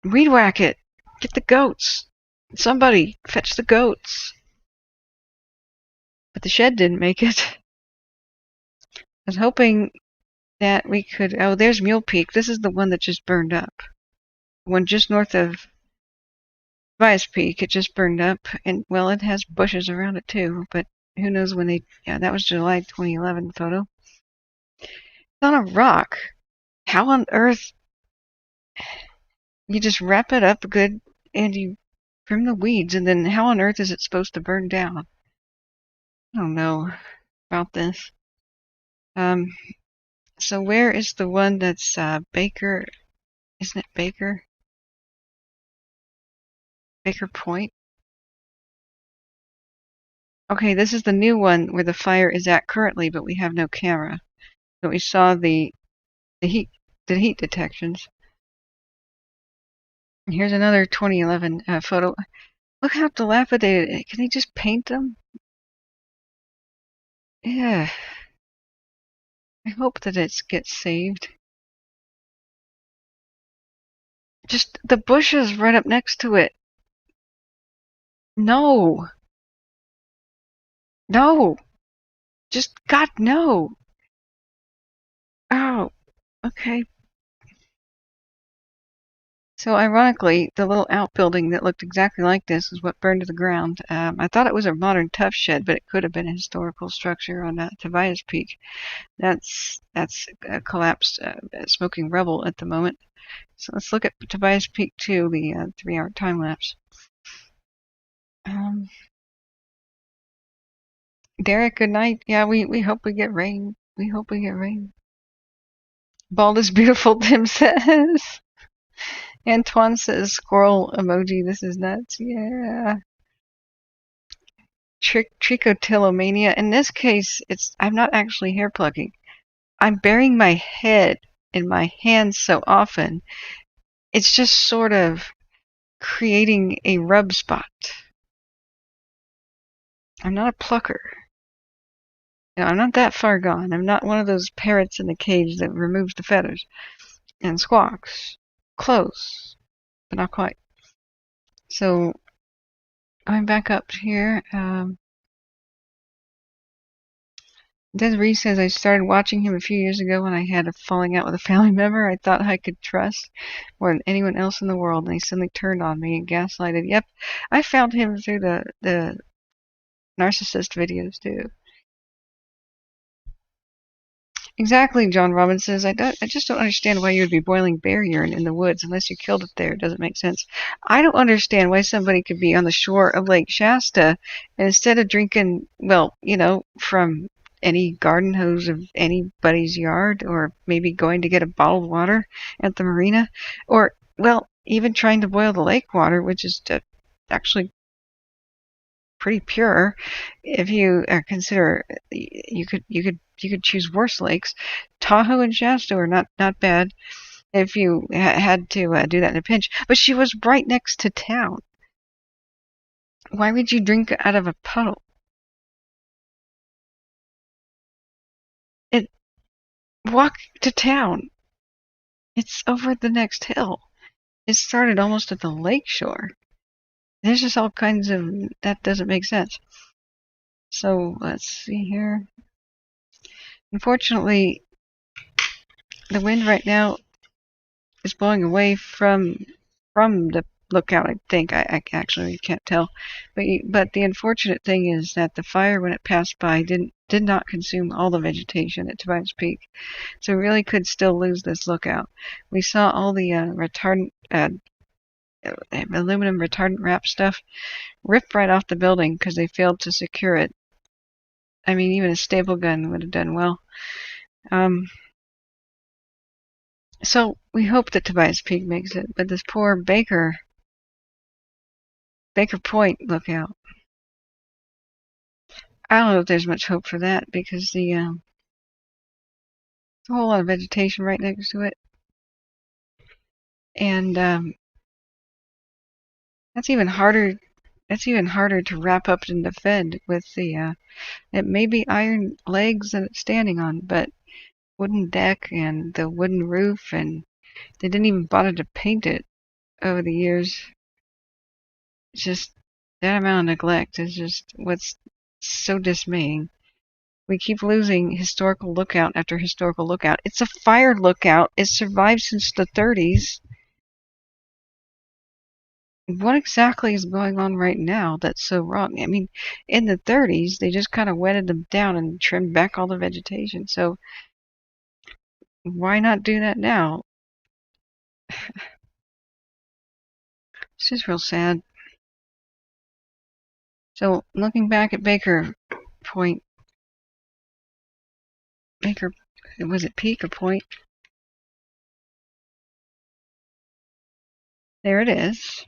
weed whack it. Get the goats. Somebody fetch the goats. But the shed didn't make it. I was hoping that we could... Oh, there's Mule Peak. This is the one that just burned up. The one just north of Tobias Peak. It just burned up. And, well, it has bushes around it, too. But who knows when they... Yeah, that was July 2011 photo. It's on a rock. How on earth... You just wrap it up good and you trim the weeds, and then how on earth is it supposed to burn down? I don't know about this. So where is the one that's Baker? Isn't it Baker? Baker Point? Okay, this is the new one where the fire is at currently, but we have no camera. But we saw the heat detections. And here's another 2011 photo. Look how dilapidated. Can they just paint them? Yeah. I hope that it gets saved. Just the bushes right up next to it. No. No. Just, God, no. Oh, okay. So ironically, the little outbuilding that looked exactly like this is what burned to the ground. I thought it was a modern tough shed, but it could have been a historical structure on Tobias Peak. That's a collapsed smoking rubble at the moment. So let's look at Tobias Peak 2, the 3-hour time lapse. Derek, good night. Yeah, we hope we get rain. We hope we get rain. Bald is beautiful, Tim says. Antoine says squirrel emoji. This is nuts. Yeah. Trichotillomania. In this case, I'm not actually hair plucking. I'm burying my head in my hands so often. It's just sort of creating a rub spot. I'm not a plucker. You know, I'm not that far gone. I'm not one of those parrots in the cage that removes the feathers and squawks. Close, but not quite. So, going back up here, Desiree says, I started watching him a few years ago when I had a falling out with a family member I thought I could trust more than anyone else in the world, and he suddenly turned on me and gaslighted. Yep, I found him through the narcissist videos too. Exactly, John Robbins says. I just don't understand why you would be boiling bear urine in the woods unless you killed it there. It doesn't make sense. I don't understand why somebody could be on the shore of Lake Shasta and instead of drinking, well, from any garden hose of anybody's yard, or maybe going to get a bottled water at the marina, or, well, even trying to boil the lake water, which is actually pretty pure. If you consider, you could choose worse lakes. Tahoe and Shasta are not bad if you had to do that in a pinch. But she was right next to town. Why would you drink out of a puddle? Walk to town. It's over the next hill. It started almost at the lake shore. There's just all kinds of, that doesn't make sense. So let's see here. Unfortunately, the wind right now is blowing away from the lookout. I think I actually can't tell, but the unfortunate thing is that the fire, when it passed by, did not consume all the vegetation at Tobias Peak, so we really could still lose this lookout. We saw all the aluminum retardant wrap stuff ripped right off the building because they failed to secure it. I mean, even a staple gun would have done well. So we hope that Tobias Peak makes it, but this poor Baker Point lookout, I don't know if there's much hope for that because there's a whole lot of vegetation right next to it, and that's even harder. That's even harder to wrap up and defend with the. It may be iron legs that it's standing on, but wooden deck and the wooden roof, and they didn't even bother to paint it over the years. It's just that amount of neglect is just what's so dismaying. We keep losing historical lookout after historical lookout. It's a fire lookout. It survived since the 30s. What exactly is going on right now that's so wrong? I mean, in the 30s, they just kind of wetted them down and trimmed back all the vegetation. So why not do that now? It's just real sad. So looking back at Baker Point, was it Peak or Point? There it is.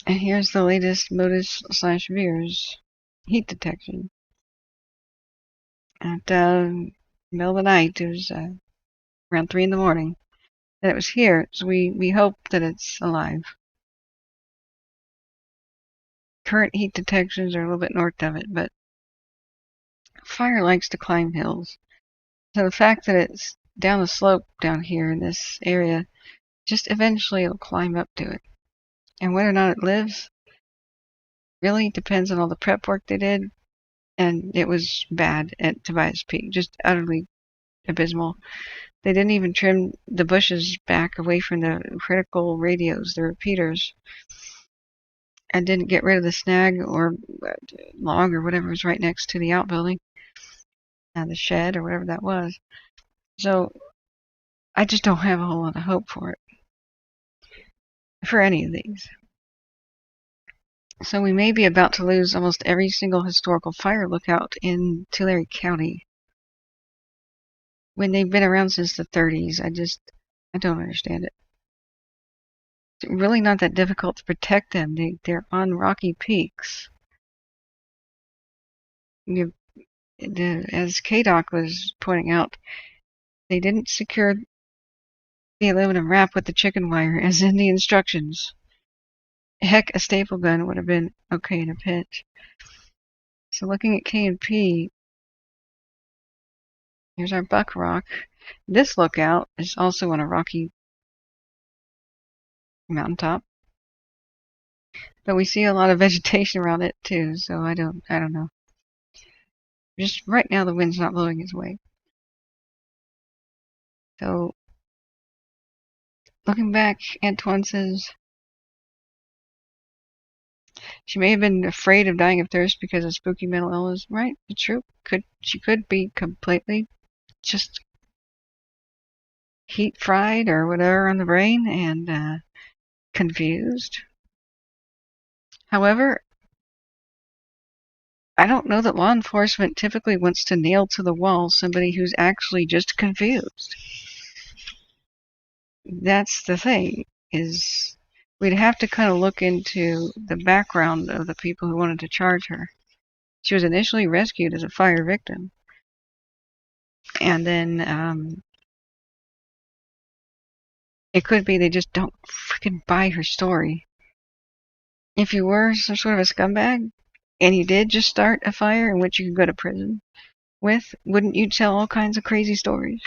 And here's the latest Modus/Veers heat detection. At middle of the night, it was around 3 in the morning, that it was here. So we hope that it's alive. Current heat detections are a little bit north of it, but fire likes to climb hills. So the fact that it's down the slope down here in this area, just eventually it'll climb up to it. And whether or not it lives really depends on all the prep work they did. And it was bad at Tobias Peak, just utterly abysmal. They didn't even trim the bushes back away from the critical radios, the repeaters, and didn't get rid of the snag or log or whatever was right next to the outbuilding, the shed or whatever that was. So I just don't have a whole lot of hope for it, for any of these. So we may be about to lose almost every single historical fire lookout in Tulare County when they've been around since the 30s. I don't understand it. It's really not that difficult to protect them. They're on rocky peaks. As KDOC was pointing out, they didn't secure the aluminum wrap with the chicken wire as in the instructions. Heck, a staple gun would have been okay in a pinch. So looking at K&P, here's our Buck Rock. This lookout is also on a rocky mountaintop, but we see a lot of vegetation around it too. So I don't know. Just right now, the wind's not blowing his way. So looking back, Antoine says she may have been afraid of dying of thirst because of spooky mental illness. Right? It's true. She could be completely just heat fried or whatever on the brain and confused. However, I don't know that law enforcement typically wants to nail to the wall somebody who's actually just confused. That's the thing, is we'd have to kind of look into the background of the people who wanted to charge her. She was initially rescued as a fire victim. And then it could be they just don't freaking buy her story. If you were some sort of a scumbag, and you did just start a fire in which you could go to prison with, wouldn't you tell all kinds of crazy stories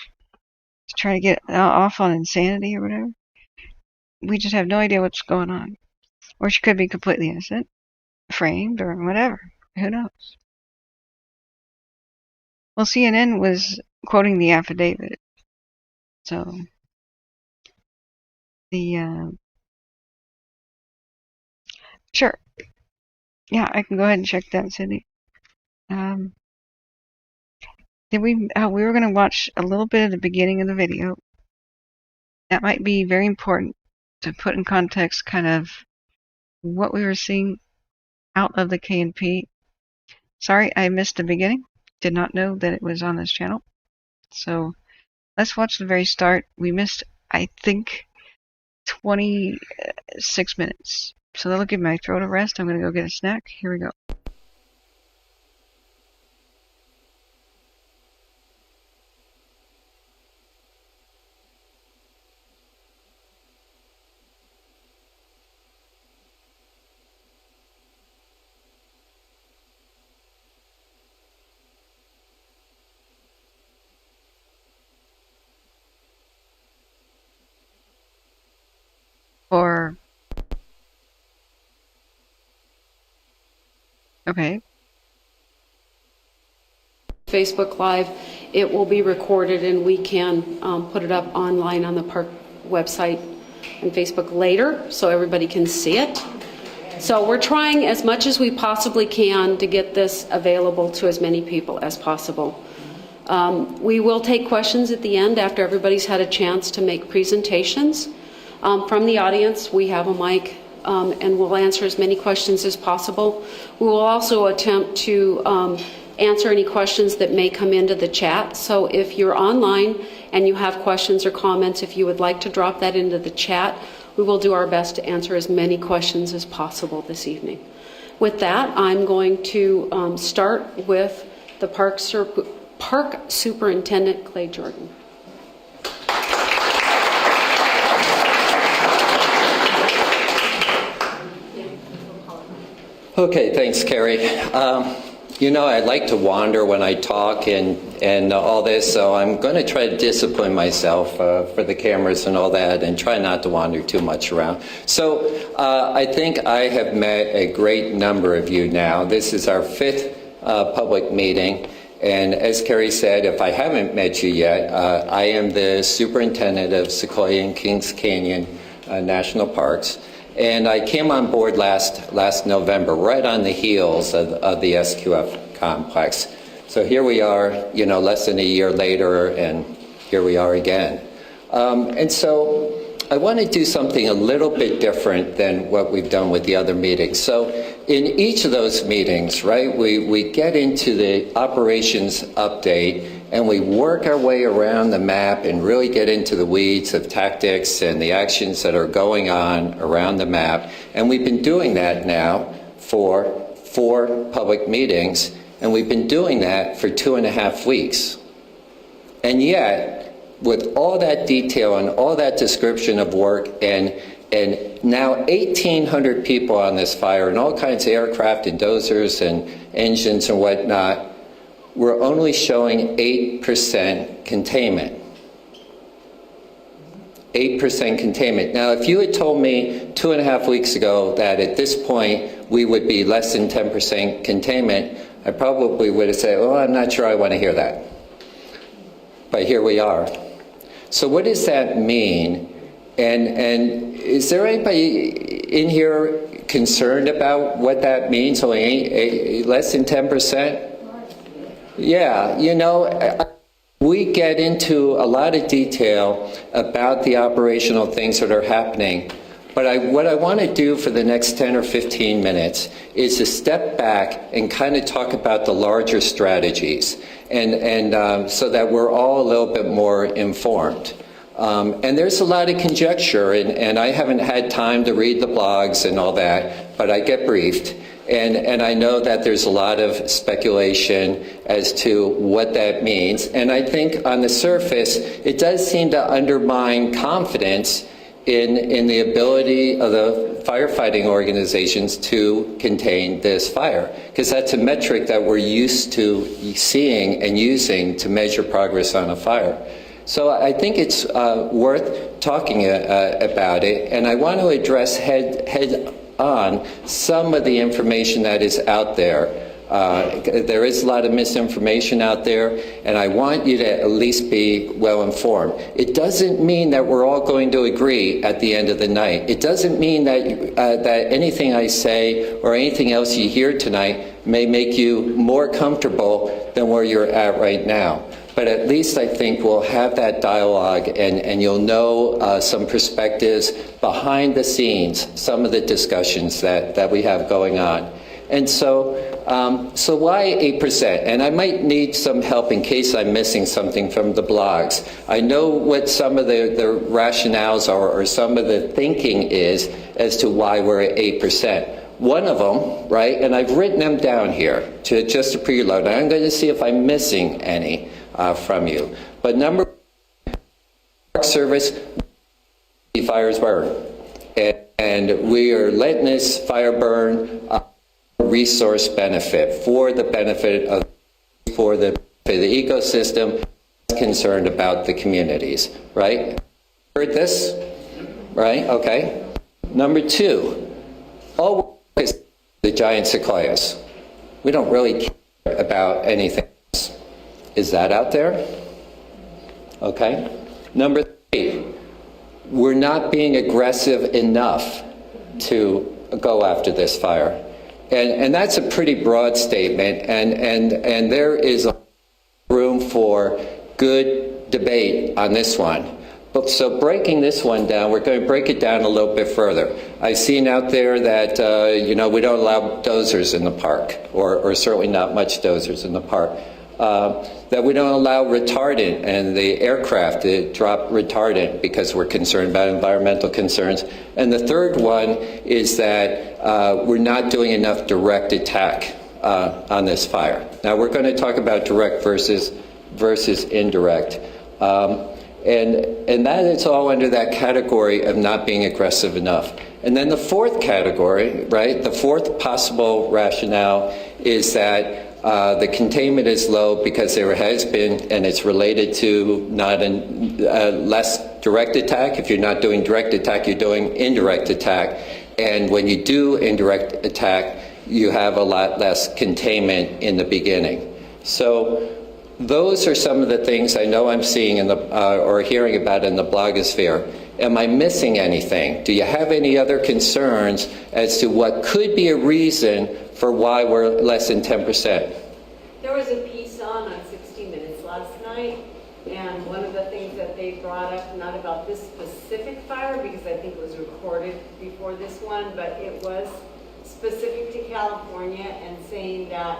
to try to get off on insanity or whatever? We just have no idea what's going on. Or she could be completely innocent, framed, or whatever. Who knows? Well, CNN was quoting the affidavit. So, sure. Yeah, I can go ahead and check that, Sydney. We were going to watch a little bit of the beginning of the video. That might be very important to put in context kind of what we were seeing out of the K&P. Sorry, I missed the beginning. Did not know that it was on this channel. So let's watch the very start. We missed, I think, 26 minutes. So that'll give my throat a rest. I'm going to go get a snack. Here we go. Okay. Facebook Live, it will be recorded and we can put it up online on the park website and Facebook later so everybody can see it. So we're trying as much as we possibly can to get this available to as many people as possible. We will take questions at the end after everybody's had a chance to make presentations. From the audience, we have a mic and we'll answer as many questions as possible. We will also attempt to answer any questions that may come into the chat. So if you're online and you have questions or comments, if you would like to drop that into the chat, we will do our best to answer as many questions as possible this evening. With that, I'm going to start with the Park Superintendent, Clay Jordan. Okay, thanks, Carrie. You know, I like to wander when I talk and all this, so I'm going to try to discipline myself for the cameras and all that and try not to wander too much around. So I think I have met a great number of you now. This is our 5th public meeting, and as Carrie said, if I haven't met you yet, I am the superintendent of Sequoia and Kings Canyon National Parks. And I came on board last November, right on the heels of the SQF complex. So here we are, you know, less than a year later, and here we are again. And so I want to do something a little bit different than what we've done with the other meetings. So in each of those meetings, right, we get into the operations update and we work our way around the map and really get into the weeds of tactics and the actions that are going on around the map. And we've been doing that now for 4 public meetings, and we've been doing that for 2.5 weeks. And yet, with all that detail and all that description of work and now 1,800 people on this fire and all kinds of aircraft and dozers and engines and whatnot, we're only showing 8% containment. 8% containment. Now, if you had told me 2.5 weeks ago that at this point we would be less than 10% containment, I probably would have said, oh, I'm not sure I want to hear that. But here we are. So what does that mean? And is there anybody in here concerned about what that means? Only less than 10%? Yeah, you know, we get into a lot of detail about the operational things that are happening. But what I want to do for the next 10 or 15 minutes is to step back and kind of talk about the larger strategies, and so that we're all a little bit more informed. And there's a lot of conjecture, and I haven't had time to read the blogs and all that, but I get briefed. And I know that there's a lot of speculation as to what that means. And I think on the surface, it does seem to undermine confidence in the ability of the firefighting organizations to contain this fire, because that's a metric that we're used to seeing and using to measure progress on a fire. So I think it's worth talking about it, and I want to address head on some of the information that is out there. There is a lot of misinformation out there, and I want you to at least be well informed. It doesn't mean that we're all going to agree at the end of the night. It doesn't mean that that anything I say or anything else you hear tonight may make you more comfortable than where you're at right now. But at least I think we'll have that dialogue, and you'll know some perspectives behind the scenes, some of the discussions that we have going on. And so why 8%? And I might need some help in case I'm missing something from the blogs. I know what some of the rationales are, or some of the thinking is as to why we're at 8%. One of them, right, and I've written them down here just to preload. And I'm going to see if I'm missing any from you. But number one, Park Service, fires burn. And we are letting this fire burn resource benefit for the benefit of the ecosystem, concerned about the communities, right? Heard this? Right? Okay. Number two, always the giant sequoias. We don't really care about anything else. Is that out there? Okay. Number three, we're not being aggressive enough to go after this fire. And that's a pretty broad statement, and there is room for good debate on this one. But so breaking this one down, we're going to break it down a little bit further. I've seen out there that we don't allow dozers in the park, or certainly not much dozers in the park. That we don't allow retardant and the aircraft to drop retardant because we're concerned about environmental concerns. And the third one is that we're not doing enough direct attack on this fire. Now we're going to talk about direct versus indirect. And that is all under that category of not being aggressive enough. And then the fourth category, right, the fourth possible rationale is that the containment is low because there has been, and it's related to not less direct attack. If you're not doing direct attack, you're doing indirect attack. And when you do indirect attack, you have a lot less containment in the beginning. So those are some of the things I know I'm seeing in the or hearing about in the blogosphere. Am I missing anything? Do you have any other concerns as to what could be a reason for why we're less than 10%? There was a piece on 60 Minutes last night, and one of the things that they brought up, not about this specific fire, because I think it was recorded before this one, but it was specific to California, and saying that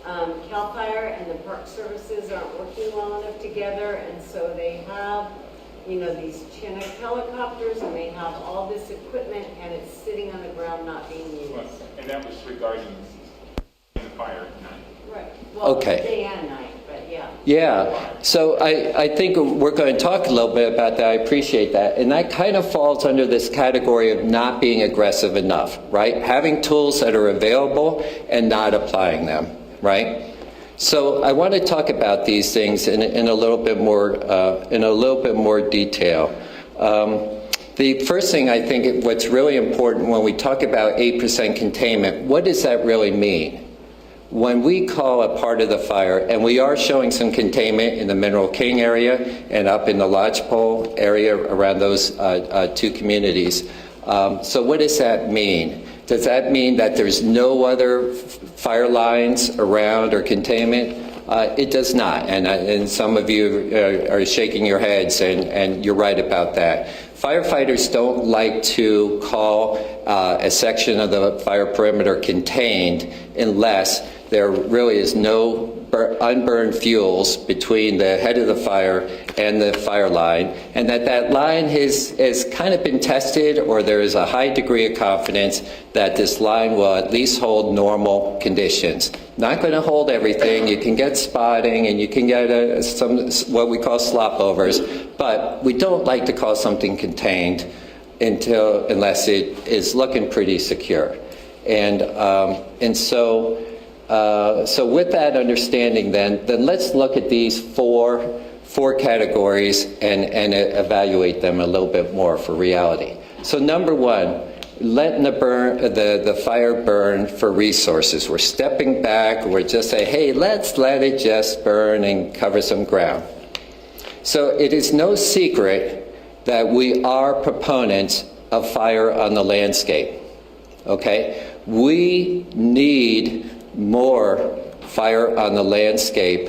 CAL FIRE and the Park Services aren't working well enough together, and so they have these Chinook helicopters, and they have all this equipment, and it's sitting on the ground not being used. And that was regarding the fire at night. Right. Well, okay. Day and night, but yeah. Yeah. So I think we're going to talk a little bit about that. I appreciate that. And that kind of falls under this category of not being aggressive enough, right? Having tools that are available and not applying them, right? So I want to talk about these things in a little bit more detail. The first thing I think what's really important when we talk about 8% containment, what does that really mean? When we call a part of the fire, and we are showing some containment in the Mineral King area and up in the Lodgepole area around those two communities. So what does that mean? Does that mean that there's no other fire lines around or containment? It does not, and some of you are shaking your heads, and you're right about that. Firefighters don't like to call a section of the fire perimeter contained unless there really is no unburned fuels between the head of the fire and the fire line, and that line has kind of been tested, or there is a high degree of confidence that this line will at least hold normal conditions. Not going to hold everything. You can get spotting, and you can get some what we call slop overs, but we don't like to call something contained unless it is looking pretty secure, and so. So with that understanding, then let's look at these four categories and evaluate them a little bit more for reality. So number one, letting the fire burn for resources. We're stepping back. We're just saying, hey, let's let it just burn and cover some ground. So it is no secret that we are proponents of fire on the landscape. Okay, we need more fire on the landscape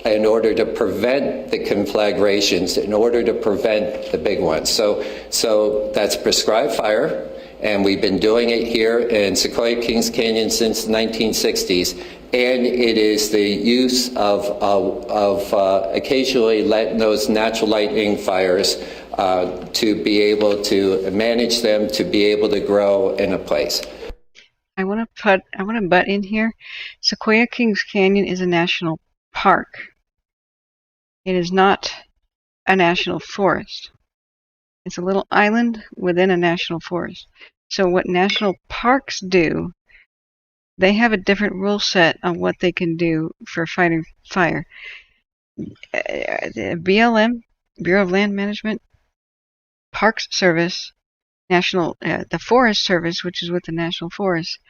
in order to prevent the conflagrations, in order to prevent the big ones. So that's prescribed fire, and we've been doing it here in Sequoia Kings Canyon since the 1960s, and it is the use of occasionally letting those natural lightning fires to be able to manage them, to be able to grow in a place. I want to butt in here. Sequoia Kings Canyon is a national park. It is not a national forest. It's a little island within a national forest. So what national parks do, they have a different rule set on what they can do for fighting fire. BLM, Bureau of Land Management, Parks Service, the Forest Service, which is with the National Forest,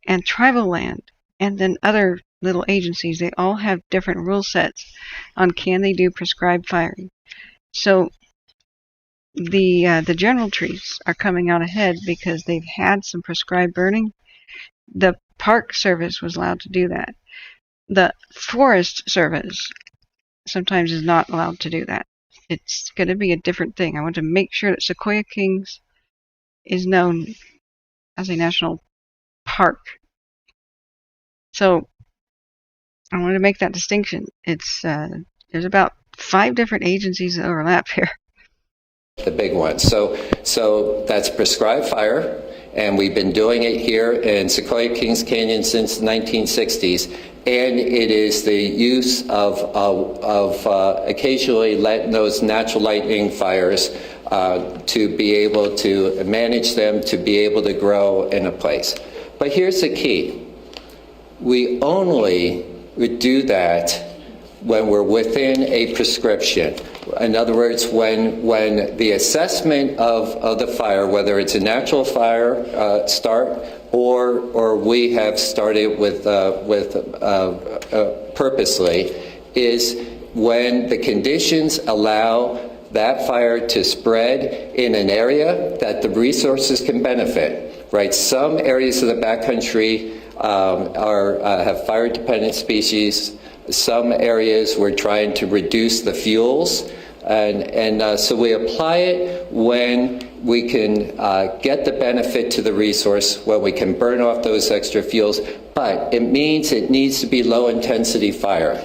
and tribal land, and then other little agencies, they all have different rule sets on can they do prescribed firing. So the general trees are coming out ahead because they've had some prescribed burning. The Park Service was allowed to do that. The Forest Service sometimes is not allowed to do that. It's going to be a different thing. I want to make sure that Sequoia Kings is known as a national park. So I want to make that distinction. It's there's about 5 different agencies that overlap here. The big one. So that's prescribed fire, and we've been doing it here in Sequoia Kings Canyon since the 1960s, and it is the use of occasionally letting those natural lightning fires to be able to manage them, to be able to grow in a place. But here's the key. We only would do that when we're within a prescription. In other words, when the assessment of the fire, whether it's a natural fire start or we have started with purposely, is when the conditions allow that fire to spread in an area that the resources can benefit, right? Some areas of the backcountry have fire-dependent species. Some areas we're trying to reduce the fuels, and so we apply it when we can get the benefit to the resource, when we can burn off those extra fuels, but it means it needs to be low-intensity fire.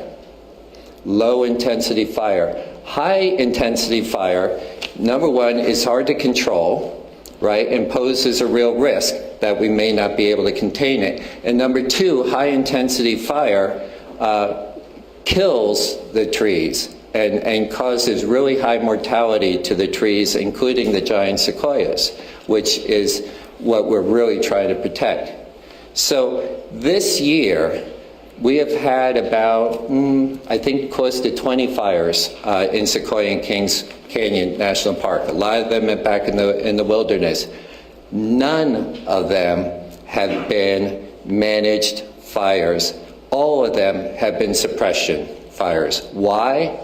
Low-intensity fire. High-intensity fire, number one, is hard to control, right, and poses a real risk that we may not be able to contain it. And number two, high-intensity fire kills the trees and causes really high mortality to the trees, including the giant sequoias, which is what we're really trying to protect. So this year, we have had about, I think, close to 20 fires in Sequoia and Kings Canyon National Park. A lot of them are back in the wilderness. None of them have been managed fires. All of them have been suppression fires. Why?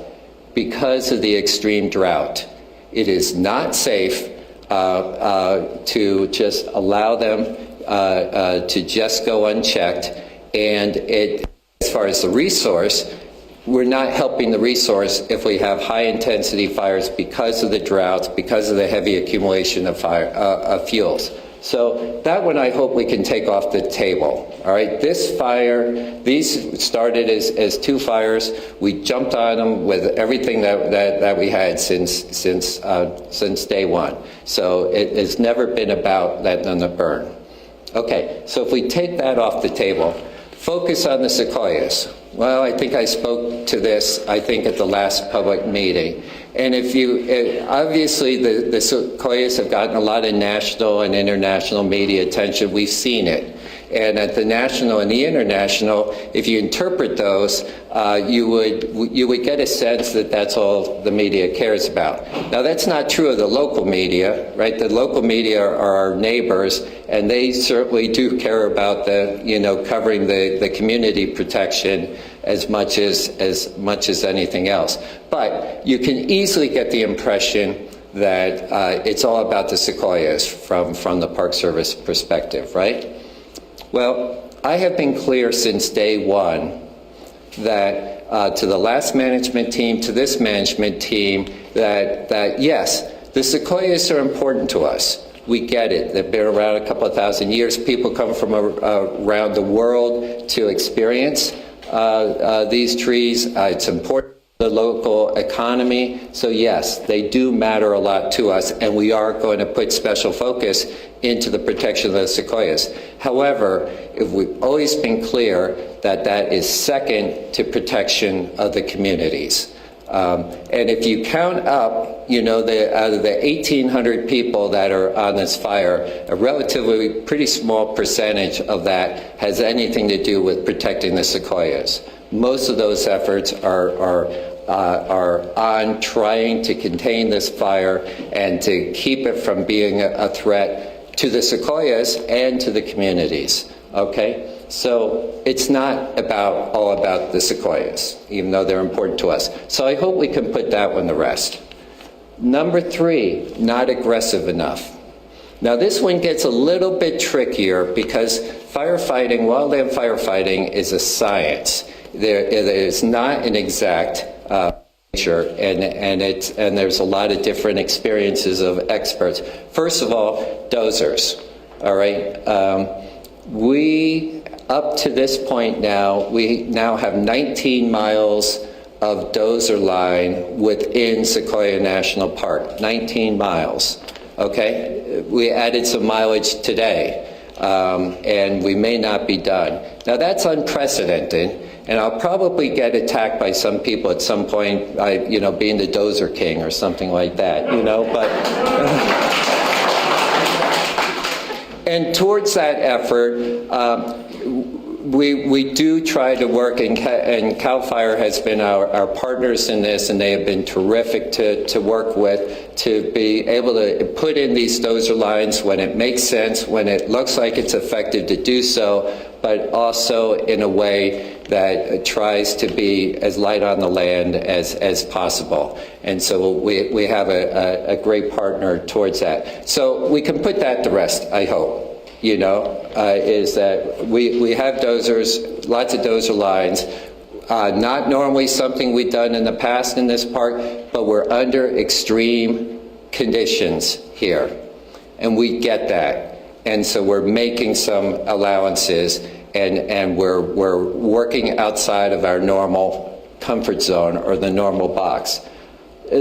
Because of the extreme drought. It is not safe to just allow them to just go unchecked. And as far as the resource, we're not helping the resource if we have high-intensity fires because of the droughts, because of the heavy accumulation of fuels. So that one I hope we can take off the table. All right, this fire, these started as 2 fires. We jumped on them with everything that we had since day one. So it has never been about letting them burn. Okay, so if we take that off the table, focus on the sequoias. Well, I think I spoke to this, I think, at the last public meeting. And if you, obviously the sequoias have gotten a lot of national and international media attention. We've seen it. And at the national and the international, if you interpret those, you would get a sense that that's all the media cares about. Now, that's not true of the local media, right? The local media are our neighbors, and they certainly do care about the, covering the community protection as much as anything else. But you can easily get the impression that it's all about the sequoias from the Park Service perspective, right? Well, I have been clear since day one that to the last management team, to this management team, that yes, the sequoias are important to us. We get it. They've been around a couple of thousand years. People come from around the world to experience these trees. It's important to the local economy. So yes, they do matter a lot to us, and we are going to put special focus into the protection of the sequoias. However, we've always been clear that that is second to protection of the communities. And if you count up, out of the 1,800 people that are on this fire, a relatively pretty small percentage of that has anything to do with protecting the sequoias. Most of those efforts are on trying to contain this fire and to keep it from being a threat to the sequoias and to the communities, okay? So it's not all about the sequoias, even though they're important to us. So I hope we can put that one to rest. Number 3, not aggressive enough. Now this one gets a little bit trickier because firefighting, wildland firefighting, is a science. It is not an exact and there's a lot of different experiences of experts. First of all, dozers. All right, we up to this point we now have 19 miles of dozer line within Sequoia National Park. 19 miles. Okay, we added some mileage today, and we may not be done. Now that's unprecedented. And I'll probably get attacked by some people at some point, being the dozer king or something like that, but. And towards that effort, we do try to work, and CAL FIRE has been our partners in this, and they have been terrific to work with, to be able to put in these dozer lines when it makes sense, when it looks like it's effective to do so, but also in a way that tries to be as light on the land as possible. And so we have a great partner towards that. So we can put that to rest, I hope. Is that we have dozers, lots of dozer lines, not normally something we've done in the past in this park, but we're under extreme conditions here, and we get that. And so we're making some allowances, and we're working outside of our normal comfort zone or the normal box.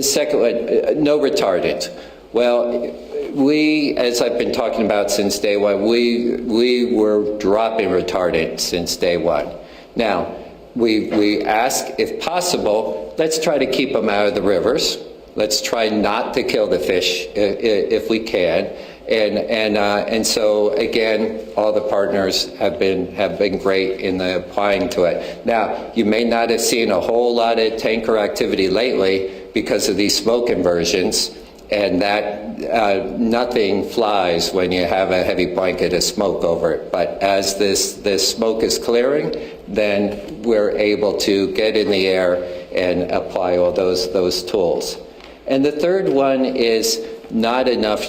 Second one, no retardant. Well, we, as I've been talking about since day one, we were dropping retardant since day one. Now, we ask, if possible, let's try to keep them out of the rivers. Let's try not to kill the fish if we can. And so again, all the partners have been great in applying to it. Now, you may not have seen a whole lot of tanker activity lately because of these smoke inversions. And that nothing flies when you have a heavy blanket of smoke over it. But as this smoke is clearing, then we're able to get in the air and apply all those tools. And the third one is not enough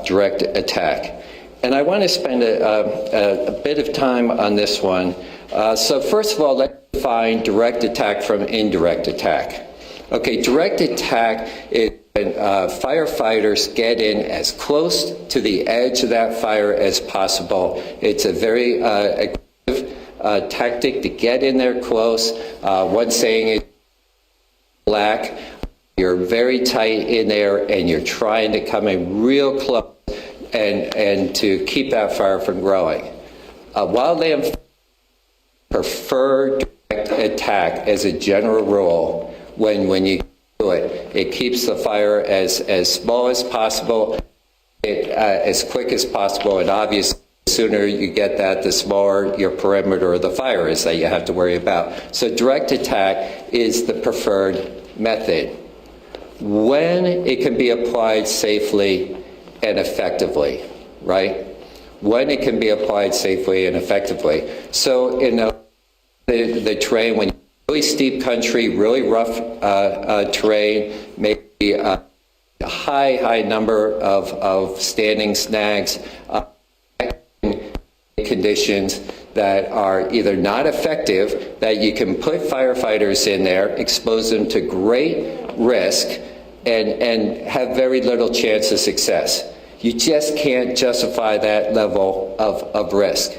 direct attack. And I want to spend a bit of time on this one. So first of all, let's define direct attack from indirect attack. Okay, direct attack is when firefighters get in as close to the edge of that fire as possible. It's a very aggressive tactic to get in there close. One saying is black. You're very tight in there and you're trying to come in real close and to keep that fire from growing. Wildland prefer direct attack as a general rule when you do it. It keeps the fire as small as possible, as quick as possible, and obviously the sooner you get that, the smaller your perimeter of the fire is that you have to worry about. So direct attack is the preferred method when it can be applied safely and effectively, right? When it can be applied safely and effectively. So in the terrain, when really steep country, really rough terrain, maybe a high number of standing snags, conditions that are either not effective, that you can put firefighters in there, expose them to great risk, and have very little chance of success. You just can't justify that level of risk.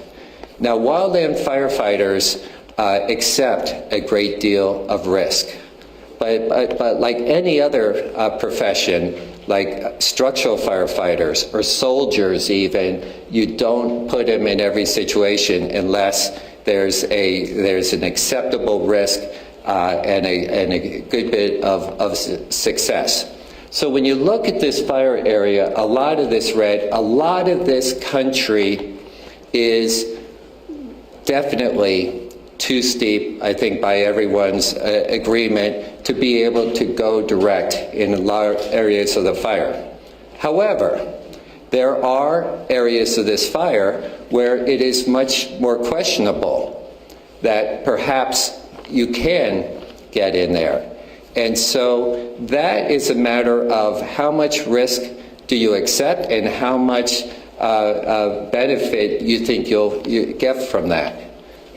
Now, wildland firefighters accept a great deal of risk. But like any other profession, like structural firefighters or soldiers even, you don't put them in every situation unless there's an acceptable risk and a good bit of success. So when you look at this fire area, a lot of this red, a lot of this country is definitely too steep, I think, by everyone's agreement to be able to go direct in large areas of the fire. However, there are areas of this fire where it is much more questionable that perhaps you can get in there. And so that is a matter of how much risk do you accept and how much benefit you think you'll get from that.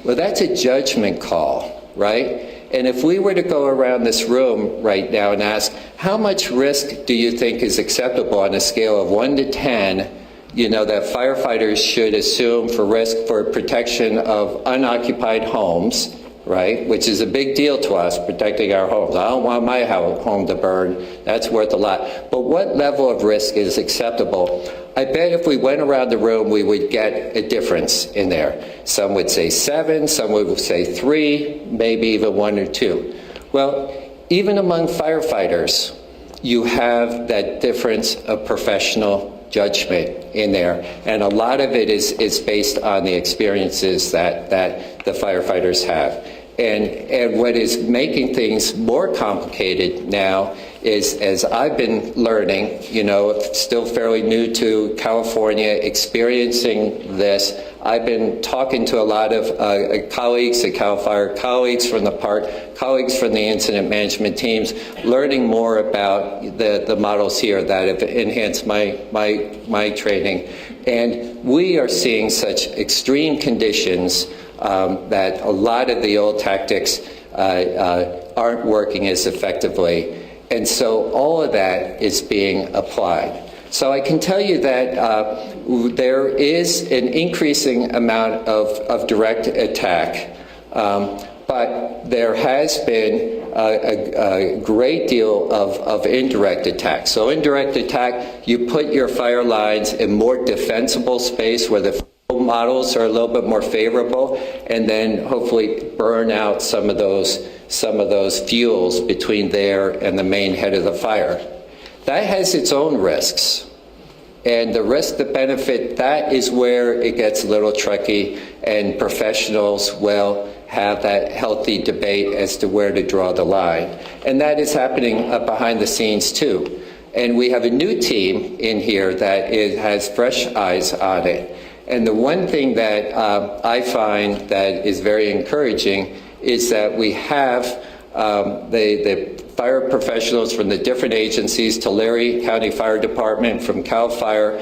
Well, that's a judgment call, right? And if we were to go around this room right now and ask, how much risk do you think is acceptable on a scale of 1 to 10, you know, that firefighters should assume for risk for protection of unoccupied homes, right, which is a big deal to us, protecting our homes. I don't want my home to burn. That's worth a lot. But what level of risk is acceptable? I bet if we went around the room, we would get a difference in there. Some would say 7, some would say 3, maybe even 1 or 2. Well, even among firefighters, you have that difference of professional judgment in there. And a lot of it is based on the experiences that the firefighters have. And what is making things more complicated now is, as I've been learning, you know, still fairly new to California, experiencing this, I've been talking to a lot of colleagues at CAL FIRE, colleagues from the park, colleagues from the incident management teams, learning more about the models here that have enhanced my training. And we are seeing such extreme conditions that a lot of the old tactics aren't working as effectively. And so all of that is being applied. So I can tell you that there is an increasing amount of direct attack, but there has been a great deal of indirect attack. So indirect attack, you put your fire lines in more defensible space where the models are a little bit more favorable, and then hopefully burn out some of those fuels between there and the main head of the fire. That has its own risks, and the risk to benefit, that is where it gets a little tricky, and professionals will have that healthy debate as to where to draw the line. And that is happening behind the scenes too. And we have a new team in here that has fresh eyes on it. And the one thing that I find that is very encouraging is that we have the fire professionals from the different agencies, Tulare County Fire Department, from CAL FIRE,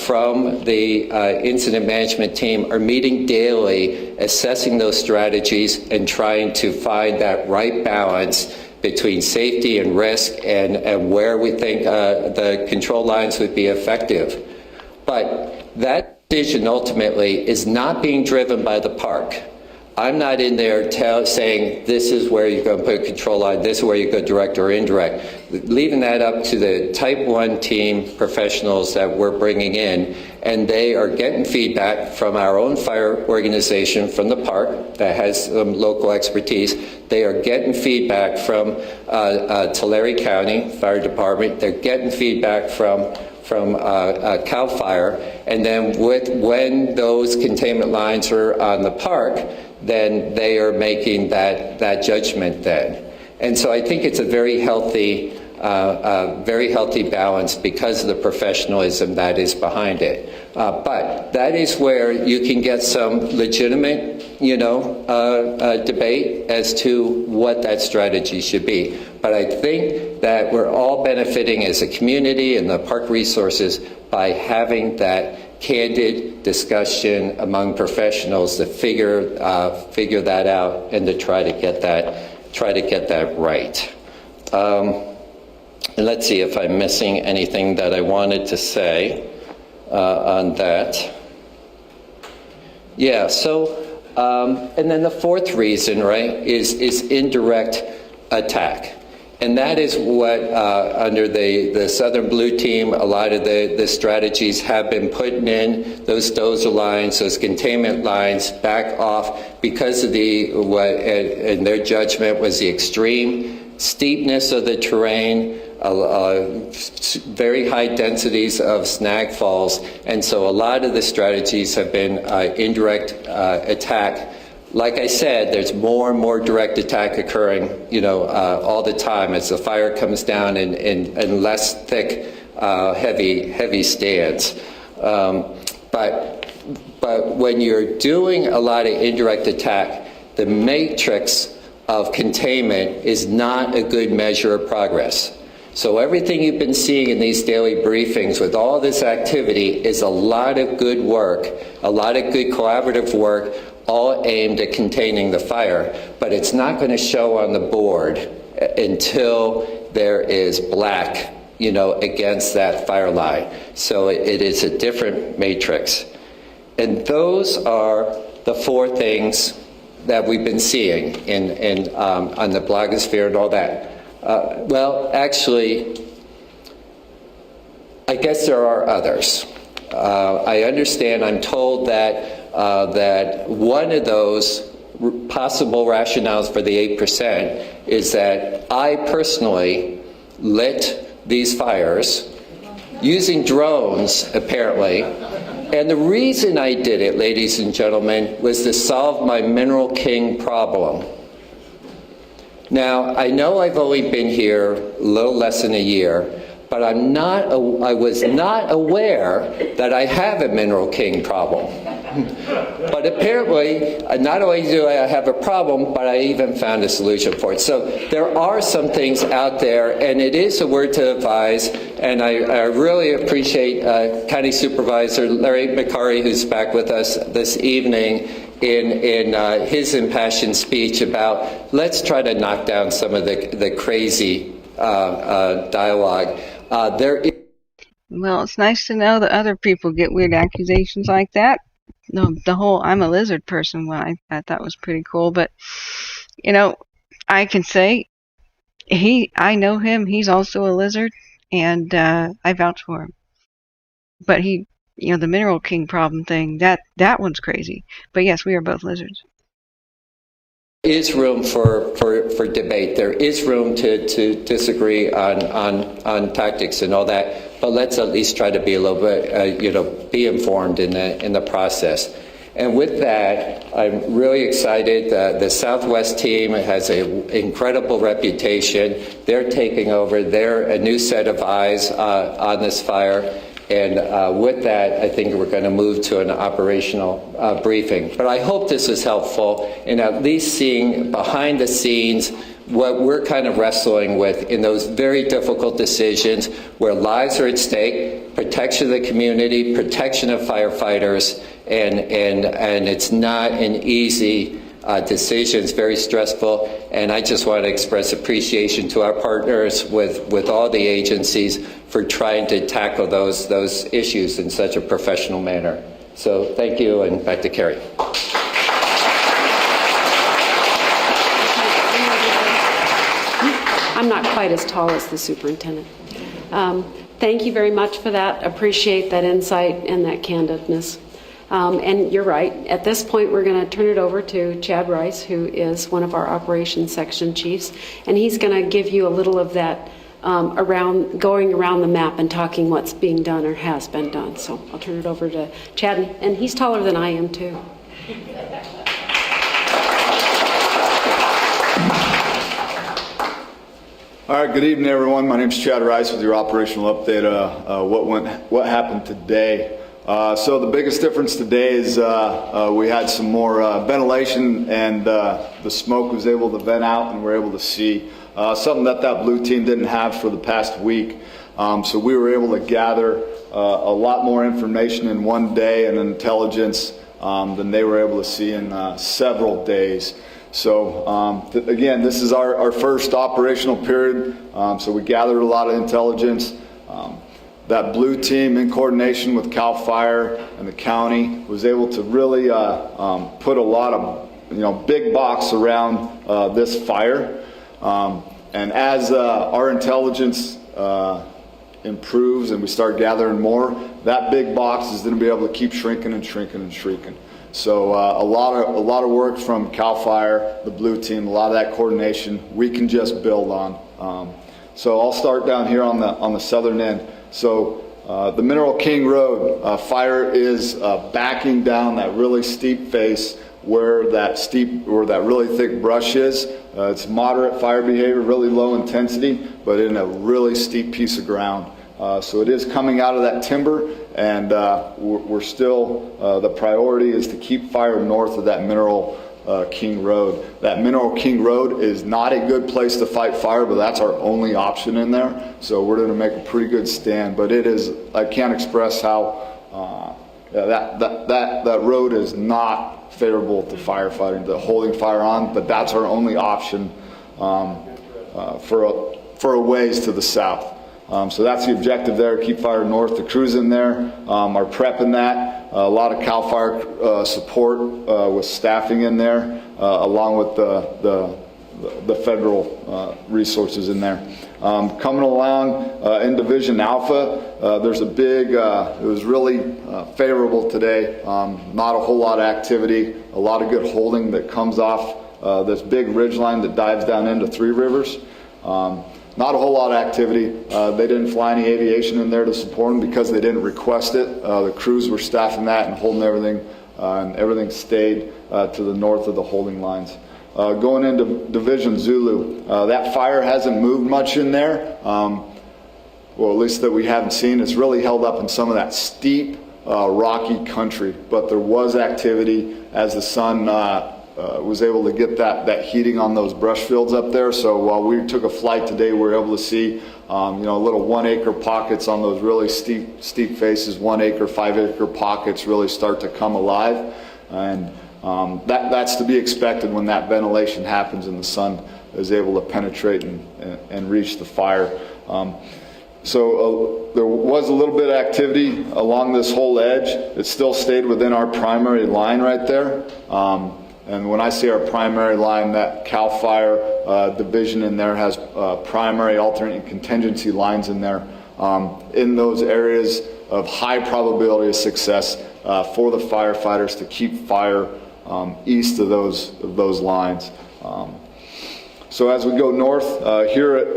from the incident management team, are meeting daily, assessing those strategies and trying to find that right balance between safety and risk and where we think the control lines would be effective. But that decision ultimately is not being driven by the park. I'm not in there saying this is where you're going to put a control line, this is where you go direct or indirect. Leaving that up to the type 1 team professionals that we're bringing in, and they are getting feedback from our own fire organization, from the park that has some local expertise. They are getting feedback from Tulare County Fire Department. They're getting feedback from CAL FIRE, and then when those containment lines are on the park, then they are making that judgment then. And so I think it's a very healthy balance because of the professionalism that is behind it. But that is where you can get some legitimate, debate as to what that strategy should be. But I think that we're all benefiting as a community and the park resources by having that candid discussion among professionals to figure that out and to try to get that right. And let's see if I'm missing anything that I wanted to say on that. Yeah, so, and then the fourth reason, right, is indirect attack. And that is what, under the Southern Blue Team, a lot of the strategies have been putting in, those dozer lines, those containment lines back off because of what in their judgment was the extreme steepness of the terrain, very high densities of snag falls. And so a lot of the strategies have been indirect attack. Like I said, there's more and more direct attack occurring, all the time as the fire comes down in less thick, heavy stands. But when you're doing a lot of indirect attack, the matrix of containment is not a good measure of progress. So everything you've been seeing in these daily briefings with all this activity is a lot of good work, a lot of good collaborative work, all aimed at containing the fire, but it's not going to show on the board until there is black, against that fire line. So it is a different matrix. And those are the four things that we've been seeing on the blogosphere and all that. Well, actually, I guess there are others. I understand, I'm told that one of those possible rationales for the 8% is that I personally lit these fires using drones, apparently. And the reason I did it, ladies and gentlemen, was to solve my Mineral King problem. Now, I know I've only been here a little less than a year, but I was not aware that I have a Mineral King problem. But apparently, not only do I have a problem, but I even found a solution for it. So there are some things out there, and it is a word to advise, and I really appreciate County Supervisor Larry McCarry, who's back with us this evening, in his impassioned speech about let's try to knock down some of the crazy dialogue. Well, it's nice to know that other people get weird accusations like that. No, the whole I'm a lizard person one I thought was pretty cool, but I can say I know him, he's also a lizard, and I vouch for him. But the Mineral King problem thing, that one's crazy. But yes, we are both lizards. There is room for debate. There is room to disagree on tactics and all that. But let's at least try to be a little bit, be informed in the process. And with that, I'm really excited. The Southwest team has an incredible reputation. They're taking over. They're a new set of eyes on this fire. And with that, I think we're going to move to an operational briefing. But I hope this was helpful in at least seeing behind the scenes what we're kind of wrestling with in those very difficult decisions where lives are at stake, protection of the community, protection of firefighters, and it's not an easy decision. It's very stressful, and I just want to express appreciation to our partners with all the agencies for trying to tackle those issues in such a professional manner. So thank you, and back to Carrie. I'm not quite as tall as the superintendent. Thank you very much for that. Appreciate that insight and that candidness. And you're right. At this point, we're going to turn it over to Chad Rice, who is one of our operations section chiefs, and he's going to give you a little of that going around the map and talking what's being done or has been done. So I'll turn it over to Chad, and he's taller than I am too. All right, good evening, everyone. My name is Chad Rice with your operational update. What happened today? So the biggest difference today is we had some more ventilation, and the smoke was able to vent out, and we're able to see something that blue team didn't have for the past week. So we were able to gather a lot more information in one day and intelligence than they were able to see in several days. So again, this is our first operational period, so we gathered a lot of intelligence. That blue team, in coordination with CAL FIRE and the county, was able to really put a lot of big box around this fire. And as our intelligence improves and we start gathering more, that big box is going to be able to keep shrinking and shrinking and shrinking. So a lot of work from CAL FIRE, the blue team, a lot of that coordination we can just build on. So I'll start down here on the southern end. So the Mineral King Road, fire is backing down that really steep face where that really thick brush is. It's moderate fire behavior, really low intensity, but in a really steep piece of ground. So it is coming out of that timber, and we're still, the priority is to keep fire north of that Mineral King Road. That Mineral King Road is not a good place to fight fire, but that's our only option in there. So we're going to make a pretty good stand, but it is, I can't express how that road is not favorable to firefighting, to holding fire on, but that's our only option for a ways to the south. So that's the objective there, keep fire north. The crews in there are prepping that. A lot of CAL FIRE support with staffing in there, along with the federal resources in there. Coming along in Division Alpha, there's a big, it was really favorable today. Not a whole lot of activity, a lot of good holding that comes off this big ridge line that dives down into Three Rivers. Not a whole lot of activity. They didn't fly any aviation in there to support them because they didn't request it. The crews were staffing that and holding everything, and everything stayed to the north of the holding lines. Going into Division Zulu, that fire hasn't moved much in there. Well, at least that we haven't seen. It's really held up in some of that steep, rocky country, but there was activity as the sun was able to get that heating on those brush fields up there. So while we took a flight today, we were able to see little 1 acre pockets on those really steep faces, 1 acre, 5 acre pockets really start to come alive. And that's to be expected when that ventilation happens and the sun is able to penetrate and reach the fire. So there was a little bit of activity along this whole edge. It still stayed within our primary line right there. And when I say our primary line, that CAL FIRE division in there has primary, alternate, and contingency lines in there in those areas of high probability of success for the firefighters to keep fire east of those lines. So as we go north, here at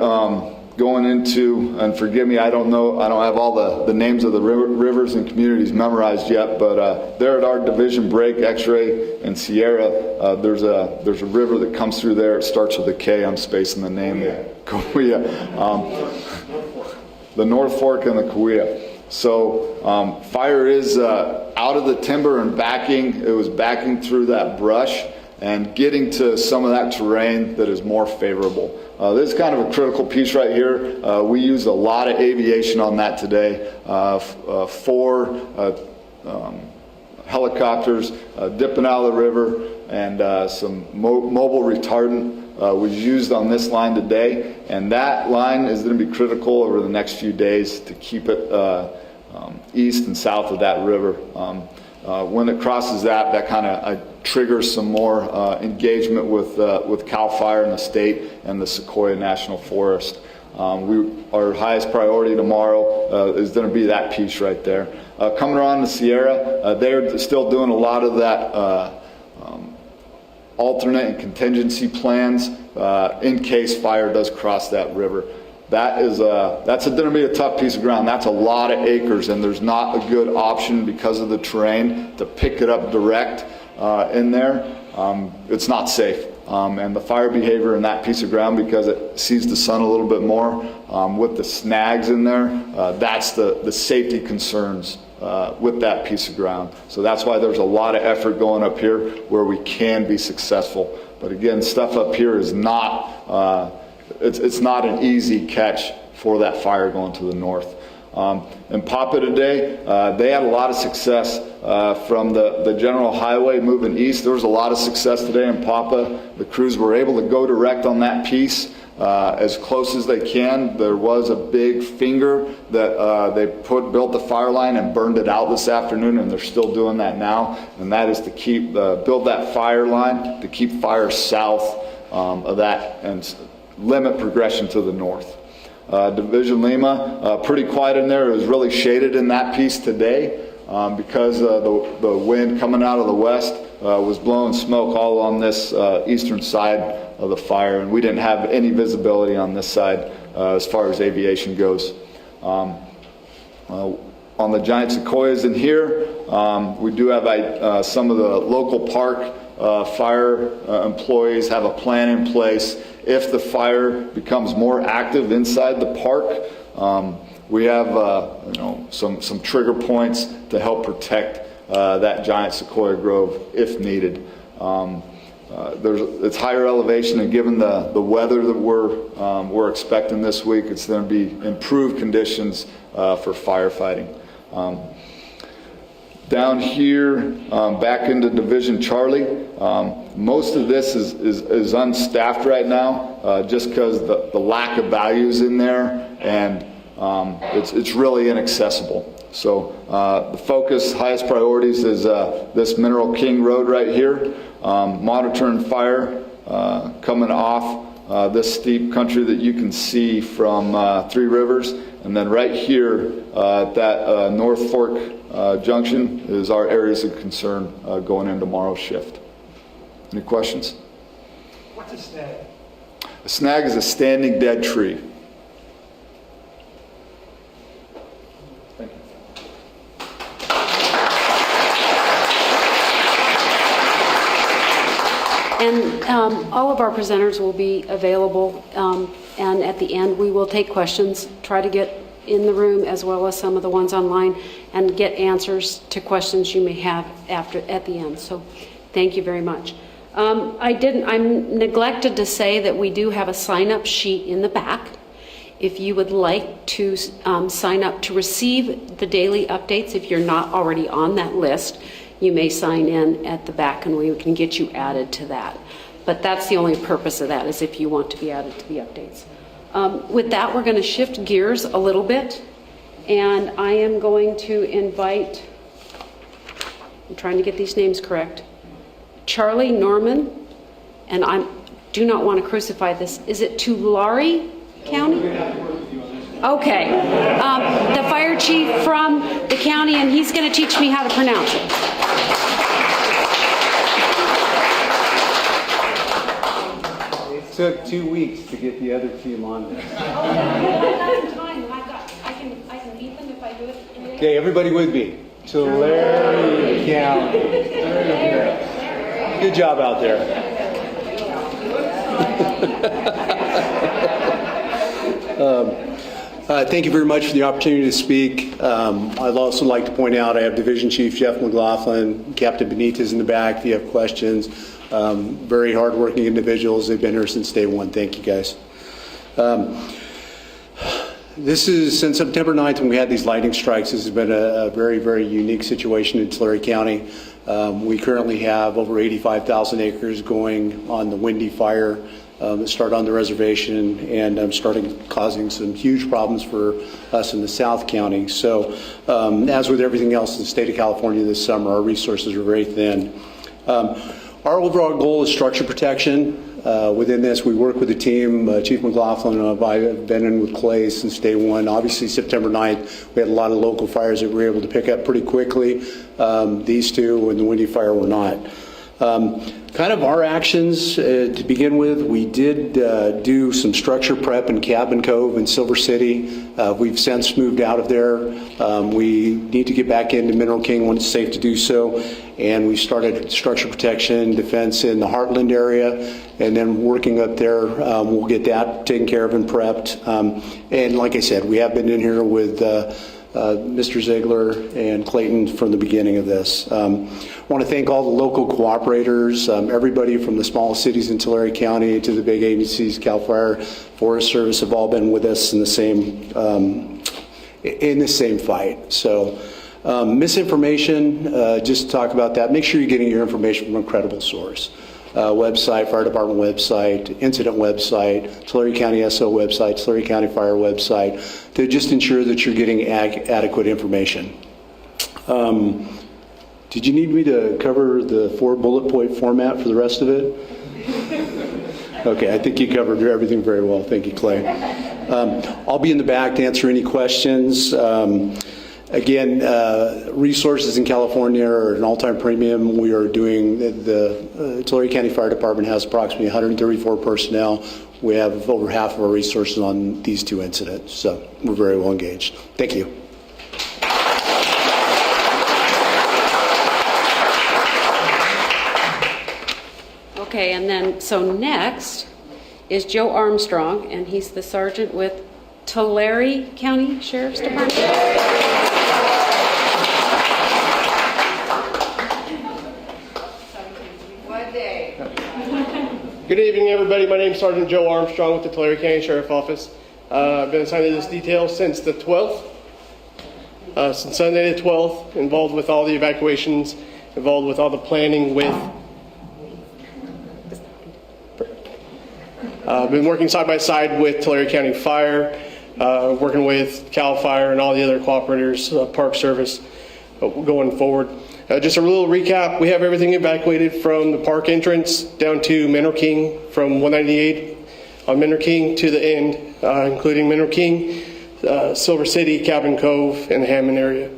going into, and forgive me, I don't have all the names of the rivers and communities memorized yet, but there at our division break, X-Ray and Sierra, there's a river that comes through there. It starts with a K. I'm spacing the name. Cahuilla. The North Fork and the Cahuilla. So fire is out of the timber and backing. It was backing through that brush. and getting to some of that terrain that is more favorable. This is kind of a critical piece right here. We used a lot of aviation on that today. 4 helicopters dipping out of the river, and some mobile retardant was used on this line today, and that line is going to be critical over the next few days to keep it east and south of that river. When it crosses that kind of triggers some more engagement with CAL FIRE in the state and the Sequoia National Forest. Our highest priority tomorrow is going to be that piece right there. Coming around the Sierra, they're still doing a lot of that alternate and contingency plans in case fire does cross that river. That's going to be a tough piece of ground. That's a lot of acres, and there's not a good option because of the terrain to pick it up direct in there. It's not safe. And the fire behavior in that piece of ground, because it sees the sun a little bit more, with the snags in there, that's the safety concerns with that piece of ground. So that's why there's a lot of effort going up here where we can be successful. But again, stuff up here is not, it's not an easy catch for that fire going to the north. In Papa today, they had a lot of success from the general highway moving east. There was a lot of success today in Papa. The crews were able to go direct on that piece as close as they can. There was a big finger that they built the fire line and burned it out this afternoon, and they're still doing that now. And that is to keep build that fire line to keep fire south of that and limit progression to the north. Division Lima, pretty quiet in there. It was really shaded in that piece today because the wind coming out of the west was blowing smoke all on this eastern side of the fire, and we didn't have any visibility on this side as far as aviation goes. On the giant sequoias in here, we do have some of the local park fire employees have a plan in place. If the fire becomes more active inside the park, we have some trigger points to help protect that giant sequoia grove if needed. It's higher elevation, and given the weather that we're expecting this week, it's going to be improved conditions for firefighting. Down here, back into Division Charlie, most of this is unstaffed right now, just because the lack of values in there, and it's really inaccessible. So the focus, highest priorities is this Mineral King Road right here, monitoring fire coming off this steep country that you can see from Three Rivers, and then right here at that North Fork Junction is our areas of concern going into tomorrow's shift. Any questions? What's a snag? A snag is a standing dead tree. Thank you. And all of our presenters will be available, and at the end we will take questions, try to get in the room as well as some of the ones online, and get answers to questions you may have at the end. So thank you very much. I neglected to say that we do have a sign-up sheet in the back. If you would like to sign up to receive the daily updates, if you're not already on that list, you may sign in at the back and we can get you added to that. But that's the only purpose of that, is if you want to be added to the updates. With that, we're going to shift gears a little bit, and I am going to invite, I'm trying to get these names correct, Charlie Norman, and I do not want to crucify this. Is it Tulare County? Okay. The fire chief from the county, and he's going to teach me how to pronounce it. It took 2 weeks to get the other team on there. I can beat them if I do it. Okay, everybody with me. Tulare County. Good job out there. Thank you very much for the opportunity to speak. I'd also like to point out I have Division Chief Jeff McLaughlin, Captain Benitez in the back if you have questions. Very hardworking individuals. They've been here since day one. Thank you, guys. This is since September 9th when we had these lightning strikes. This has been a very, very unique situation in Tulare County. We currently have over 85,000 acres going on the Windy Fire that started on the reservation and starting causing some huge problems for us in the South County. So as with everything else in the state of California this summer, our resources are very thin. Our overall goal is structure protection. Within this, we work with the team. Chief McLaughlin and I've been in with Clay since day one. Obviously, September 9th, we had a lot of local fires that we were able to pick up pretty quickly. These two and the Windy Fire were not. Kind of our actions to begin with, we did do some structure prep in Cabin Cove and Silver City. We've since moved out of there. We need to get back into Mineral King when it's safe to do so. And we started structure protection defense in the Heartland area, and then working up there, we'll get that taken care of and prepped. And like I said, we have been in here with Mr. Ziegler and Clayton from the beginning of this. I want to thank all the local cooperators, everybody from the small cities in Tulare County to the big agencies, CAL FIRE, Forest Service, have all been with us in the same fight. So misinformation, just to talk about that, make sure you're getting your information from a credible source. Website, fire department website, incident website, Tulare County SO website, Tulare County Fire website, to just ensure that you're getting adequate information. Did you need me to cover the 4 bullet point format for the rest of it? Okay, I think you covered everything very well. Thank you, Clay. I'll be in the back to answer any questions. Again, resources in California are an all-time premium. We are doing, the Tulare County Fire Department has approximately 134 personnel. We have over half of our resources on these 2 incidents, so we're very well engaged. Thank you. Okay, and then, so next is Joe Armstrong, and he's the sergeant with Tulare County Sheriff's Department. Good evening, everybody. My name is Sergeant Joe Armstrong with the Tulare County Sheriff Office. I've been assigned to this detail since the 12th, since Sunday the 12th, involved with all the evacuations, involved with all the planning with. I've been working side by side with Tulare County Fire, working with CAL FIRE and all the other cooperators, Park Service, going forward. Just a little recap, we have everything evacuated from the park entrance down to Mineral King, from 198 on Mineral King to the end, including Mineral King, Silver City, Cabin Cove, and the Hammond area.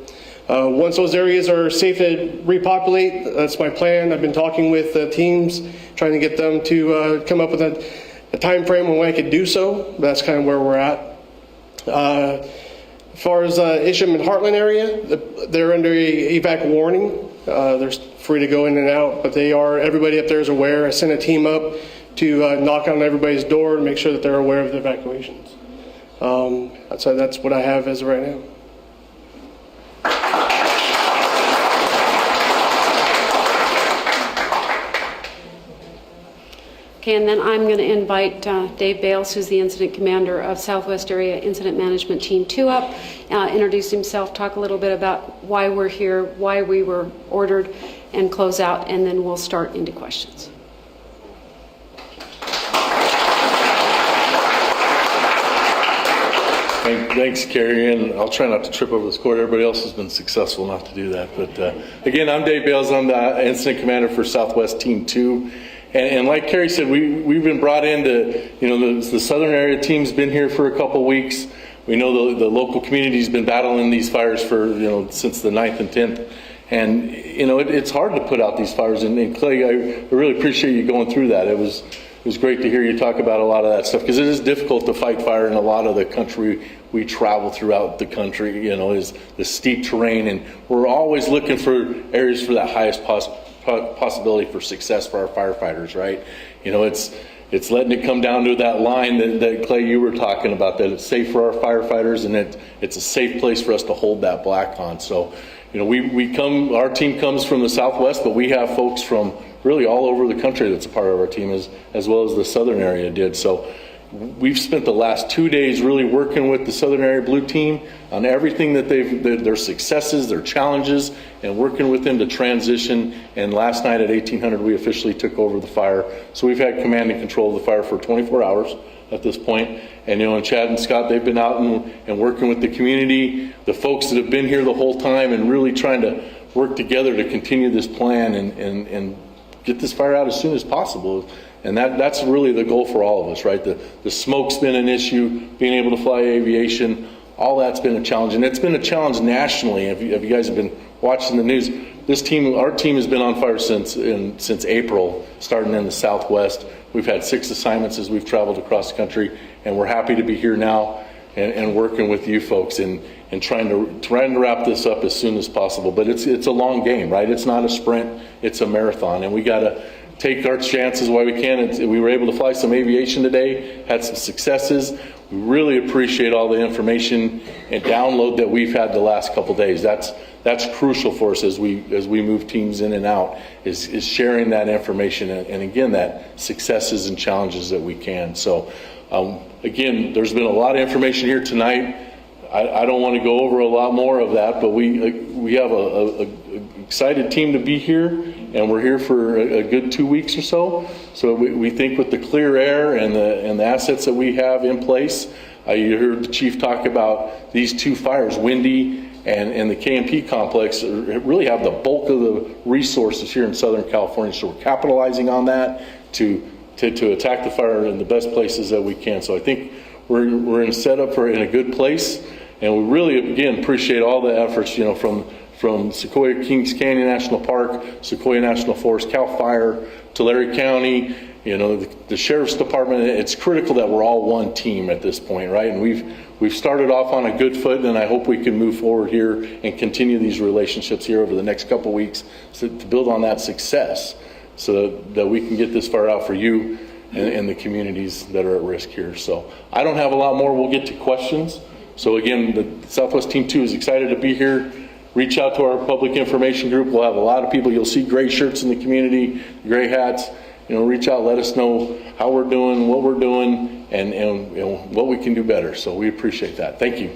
Once those areas are safe to repopulate, that's my plan. I've been talking with teams, trying to get them to come up with a time frame when I could do so. That's kind of where we're at. As far as Isham and Heartland area, they're under a EVAC warning. They're free to go in and out, but everybody up there is aware. I sent a team up to knock on everybody's door and make sure that they're aware of the evacuations. So that's what I have as of right now. Okay, and then I'm going to invite Dave Bales, who's the incident commander of Southwest Area Incident Management Team 2 up, introduce himself, talk a little bit about why we're here, why we were ordered, and close out, and then we'll start into questions. Thanks, Carrie, and I'll try not to trip over this cord. Everybody else has been successful not to do that. But again, I'm Dave Bales. I'm the incident commander for Southwest Team 2. And like Carrie said, we've been brought into, the southern area team's been here for a couple weeks. We know the local community's been battling these fires for, since the 9th and 10th. And, it's hard to put out these fires. And Clay, I really appreciate you going through that. It was great to hear you talk about a lot of that stuff, because it is difficult to fight fire in a lot of the country we travel throughout the country, is the steep terrain. And we're always looking for areas for that highest possibility for success for our firefighters, right? it's letting it come down to that line that Clay, you were talking about, that it's safe for our firefighters and it's a safe place for us to hold that black on. So, our team comes from the Southwest, but we have folks from really all over the country that's a part of our team, as well as the southern area did. So we've spent the last 2 days really working with the Southern Area Blue team on everything that their successes, their challenges, and working with them to transition. And last night at 1800, we officially took over the fire. So we've had command and control of the fire for 24 hours at this point. And and Chad and Scott, they've been out and working with the community, the folks that have been here the whole time, and really trying to work together to continue this plan and get this fire out as soon as possible. And that's really the goal for all of us, right? The smoke's been an issue, being able to fly aviation, all that's been a challenge. And it's been a challenge nationally. If you guys have been watching the news, our team has been on fire since April, starting in the Southwest. We've had 6 assignments as we've traveled across the country, and we're happy to be here now and working with you folks and trying to wrap this up as soon as possible. But it's a long game, right? It's not a sprint, it's a marathon, and we got to take our chances while we can. We were able to fly some aviation today, had some successes. We really appreciate all the information and download that we've had the last couple days. That's crucial for us as we move teams in and out, is sharing that information and again, that successes and challenges that we can. So again, there's been a lot of information here tonight. I don't want to go over a lot more of that, but we have a excited team to be here, and we're here for a good 2 weeks or so. So we think with the clear air and the assets that we have in place, you heard the chief talk about these 2 fires, Windy and the KMP complex, really have the bulk of the resources here in Southern California. So we're capitalizing on that to attack the fire in the best places that we can. So I think we're in a setup in a good place. And we really, again, appreciate all the efforts, from Sequoia Kings Canyon National Park, Sequoia National Forest, CAL FIRE, Tulare County, the Sheriff's Department. It's critical that we're all one team at this point, right? And we've started off on a good foot, and I hope we can move forward here and continue these relationships here over the next couple weeks to build on that success so that we can get this far out for you and the communities that are at risk here. So I don't have a lot more. We'll get to questions. So again, the Southwest Team 2 is excited to be here. Reach out to our public information group. We'll have a lot of people. You'll see gray shirts in the community, gray hats. Reach out, let us know how we're doing, what we're doing, and what we can do better. So we appreciate that. Thank you.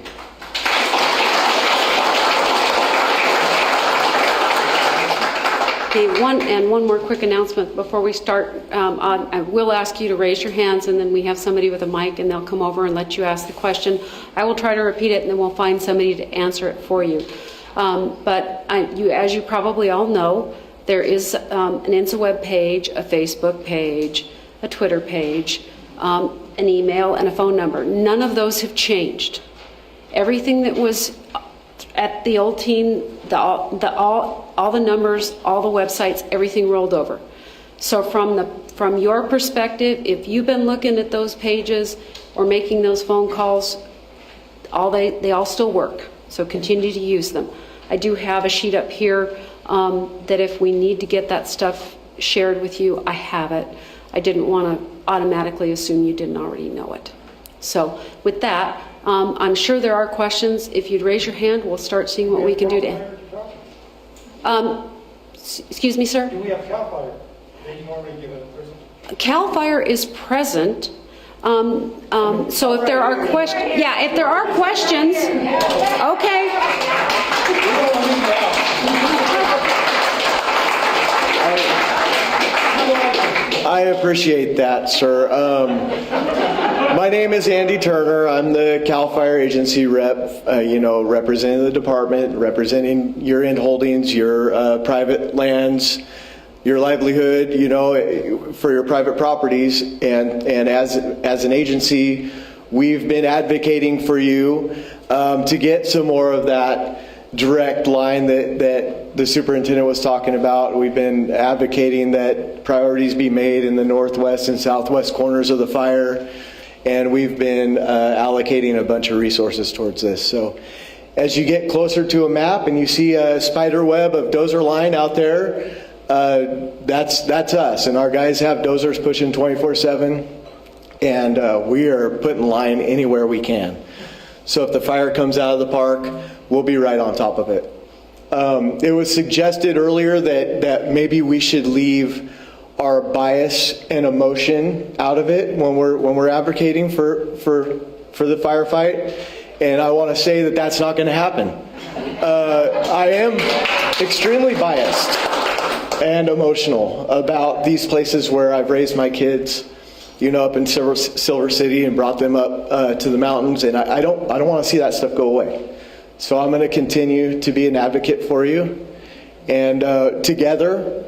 Okay, one more quick announcement before we start. I will ask you to raise your hands, and then we have somebody with a mic, and they'll come over and let you ask the question. I will try to repeat it, and then we'll find somebody to answer it for you. But as you probably all know, there is an InsaWeb page, a Facebook page, a Twitter page, an email, and a phone number. None of those have changed. Everything that was at the old team, all the numbers, all the websites, everything rolled over. So from your perspective, if you've been looking at those pages or making those phone calls, they all still work. So continue to use them. I do have a sheet up here that if we need to get that stuff shared with you, I have it. I didn't want to automatically assume you didn't already know it. So with that, I'm sure there are questions. If you'd raise your hand, we'll start seeing what we can do to. Excuse me, sir? Do we have CAL FIRE? They normally give a person. CAL FIRE is present. So if there are questions, if there are questions, okay. I appreciate that, sir. My name is Andy Turner. I'm the CAL FIRE agency rep, representing the department, representing your end holdings, your private lands, your livelihood, for your private properties. And as an agency, we've been advocating for you to get some more of that direct line that the superintendent was talking about. We've been advocating that priorities be made in the northwest and southwest corners of the fire, and we've been allocating a bunch of resources towards this. So as you get closer to a map and you see a spider web of dozer line out there, that's us. And our guys have dozers pushing 24/7, and we are putting line anywhere we can. So if the fire comes out of the park, we'll be right on top of it. It was suggested earlier that maybe we should leave our bias and emotion out of it when we're advocating for the firefight, and I want to say that that's not going to happen. I am extremely biased and emotional about these places where I've raised my kids, up in Silver City and brought them up to the mountains, and I don't want to see that stuff go away. So I'm going to continue to be an advocate for you, and together,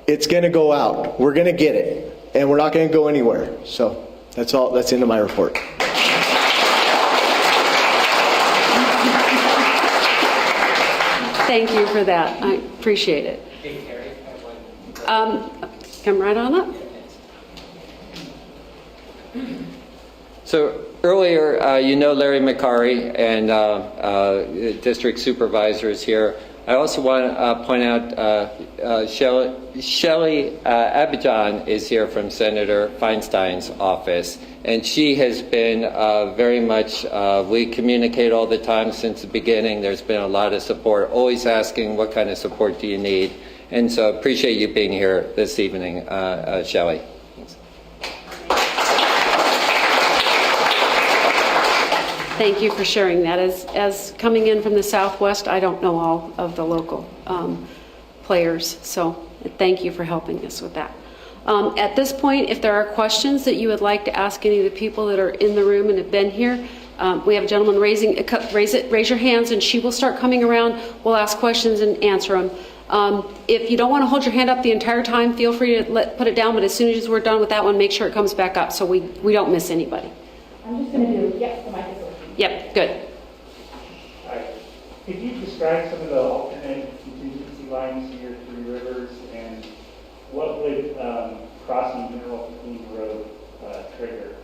it's going to go out. We're going to get it, and we're not going to go anywhere. So that's all. That's the end of my report. Thank you for that. I appreciate it. Come right on up. So earlier, Larry McCarry and district supervisors here. I also want to point out Shelley Abijan is here from Senator Feinstein's office, and she has been very much, we communicate all the time since the beginning. There's been a lot of support, always asking what kind of support do you need, and so appreciate you being here this evening, Shelley. Thank you for sharing that. As coming in from the Southwest, I don't know all of the local players, so thank you for helping us with that. At this point, if there are questions that you would like to ask any of the people that are in the room and have been here, we have a gentleman raise your hands, and she will start coming around. We'll ask questions and answer them. If you don't want to hold your hand up the entire time, feel free to put it down, but as soon as we're done with that one, make sure it comes back up so we don't miss anybody. I'm just going to do, yes, the mic is working. Yep, good. Could you describe some of the alternate contingency lines near Three Rivers, and what would crossing Mineral Queen Road trigger?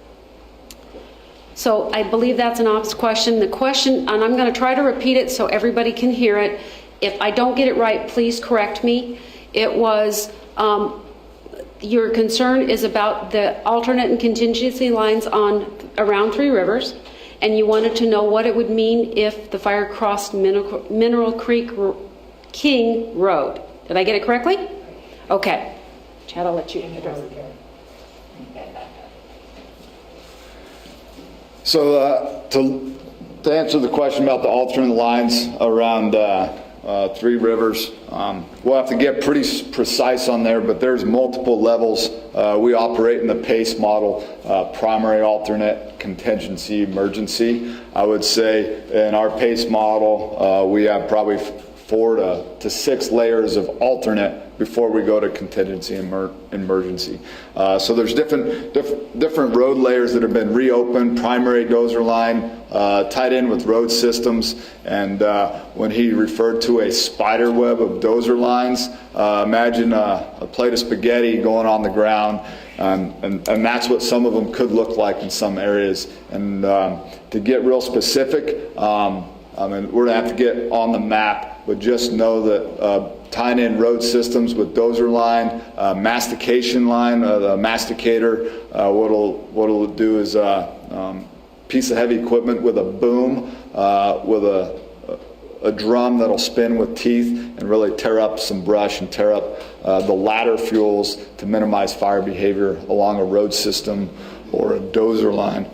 So I believe that's an ops question. The question, and I'm going to try to repeat it so everybody can hear it. If I don't get it right, please correct me. It was, your concern is about the alternate and contingency lines around Three Rivers, and you wanted to know what it would mean if the fire crossed Mineral Creek King Road. Did I get it correctly? Okay. Chad, I'll let you address it. So to answer the question about the alternate lines around Three Rivers, we'll have to get pretty precise on there, but there's multiple levels. We operate in the PACE model, primary, alternate, contingency, emergency. I would say in our PACE model, we have probably 4 to 6 layers of alternate before we go to contingency and emergency. So there's different road layers that have been reopened, primary dozer line, tied in with road systems, and when he referred to a spider web of dozer lines, imagine a plate of spaghetti going on the ground, and that's what some of them could look like in some areas. And to get real specific, we're going to have to get on the map, but just know that tying in road systems with dozer line, mastication line, the masticator, what'll do is piece of heavy equipment with a boom, with a drum that'll spin with teeth and really tear up some brush and tear up the ladder fuels to minimize fire behavior along a road system or a dozer line.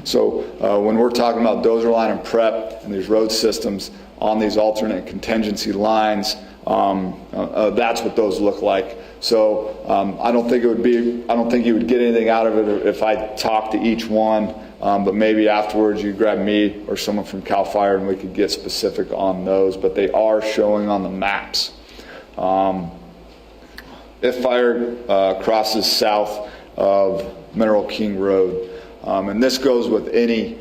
So when we're talking about dozer line and prep and these road systems on these alternate contingency lines, that's what those look like. So I don't think you would get anything out of it if I talked to each one, but maybe afterwards you grab me or someone from CAL FIRE and we could get specific on those, but they are showing on the maps. If fire crosses south of Mineral King Road, and this goes with any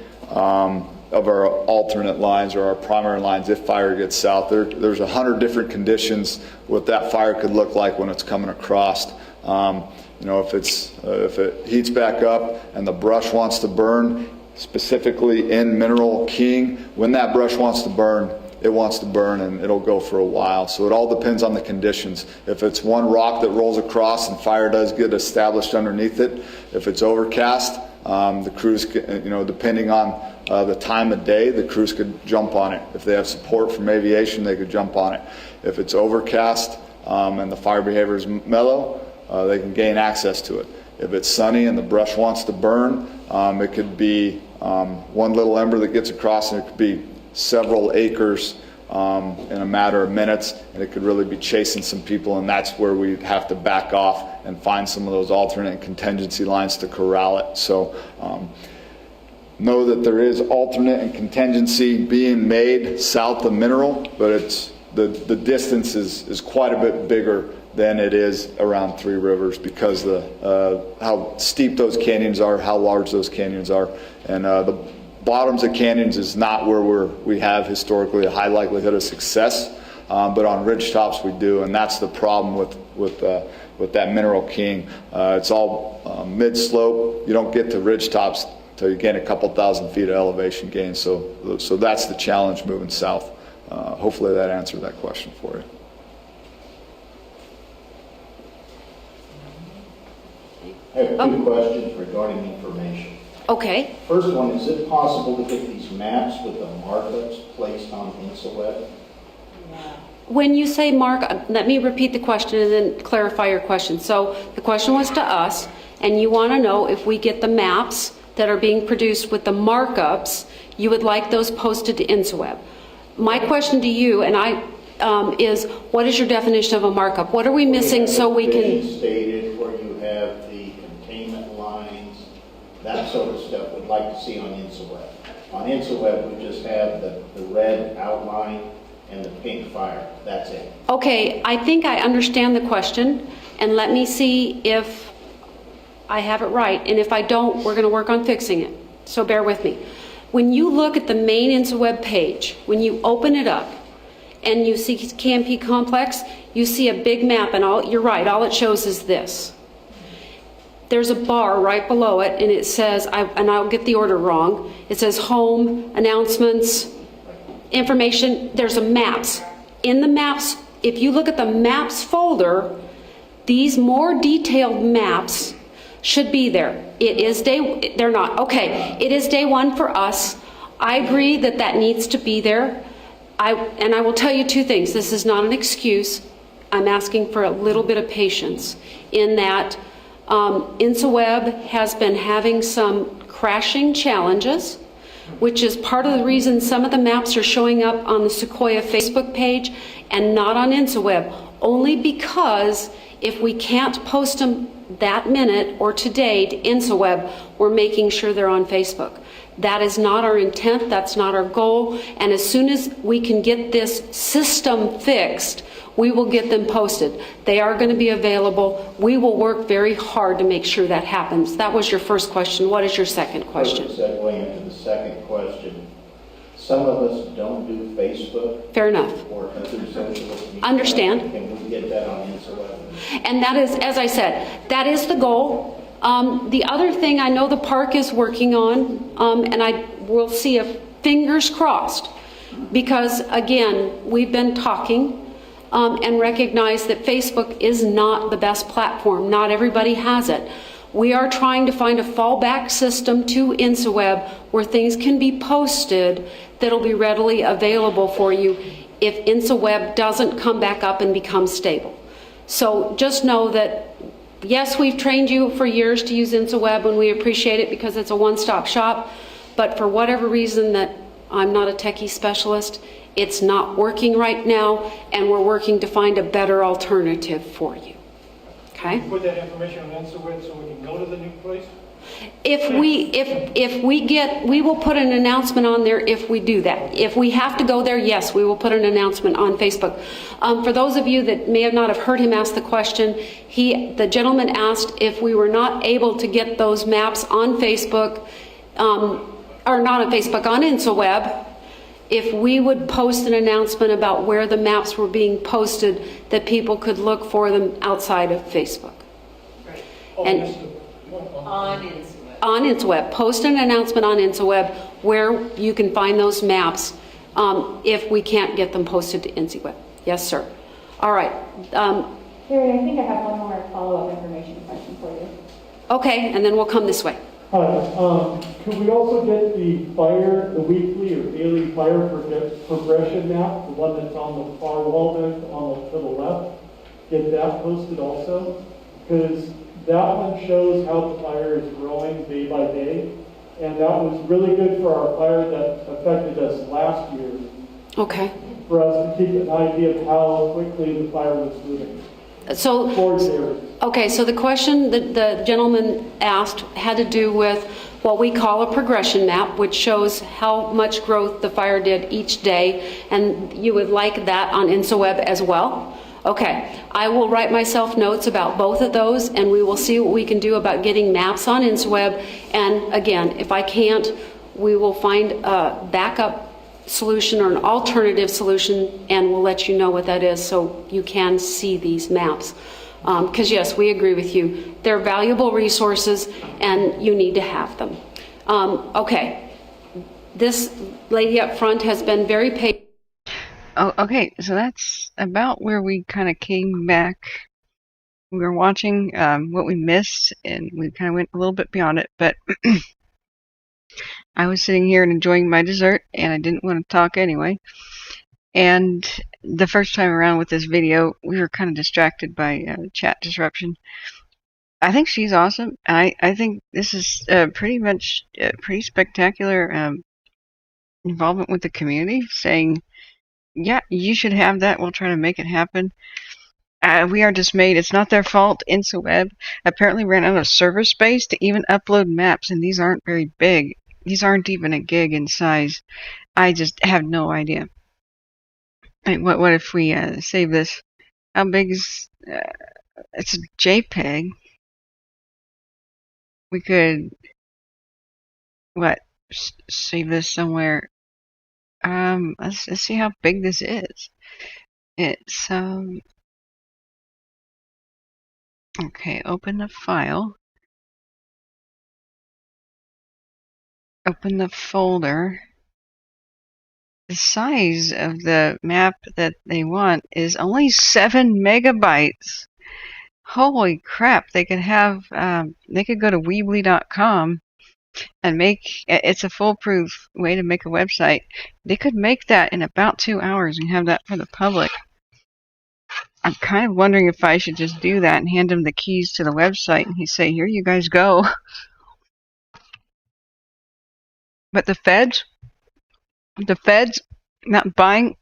of our alternate lines or our primary lines. If fire gets south, there's 100 different conditions what that fire could look like when it's coming across. If it heats back up and the brush wants to burn, specifically in Mineral King, when that brush wants to burn, it wants to burn and it'll go for a while. So it all depends on the conditions. If it's one rock that rolls across and fire does get established underneath it, if it's overcast, the crews, depending on the time of day, the crews could jump on it. If they have support from aviation, they could jump on it. If it's overcast and the fire behavior is mellow, they can gain access to it. If it's sunny and the brush wants to burn, it could be one little ember that gets across, and it could be several acres in a matter of minutes, and it could really be chasing some people, and that's where we'd have to back off and find some of those alternate contingency lines to corral it. So know that there is alternate and contingency being made south of Mineral, but it's the distance is quite a bit bigger than it is around Three Rivers because how steep those canyons are, how large those canyons are, and the bottoms of canyons is not where we have historically a high likelihood of success, but on ridge tops we do, and that's the problem with that Mineral King. It's all mid slope. You don't get to ridge tops until you gain a couple thousand feet of elevation gain. So that's the challenge moving south. Hopefully that answered that question for you. I have two questions regarding information. Okay. First one, is it possible to get these maps with the markups placed on InsaWeb? When you say mark, let me repeat the question and then clarify your question. So the question was to us, and you want to know if we get the maps that are being produced with the markups, you would like those posted to InsaWeb. My question to you, and is what is your definition of a markup? What are we missing so we can... Stated where you have the containment lines, that sort of stuff, would like to see on InsaWeb. On InsaWeb, we just have the red outline and the pink fire. That's it. Okay, I think I understand the question, and let me see if I have it right. And if I don't, we're going to work on fixing it. So bear with me. When you look at the main InsaWeb page, when you open it up and you see KMP Complex, you see a big map, and you're right, all it shows is this. There's a bar right below it, and it says, and I'll get the order wrong, it says home, announcements, information. There's a maps. In the maps, if you look at the maps folder, these more detailed maps should be there. It is they're not. Okay, it is day one for us. I agree that needs to be there. I will tell you two things. This is not an excuse. I'm asking for a little bit of patience in that InsaWeb has been having some crashing challenges, which is part of the reason some of the maps are showing up on the Sequoia Facebook page and not on InsaWeb, only because if we can't post them that minute or today to InsaWeb, we're making sure they're on Facebook. That is not our intent, that's not our goal, and as soon as we can get this system fixed, we will get them posted. They are going to be available. We will work very hard to make sure that happens. That was your first question. What is your second question? Segue into the second question. Some of us don't do Facebook. Fair enough. Or other social media. Understand. Can we get that on InsaWeb? And that is, as I said, that is the goal. The other thing I know the park is working on, and I will see if fingers crossed, because again, we've been talking and recognize that Facebook is not the best platform. Not everybody has it. We are trying to find a fallback system to InsaWeb where things can be posted that'll be readily available for you if InsaWeb doesn't come back up and become stable. So just know that, yes, we've trained you for years to use InsaWeb, and we appreciate it because it's a one-stop shop, but for whatever reason that I'm not a techie specialist, it's not working right now, and we're working to find a better alternative for you. Okay? Put that information on InsaWeb so we can go to the new place? If we will put an announcement on there if we do that. If we have to go there, yes, we will put an announcement on Facebook. For those of you that may not have heard him ask the question, the gentleman asked if we were not able to get those maps on Facebook, or not on Facebook, on InsaWeb, if we would post an announcement about where the maps were being posted, that people could look for them outside of Facebook. Right. And on InsaWeb. On InsaWeb. Post an announcement on InsaWeb where you can find those maps if we can't get them posted to NCWeb. Yes, sir. All right. Terry, I think I have one more follow-up information question for you. Okay, and then we'll come this way. Hi, could we also get the weekly or daily fire progression map, the one that's on the far wall there, to the left? Get that posted also? Because that one shows how the fire is growing day by day, and that was really good for our fire that affected us last year. Okay. For us to keep an idea of how quickly the fire was moving. So, okay, so the question that the gentleman asked had to do with what we call a progression map, which shows how much growth the fire did each day, and you would like that on InsoWeb as well? Okay, I will write myself notes about both of those, and we will see what we can do about getting maps on InsoWeb, and again, if I can't, we will find a backup solution or an alternative solution, and we'll let you know what that is so you can see these maps. Because yes, we agree with you. They're valuable resources and you need to have them. Okay, this lady up front has been very patient. Oh, okay, so that's about where we kind of came back. We were watching what we missed, and we kind of went a little bit beyond it, but I was sitting here and enjoying my dessert, and I didn't want to talk anyway. And the first time around with this video, we were kind of distracted by chat disruption. I think she's awesome. I think this is pretty much pretty spectacular involvement with the community, saying, yeah, you should have that. We'll try to make it happen. We are dismayed. It's not their fault. InsoWeb apparently ran out of server space to even upload maps, and these aren't very big. These aren't even a gig in size. I just have no idea. Like, what if we save this? How big is... it's a JPEG. We could... what? Save this somewhere. Let's see how big this is. It's... okay, open the file. Open the folder. The size of the map that they want is only 7 megabytes. Holy crap! They could have. They could go to Weebly.com and make. It's a foolproof way to make a website. They could make that in about 2 hours and have that for the public. I'm kind of wondering if I should just do that and hand them the keys to the website and he say, "Here you guys go." But the feds not buying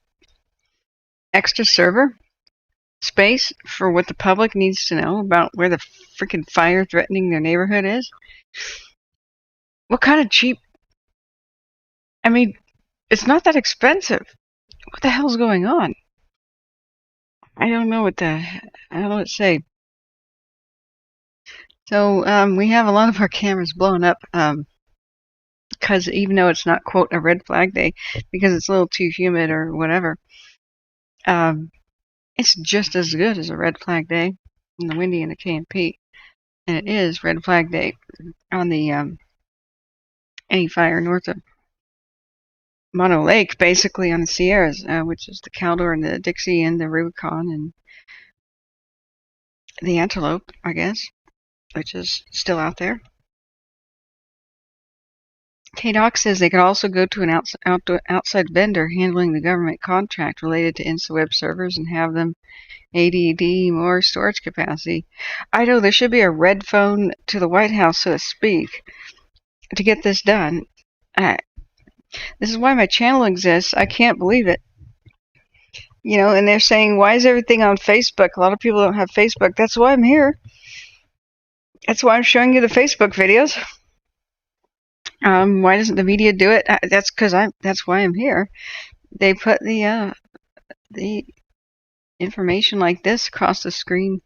extra server space for what the public needs to know about where the freaking fire threatening their neighborhood is. What kind of cheap... I mean, it's not that expensive. What the hell's going on? I don't know what to say. So we have a lot of our cameras blown up. Because even though it's not, quote, a red flag day, because it's a little too humid or whatever, it's just as good as a red flag day in the Windy and the KMP. And it is red flag day on the any fire north of Mono Lake, basically on the Sierras, which is the Caldor and the Dixie and the Rubicon and the Antelope, I guess, which is still out there. KDOC says they could also go to an outside vendor handling the government contract related to InsoWeb servers and have them ADD more storage capacity. I know there should be a red phone to the White House, so to speak, to get this done. This is why my channel exists. I can't believe it. You know, and they're saying, why is everything on Facebook? A lot of people don't have Facebook. That's why I'm here. That's why I'm showing you the Facebook videos. Why doesn't the media do it? That's why I'm here. They put the information like this across the screen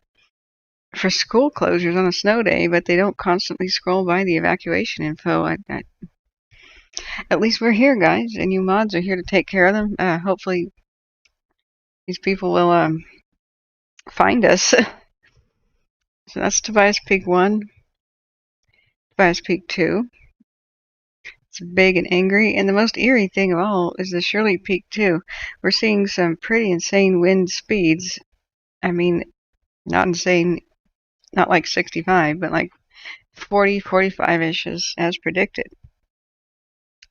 for school closures on a snow day, but they don't constantly scroll by the evacuation info. At least we're here, guys, and you mods are here to take care of them. Hopefully these people will find us. So that's Tobias Peak 1, Tobias Peak 2. It's big and angry. And the most eerie thing of all is the Shirley Peak, too. We're seeing some pretty insane wind speeds. I mean, not insane, not like 65, but like 40, 45-ish as predicted.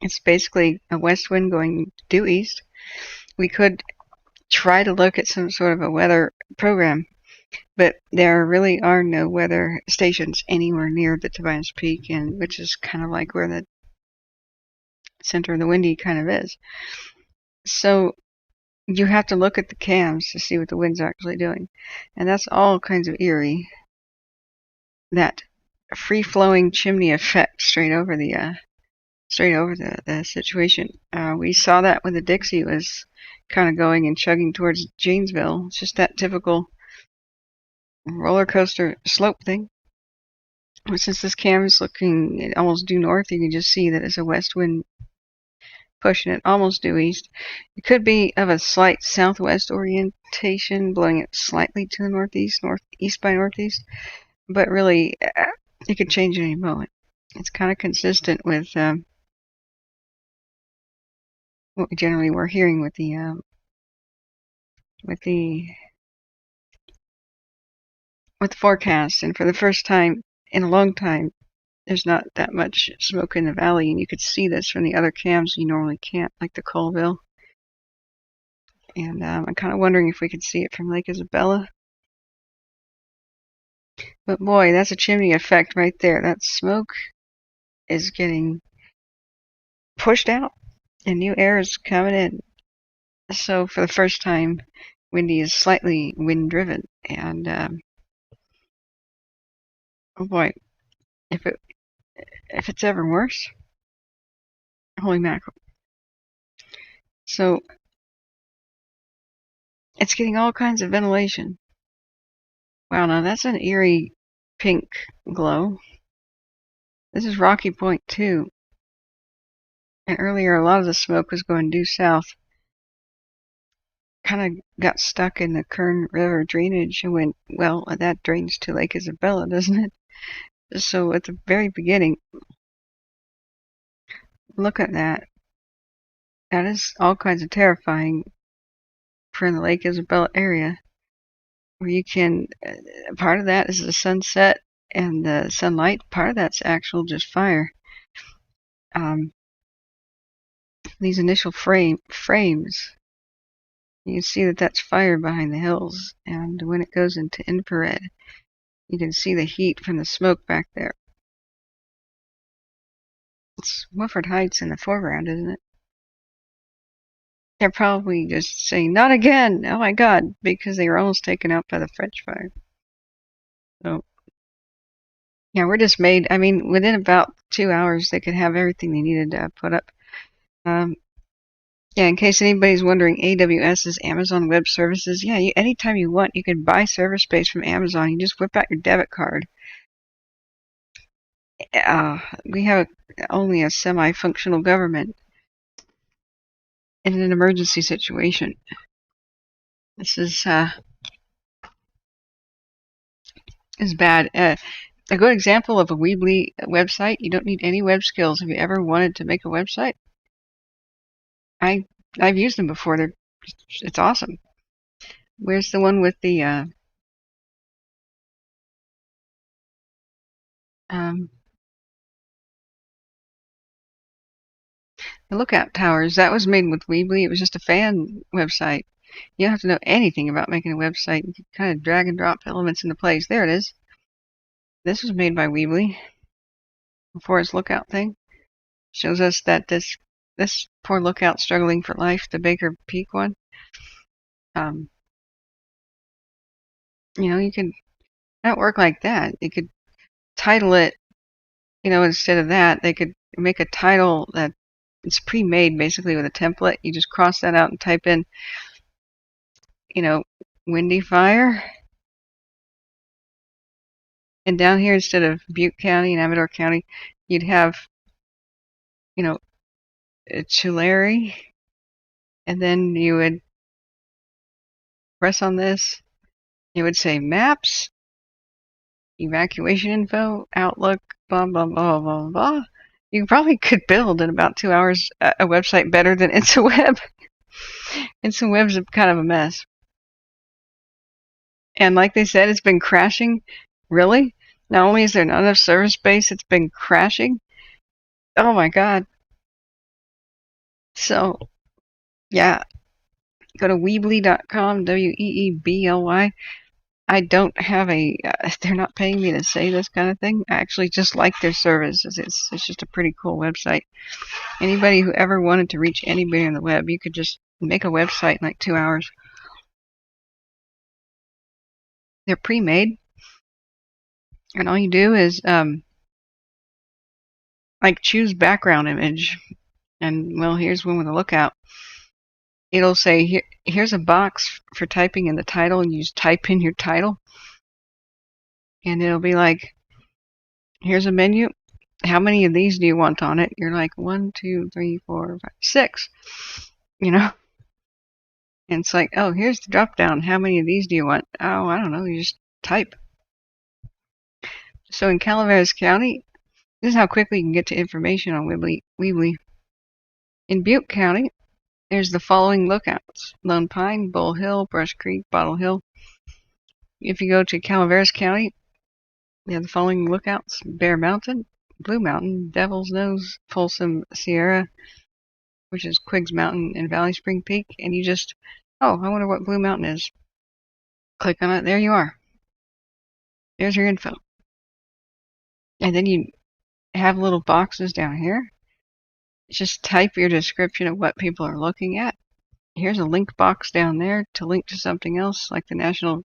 It's basically a west wind going due east. We could try to look at some sort of a weather program, but there really are no weather stations anywhere near the Tobias Peak, and which is kind of like where the center of the windy kind of is. So you have to look at the cams to see what the wind's actually doing, and that's all kinds of eerie. That free-flowing chimney effect straight over the situation. We saw that when the Dixie was kind of going and chugging towards Janesville. It's just that typical roller coaster slope thing. Since this cam is looking almost due north, you can just see that it's a west wind pushing it almost due east. It could be of a slight southwest orientation, blowing it slightly to the northeast, northeast by northeast, but really it could change at any moment. It's kind of consistent with what we generally were hearing with the forecast. And for the first time in a long time, there's not that much smoke in the valley, and you could see this from the other cams you normally can't, like the Colville. And I'm kind of wondering if we could see it from Lake Isabella. But boy, that's a chimney effect right there. That smoke is getting pushed out, and new air is coming in. So for the first time, windy is slightly wind-driven. And oh boy, if it's ever worse, holy mackerel. So it's getting all kinds of ventilation. Wow, now that's an eerie pink glow. This is Rocky Point too. And earlier a lot of the smoke was going due south. Kind of got stuck in the Kern River drainage and went, well, that drains to Lake Isabella, doesn't it? So at the very beginning, look at that. That is all kinds of terrifying for the Lake Isabella area, where you can, part of that is the sunset and the sunlight, part of that's actual just fire. These initial frames, you can see that that's fire behind the hills, and when it goes into infrared, you can see the heat from the smoke back there. It's Woodford Heights in the foreground, isn't it? They're probably just saying, not again, oh my god, because they were almost taken out by the French fire. So, yeah, we're dismayed. I mean, within about 2 hours, they could have everything they needed to put up. Yeah, in case anybody's wondering, AWS is Amazon Web Services. Yeah, anytime you want, you can buy server space from Amazon. You just whip out your debit card. We have only a semi-functional government in an emergency situation. This is bad. A good example of a Weebly website. You don't need any web skills. Have you ever wanted to make a website? I've used them before. It's awesome. Where's the one with the lookout towers? That was made with Weebly. It was just a fan website. You don't have to know anything about making a website. You can kind of drag and drop elements into place. There it is. This was made by Weebly before its lookout thing. Shows us that this poor lookout struggling for life, the Baker Peak one. You could not work like that. You could title it, instead of that, they could make a title that it's pre-made basically with a template. You just cross that out and type in, Windy Fire. And down here, instead of Butte County and Amador County, you'd have, Tulare. And then you would press on this. It would say maps, evacuation info, outlook, blah, blah, blah, blah, blah. You probably could build in about 2 hours a website better than InstaWeb. InstaWeb's kind of a mess. And like they said, it's been crashing. Really? Not only is there not enough server space, it's been crashing. Oh my god. So, yeah. Go to Weebly.com, Weebly. I don't have they're not paying me to say this kind of thing. I actually just like their services. It's just a pretty cool website. Anybody who ever wanted to reach anybody on the web, you could just make a website in like 2 hours. They're pre-made. And all you do is, like, choose background image. And, well, here's one with a lookout. It'll say, here's a box for typing in the title, and you just type in your title. And it'll be like, here's a menu. How many of these do you want on it? You're like, 1, 2, 3, 4, 5, 6. You know? And it's like, oh, here's the drop down. How many of these do you want? Oh, I don't know. You just type. So in Calaveras County, this is how quickly you can get to information on Weebly. In Butte County, there's the following lookouts: Lone Pine, Bull Hill, Brush Creek, Bottle Hill. If you go to Calaveras County, we have the following lookouts: Bear Mountain, Blue Mountain, Devil's Nose, Folsom Sierra, which is Quiggs Mountain and Valley Spring Peak. And you just, oh, I wonder what Blue Mountain is. Click on it. There you are. There's your info. And then you have little boxes down here. Just type your description of what people are looking at. Here's a link box down there to link to something else, like the National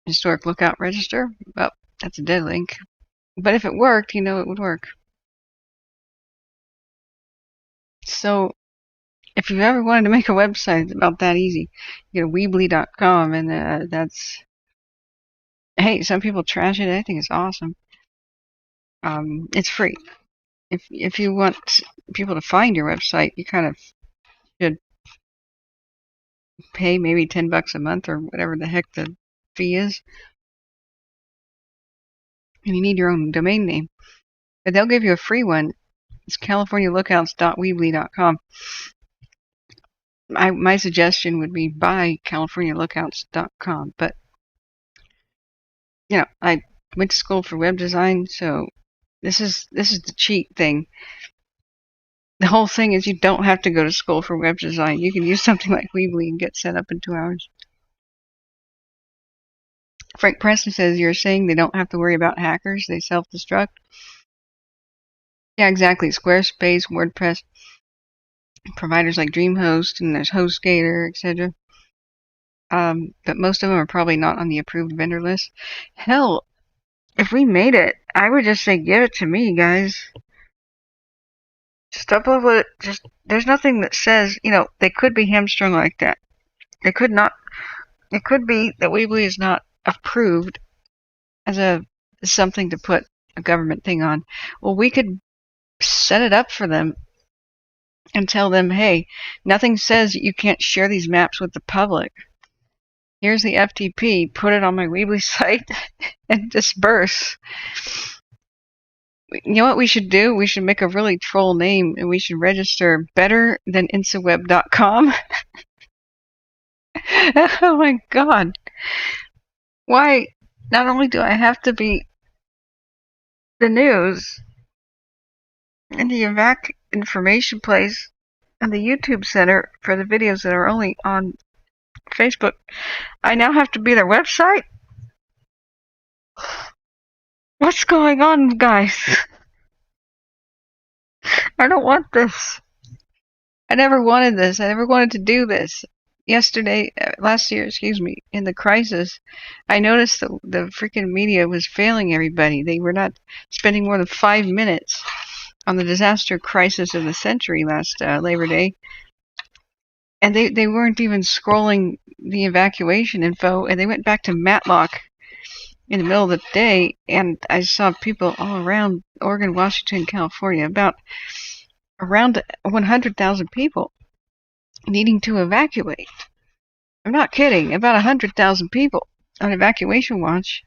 Historic Lookout Register. Well, that's a dead link. But if it worked, you know it would work. So, if you've ever wanted to make a website, it's about that easy. You go to Weebly.com, and that's... Hey, some people trash it. I think it's awesome. It's free. If you want people to find your website, you kind of should pay maybe $10 a month or whatever the heck the fee is. And you need your own domain name. But they'll give you a free one. It's californialookouts.weebly.com. My suggestion would be buy californialookouts.com. But, you know, I went to school for web design, so this is the cheat thing. The whole thing is you don't have to go to school for web design. You can use something like Weebly and get set up in 2 hours. Frank Preston says, you're saying they don't have to worry about hackers, they self-destruct? Yeah, exactly. Squarespace, WordPress, providers like DreamHost, and there's HostGator, etc. But most of them are probably not on the approved vendor list. Hell, if we made it, I would just say, give it to me, guys. Just upload it. There's nothing that says, you know, they could be hamstrung like that. They could not. It could be that Weebly is not approved as something to put a government thing on. Well, we could set it up for them and tell them, hey, nothing says you can't share these maps with the public. Here's the FTP. Put it on my Weebly site and disperse. You know what we should do? We should make a really troll name, and we should register better than InstaWeb.com. Oh my god. Why? Not only do I have to be the news and the EVAC information place and the YouTube center for the videos that are only on Facebook, I now have to be their website? What's going on, guys? I don't want this. I never wanted this. I never wanted to do this. Last year, in the crisis, I noticed that the freaking media was failing everybody. They were not spending more than 5 minutes on the disaster crisis of the century last Labor Day. And they weren't even scrolling the evacuation info, and they went back to Matlock in the middle of the day, and I saw people all around Oregon, Washington, California, around 100,000 people needing to evacuate. I'm not kidding. About 100,000 people on evacuation watch,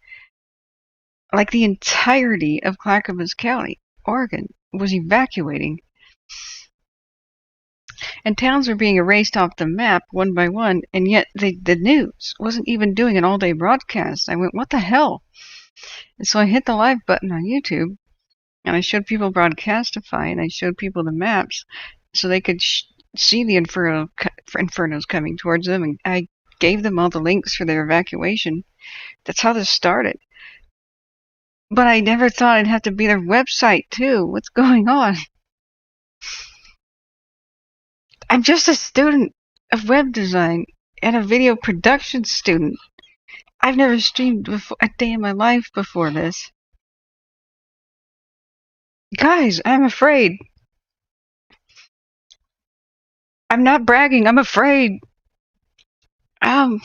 like the entirety of Clackamas County, Oregon. was evacuating. And towns were being erased off the map one by one, and yet the news wasn't even doing an all-day broadcast. I went, what the hell? And so I hit the live button on YouTube, and I showed people Broadcastify, and I showed people the maps so they could see the infernos coming towards them, and I gave them all the links for their evacuation. That's how this started. But I never thought I'd have to be their website, too. What's going on? I'm just a student of web design and a video production student. I've never streamed a day in my life before this. Guys, I'm afraid. I'm not bragging, I'm afraid. I'm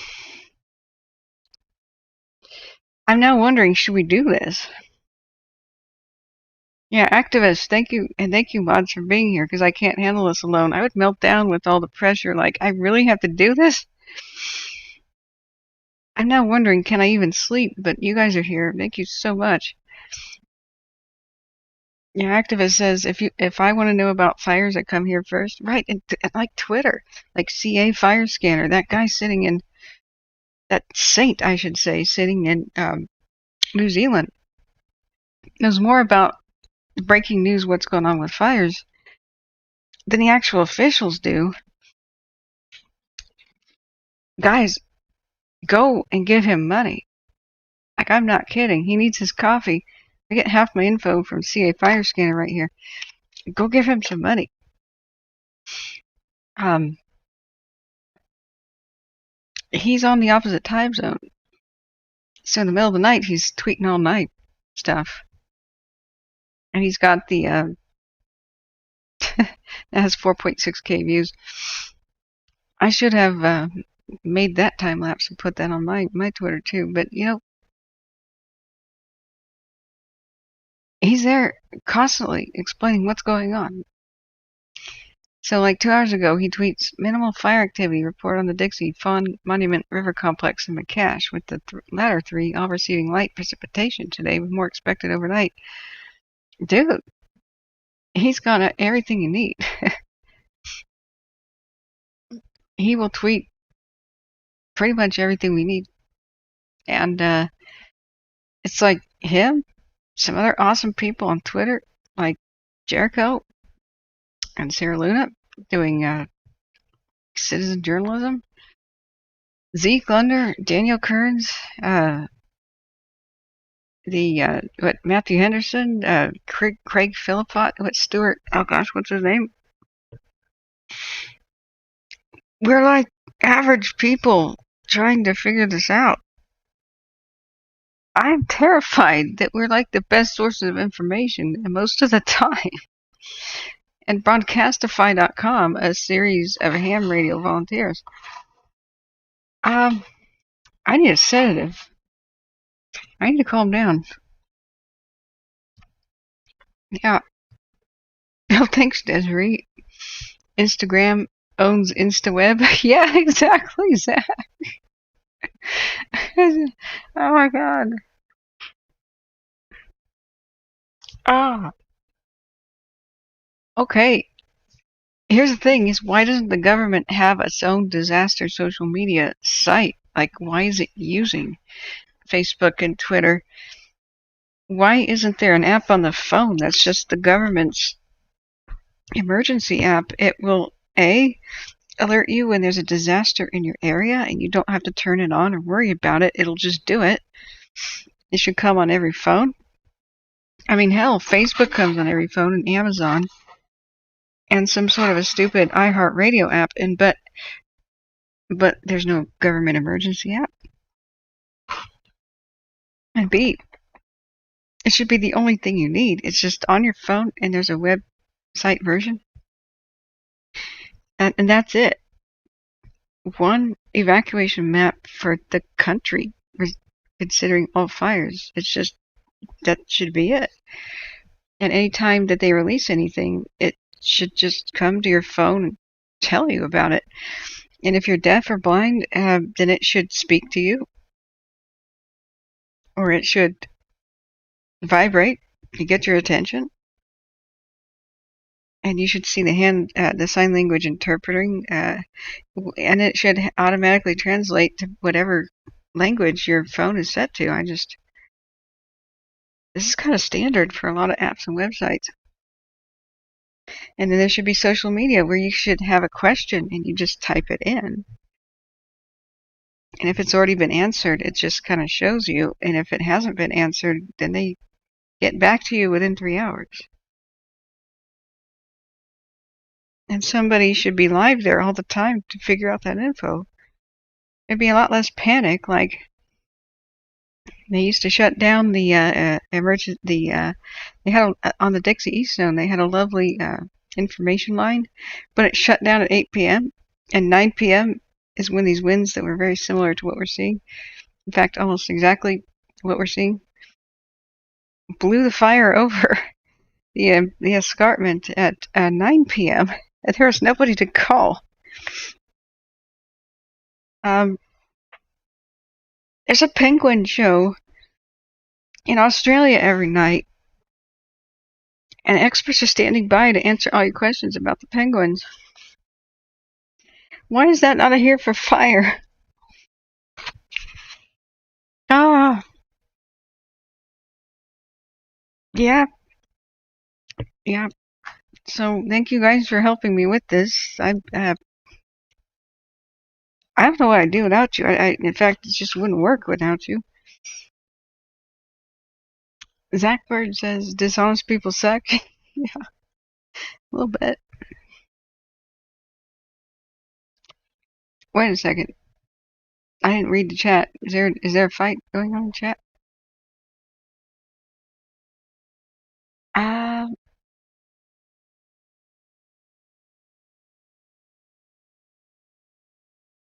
now wondering, should we do this? Yeah, activists, thank you, and thank you, mods, for being here, because I can't handle this alone. I would melt down with all the pressure, like, I really have to do this? I'm now wondering, can I even sleep? But you guys are here. Thank you so much. Yeah, activist says, if I want to know about fires, I come here first. Right, and like Twitter, like CA Fire Scanner, that guy sitting in, that saint, I should say, sitting in New Zealand, knows more about breaking news, what's going on with fires, than the actual officials do. Guys, go and give him money. Like, I'm not kidding. He needs his coffee. I get half my info from CA Fire Scanner right here. Go give him some money. He's on the opposite time zone. So in the middle of the night, he's tweeting all night stuff. And he's got the, that has 4.6K views. I should have made that time lapse and put that on my Twitter too. But, you know, he's there constantly explaining what's going on. So like 2 hours ago, he tweets, minimal fire activity report on the Dixie, Fawn, Monument, River Complex, and McCash, with the latter three all receiving light precipitation today, with more expected overnight. Dude, he's got everything you need. He will tweet pretty much everything we need. And it's like him, some other awesome people on Twitter, like Jericho and Sarah Luna, doing citizen journalism. Zeke Lunder, Daniel Kearns, Matthew Henderson, Craig Philippot, Stuart, oh gosh, what's his name? We're like average people trying to figure this out. I'm terrified that we're like the best sources of information most of the time. And Broadcastify.com, a series of ham radio volunteers. I need a sedative. I need to calm down. Yeah. Oh, thanks, Desiree. Instagram owns InstaWeb. Yeah, exactly, Zach. Oh my god. Okay. Here's the thing, is why doesn't the government have its own disaster social media site? Like, why is it using Facebook and Twitter? Why isn't there an app on the phone that's just the government's emergency app? It will, alert you when there's a disaster in your area, and you don't have to turn it on or worry about it. It'll just do it. It should come on every phone. I mean, hell, Facebook comes on every phone, and Amazon, and some sort of a stupid iHeartRadio app, and but there's no government emergency app. And B, it should be the only thing you need. It's just on your phone, and there's a website version. And that's it. One evacuation map for the country, considering all fires. It's just, that should be it. And any time that they release anything, it should just come to your phone and tell you about it. And if you're deaf or blind, then it should speak to you. Or it should vibrate to get your attention. and you should see the sign language interpreting, and it should automatically translate to whatever language your phone is set to. This is kind of standard for a lot of apps and websites. And then there should be social media where you should have a question and you just type it in. And if it's already been answered, it just kind of shows you. And if it hasn't been answered, then they get back to you within 3 hours. And somebody should be live there all the time to figure out that info. There'd be a lot less panic. Like, they used to shut down the they had on the Dixie East Zone, they had a lovely information line, but it shut down at 8 p.m. and 9 p.m. is when these winds that were very similar to what we're seeing, in fact, almost exactly what we're seeing, blew the fire over the escarpment at 9 p.m. and there was nobody to call. There's a penguin show in Australia every night, and experts are standing by to answer all your questions about the penguins. Why is that not a here for fire? Yeah. So thank you guys for helping me with this. I don't know what I'd do without you. In fact, it just wouldn't work without you. Zach Bird says dishonest people suck. Yeah, a little bit. Wait a second. I didn't read the chat. Is there a fight going on in the chat?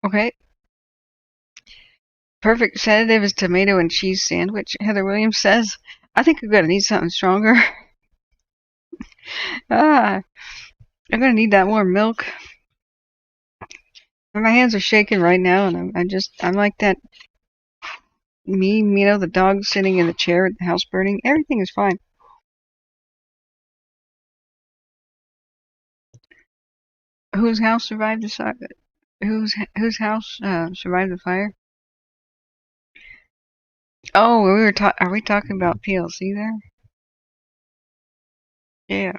Okay. Perfect sedative is tomato and cheese sandwich, Heather Williams says. I think I'm going to need something stronger. I'm going to need that more milk. My hands are shaking right now, and I'm like that meme, the dog sitting in the chair with the house burning. Everything is fine. Whose house survived the fire? Whose house survived the fire? Oh, are we talking about PLC there? Yeah.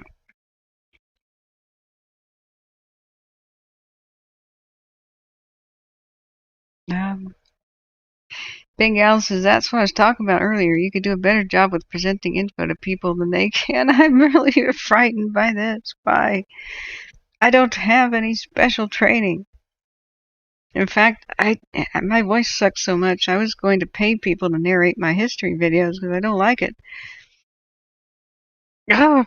Big Al says, that's what I was talking about earlier. You could do a better job with presenting info to people than they can. I'm really frightened by this. Why? I don't have any special training. In fact, my voice sucks so much, I was going to pay people to narrate my history videos because I don't like it. Oh.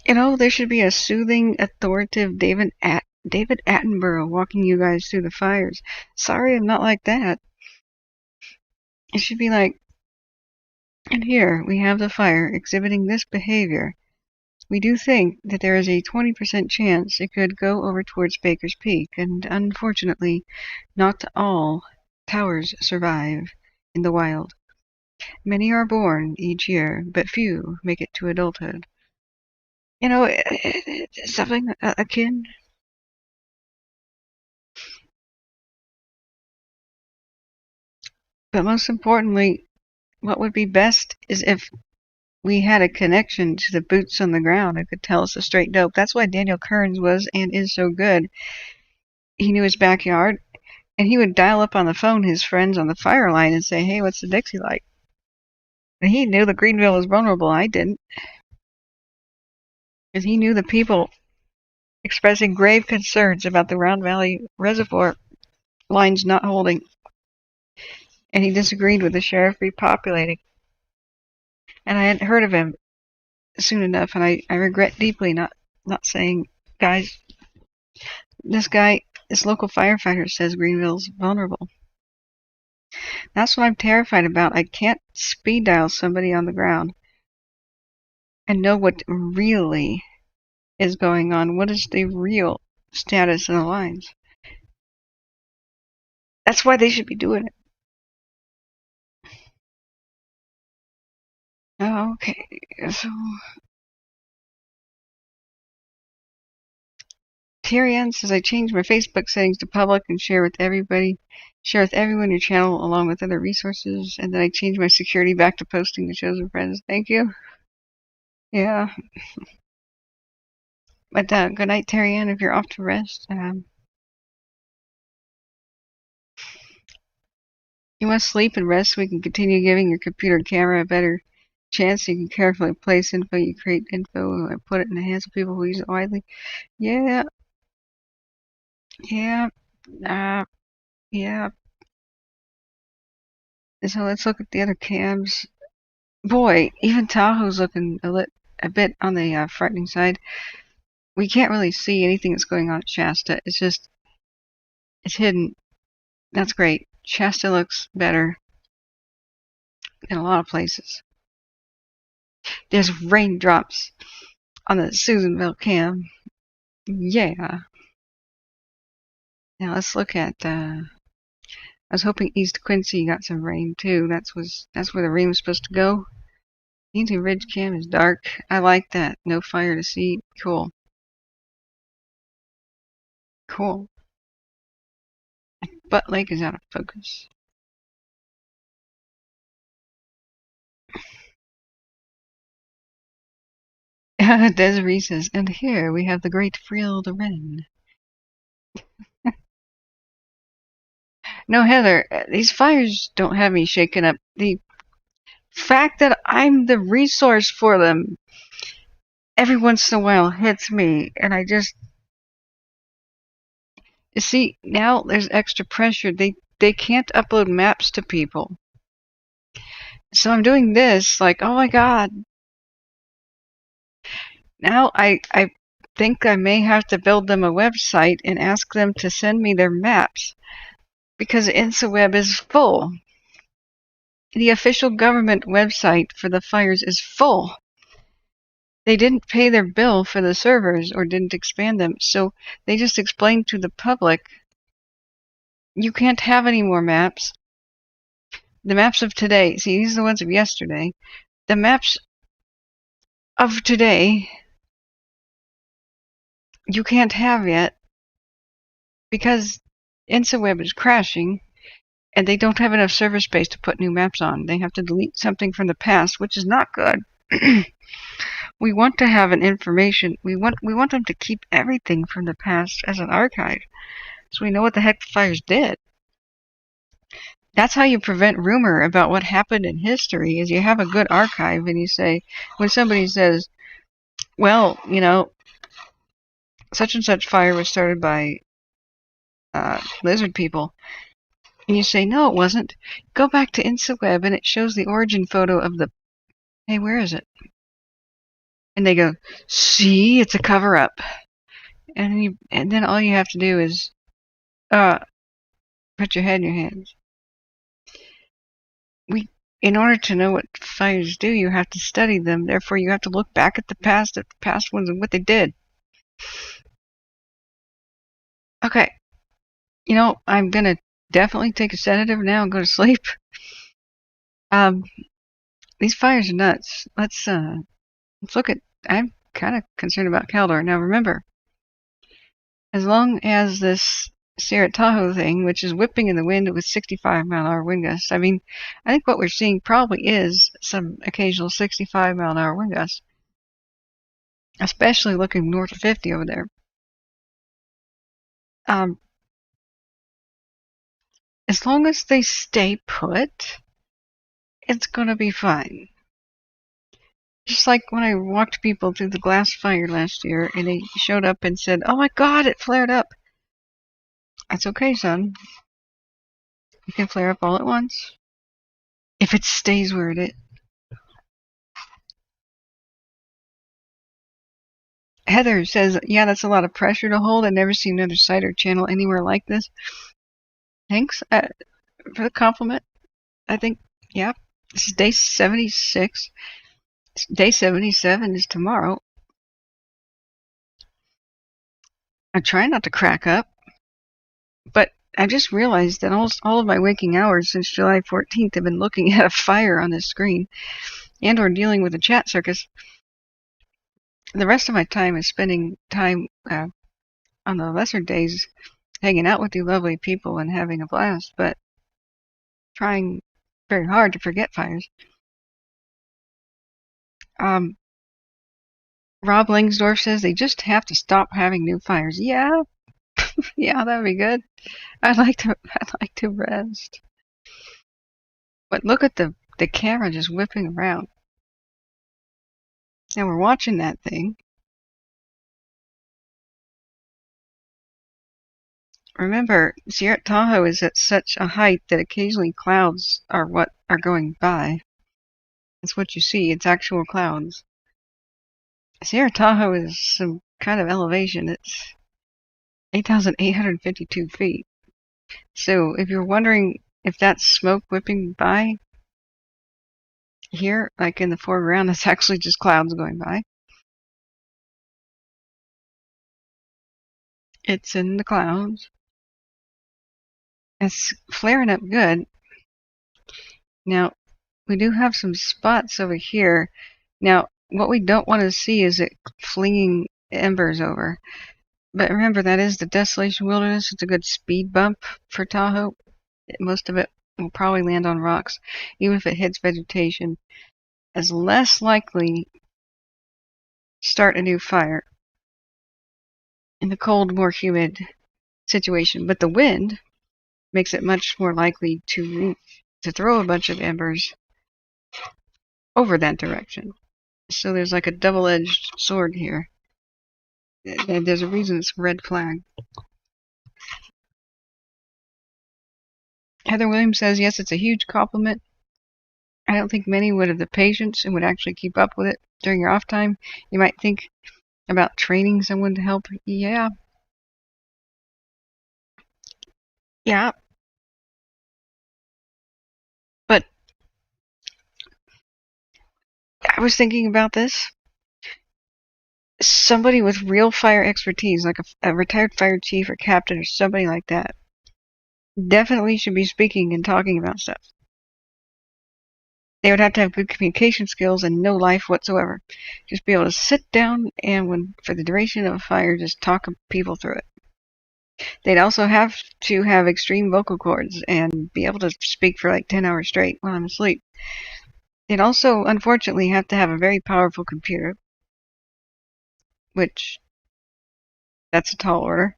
There should be a soothing, authoritative David Attenborough walking you guys through the fires. Sorry, I'm not like that. It should be like, and here we have the fire exhibiting this behavior. We do think that there is a 20% chance it could go over towards Baker's Peak, and unfortunately, not all towers survive in the wild. Many are born each year, but few make it to adulthood. Something akin. But most importantly, what would be best is if we had a connection to the boots on the ground who could tell us the straight dope. That's why Daniel Kearns was and is so good. He knew his backyard, and he would dial up on the phone his friends on the fire line and say, hey, what's the Dixie like? And he knew that Greenville was vulnerable. I didn't. Because he knew the people expressing grave concerns about the Round Valley Reservoir lines not holding. And he disagreed with the sheriff repopulating. And I hadn't heard of him soon enough, and I regret deeply not saying, guys, this local firefighter says Greenville's vulnerable. That's what I'm terrified about. I can't speed dial somebody on the ground and know what really is going on. What is the real status of the lines? That's why they should be doing it. Oh, okay. So, Tyrion says I changed my Facebook settings to public and share with everybody. Share with everyone your channel along with other resources, and then I changed my security back to posting to chosen friends. Thank you. Yeah. But good night, Tyrion, if you're off to rest. You must sleep and rest so we can continue giving your computer and camera a better chance. You can carefully place info. You create info and put it in the hands of people who use it widely. Yeah. Yeah. Yeah. So let's look at the other cams. Boy, even Tahoe's looking a bit on the frightening side. We can't really see anything that's going on at Shasta. It's just, it's hidden. That's great. Shasta looks better in a lot of places. There's raindrops on the Susanville cam. Yeah. Now let's look at, I was hoping East Quincy got some rain too. That's where the rain was supposed to go. Easy Ridge cam is dark. I like that. No fire to see. Cool. Cool. Butt Lake is out of focus. Desiree says, and here we have the great Friel de Rennes. No, Heather, these fires don't have me shaken up. The fact that I'm the resource for them every once in a while hits me, and I just, you see, now there's extra pressure. They can't upload maps to people. So I'm doing this, like, oh my god. Now I think I may have to build them a website and ask them to send me their maps, because InstaWeb is full. The official government website for the fires is full. They didn't pay their bill for the servers or didn't expand them, so they just explained to the public, you can't have any more maps. The maps of today, see, these are the ones of yesterday. The maps of today, you can't have yet because InstaWeb is crashing and they don't have enough server space to put new maps on. They have to delete something from the past, which is not good. We want to have an information. We want them to keep everything from the past as an archive, so we know what the heck the fires did. That's how you prevent rumor about what happened in history. Is you have a good archive, and you say, when somebody says, well, you know, such and such fire was started by lizard people, and you say, no, it wasn't. Go back to InstaWeb, and it shows the origin photo of the. Hey, where is it? And they go, see, it's a cover-up. And then all you have to do is put your head in your hands. In order to know what fires do, you have to study them. Therefore, you have to look back at the past ones and what they did. Okay. You know, I'm going to definitely take a sedative now and go to sleep. These fires are nuts. Let's look at, I'm kind of concerned about Caldor. Now remember, as long as this Sierra Tahoe thing, which is whipping in the wind with 65-mile-an-hour wind gusts, I mean, I think what we're seeing probably is some occasional 65-mile-an-hour wind gusts, especially looking north of 50 over there. As long as they stay put, it's going to be fine. Just like when I walked people through the glass fire last year and they showed up and said, oh my god, it flared up. That's okay, son. You can flare up all at once if it stays where it is. Heather says, yeah, that's a lot of pressure to hold. I've never seen another site or channel anywhere like this. Thanks for the compliment. I think, yeah, this is day 76. Day 77 is tomorrow. I try not to crack up, but I just realized that almost all of my waking hours since July 14th have been looking at a fire on this screen. and or dealing with the chat circus, the rest of my time is spending time on the lesser days hanging out with you lovely people and having a blast, but trying very hard to forget fires. Rob Langsdorff says they just have to stop having new fires. Yeah, yeah, that would be good. I'd like to rest. But look at the camera just whipping around. And we're watching that thing. Remember, Sierra Tahoe is at such a height that occasionally clouds are what are going by. That's what you see. It's actual clouds. Sierra Tahoe is some kind of elevation. It's 8,852 feet. So if you're wondering if that's smoke whipping by here, like in the foreground, it's actually just clouds going by. It's in the clouds. It's flaring up good. Now, we do have some spots over here. Now, what we don't want to see is it flinging embers over. But remember, that is the Desolation Wilderness. It's a good speed bump for Tahoe. Most of it will probably land on rocks. Even if it hits vegetation, is less likely to start a new fire in the cold, more humid situation. But the wind makes it much more likely to throw a bunch of embers over that direction. So there's like a double-edged sword here. There's a reason it's a red flag. Heather Williams says, yes, it's a huge compliment. I don't think many would have the patience and would actually keep up with it during your off time. You might think about training someone to help. Yeah. Yeah. But I was thinking about this. Somebody with real fire expertise, like a retired fire chief or captain or somebody like that, definitely should be speaking and talking about stuff. They would have to have good communication skills and no life whatsoever. Just be able to sit down and, for the duration of a fire, just talk people through it. They'd also have to have extreme vocal cords and be able to speak for like 10 hours straight while I'm asleep. They'd also, unfortunately, have to have a very powerful computer, which that's a tall order.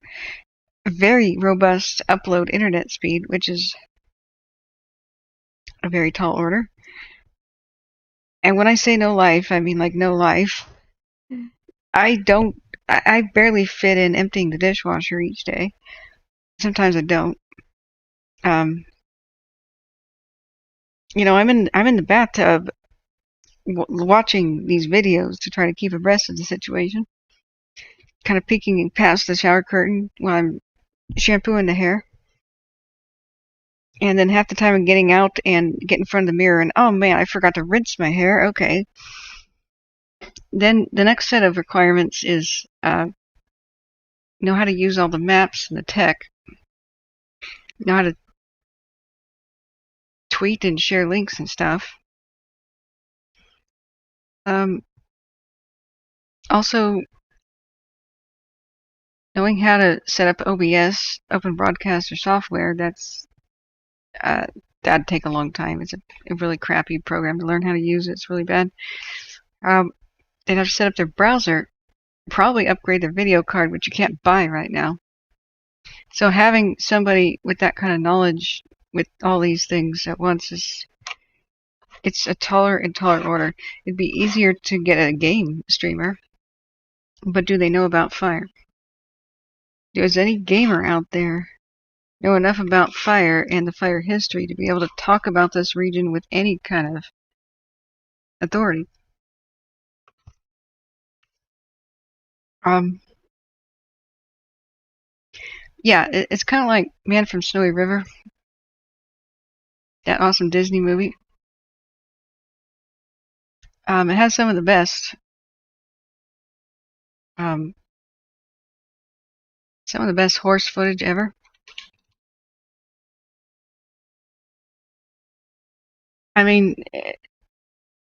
A very robust upload internet speed, which is a very tall order. And when I say no life, I mean like no life. I barely fit in emptying the dishwasher each day. Sometimes I don't. You know, I'm in the bathtub watching these videos to try to keep abreast of the situation. Kind of peeking past the shower curtain while I'm shampooing the hair. And then half the time I'm getting out and get in front of the mirror and, oh man, I forgot to rinse my hair. Okay. Then the next set of requirements is know how to use all the maps and the tech. Know how to tweet and share links and stuff. Also, knowing how to set up OBS, Open Broadcaster software, that'd take a long time. It's a really crappy program to learn how to use. It's really bad. They'd have to set up their browser, probably upgrade their video card, which you can't buy right now. So having somebody with that kind of knowledge with all these things at once it's a taller and taller order. It'd be easier to get a game streamer, but do they know about fire? Does any gamer out there know enough about fire and the fire history to be able to talk about this region with any kind of authority? Yeah, it's kind of like Man from Snowy River, that awesome Disney movie. It has some of the best, some of the best horse footage ever. I mean,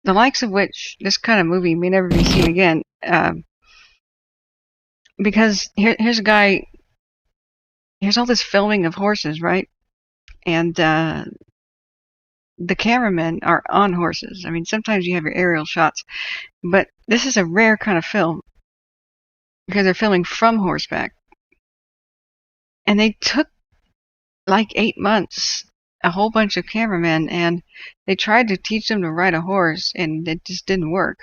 the likes of which this kind of movie may never be seen again. Because here's a guy, here's all this filming of horses, right? And the cameramen are on horses. I mean, sometimes you have your aerial shots, but this is a rare kind of film because they're filming from horseback. And they took like 8 months, a whole bunch of cameramen, and they tried to teach them to ride a horse, and it just didn't work.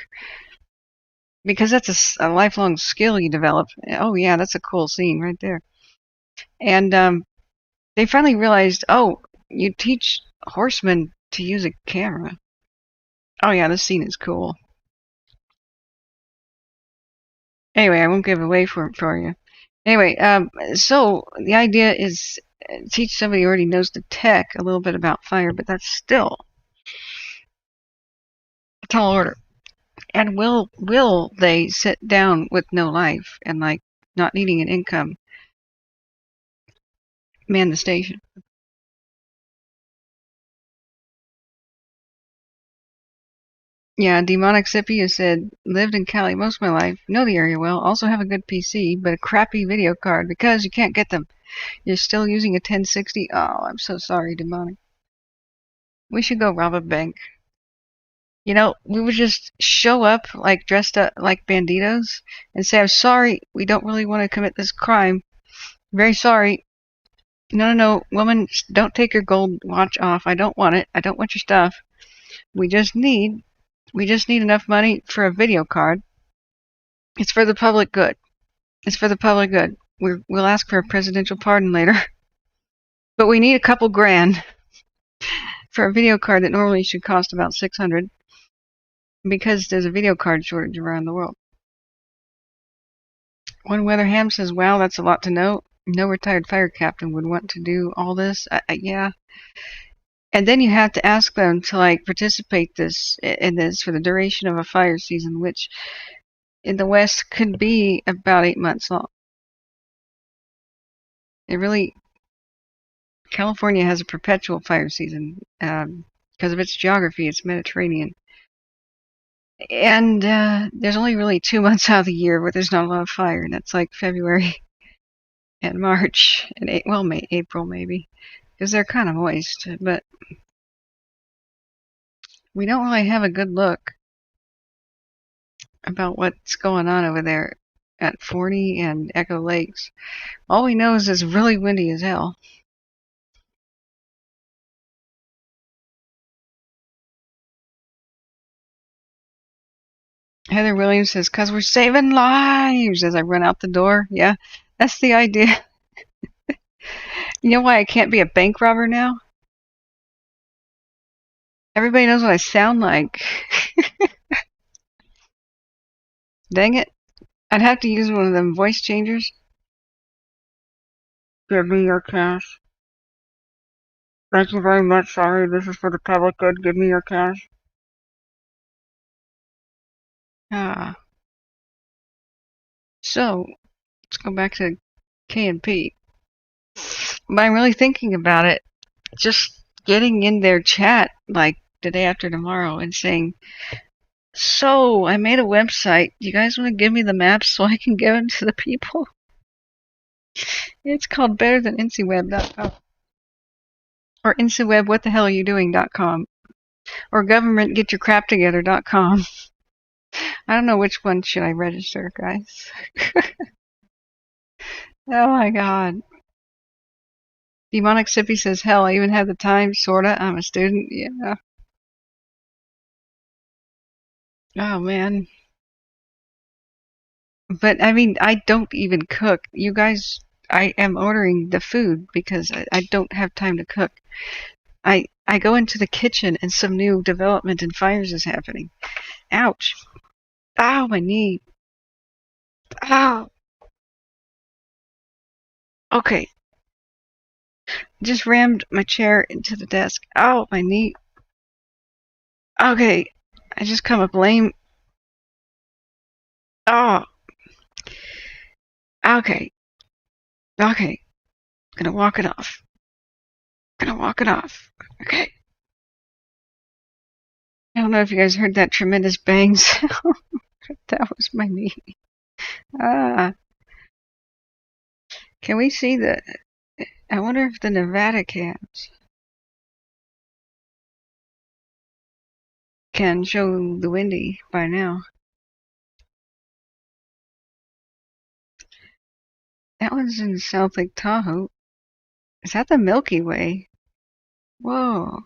Because that's a lifelong skill you develop. Oh yeah, that's a cool scene right there. And they finally realized, oh, you teach horsemen to use a camera. Oh yeah, this scene is cool. Anyway, I won't give away for you. Anyway, so the idea is teach somebody who already knows the tech a little bit about fire, but that's still a tall order. And will they sit down with no life and like not needing an income man the station? Yeah, Demonic Sippy has said, lived in Cali most of my life, know the area well, also have a good PC, but a crappy video card because you can't get them. You're still using a 1060? Oh, I'm so sorry, Demonic. We should go rob a bank. You know, we would just show up like dressed up like banditos and say, I'm sorry, we don't really want to commit this crime. Very sorry. No, woman, don't take your gold watch off. I don't want it. I don't want your stuff. We just need enough money for a video card. It's for the public good. It's for the public good. We'll ask for a presidential pardon later. But we need a couple grand for a video card that normally should cost about $600 because there's a video card shortage around the world. One Weatherham says, wow, that's a lot to know. No retired fire captain would want to do all this. Yeah. And then you have to ask them to like participate in this for the duration of a fire season, which in the West could be about 8 months long. California has a perpetual fire season because of its geography. It's Mediterranean. And there's only really 2 months out of the year where there's not a lot of fire, and that's like February and March and April maybe, because they're kind of moist. But we don't really have a good look about what's going on over there at Forney and Echo Lakes. All we know is it's really windy as hell. Heather Williams says, "'Cause we're saving lives," as I run out the door. Yeah, that's the idea. You know why I can't be a bank robber now? Everybody knows what I sound like. Dang it. I'd have to use one of them voice changers. Give me your cash. Thank you very much. Sorry, this is for the public good. Give me your cash. So, let's go back to K&P. But I'm really thinking about it. Just getting in their chat like the day after tomorrow and saying, so, I made a website. You guys want to give me the maps so I can give them to the people? It's called betterthanincyweb.com. Or incyweb, what the hell are you doing.com. Or governmentgetyourcraptogether.com. I don't know which one should I register, guys. Oh my god. Demonic Sippy says, hell, I even have the time, sorta. I'm a student. Yeah. Oh man. But I mean, I don't even cook. You guys, I am ordering the food because I don't have time to cook. I go into the kitchen and some new development in fires is happening. Ouch. Ow, my knee. Ow. Okay. Just rammed my chair into the desk. Ow, my knee. Okay. I just come up lame. Oh. Okay. Okay. Gonna walk it off. Okay. I don't know if you guys heard that tremendous bang sound. That was my knee. Ah. Can we see the... I wonder if the Nevada cams can show the windy by now. That one's in South Lake Tahoe. Is that the Milky Way? Whoa.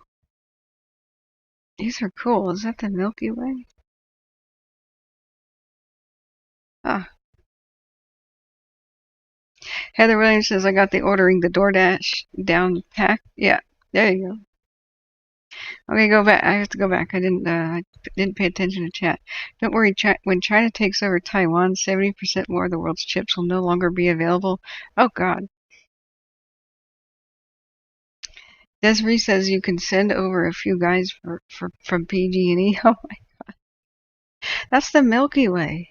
These are cool. Is that the Milky Way? Ah. Heather Williams says, I got the ordering the DoorDash down pack. Yeah, there you go. Okay, go back. I have to go back. I didn't pay attention to chat. Don't worry, when China takes over Taiwan, 70% more of the world's chips will no longer be available. Oh, God. Desiree says you can send over a few guys from PG&E. Oh, my God. That's the Milky Way.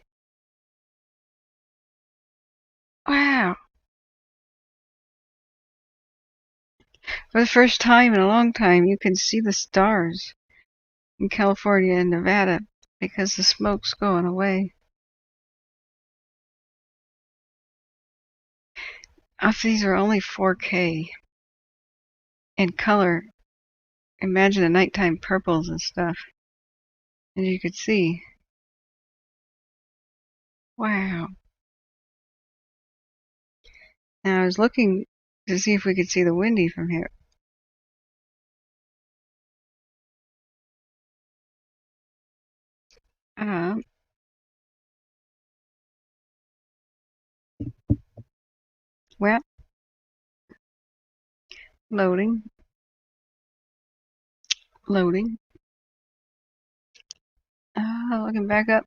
Wow. For the first time in a long time, you can see the stars in California and Nevada because the smoke's going away. These are only 4K in color. Imagine the nighttime purples and stuff. And you could see. Wow. Now I was looking to see if we could see the windy from here. Well, loading. Loading. Looking back up.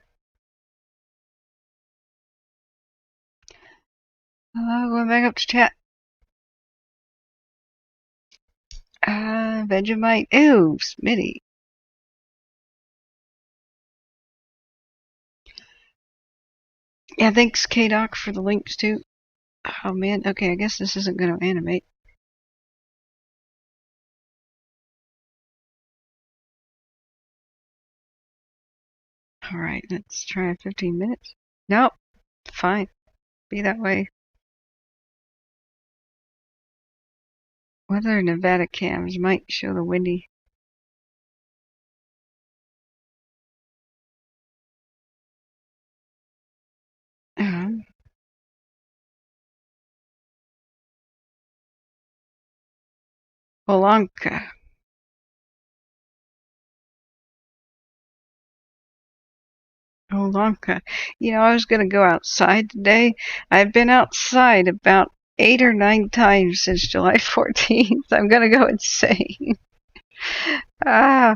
Going back up to chat. Vegemite. Ew, Smitty. Yeah, thanks, K-Doc, for the links, too. Oh, man. Okay, I guess this isn't going to animate. Alright, let's try 15 minutes. Nope. Fine. Be that way. Whether Nevada cams might show the windy. Polanka. Polanka. You know, I was going to go outside today. I've been outside about 8 or 9 times since July 14th. I'm going to go insane. I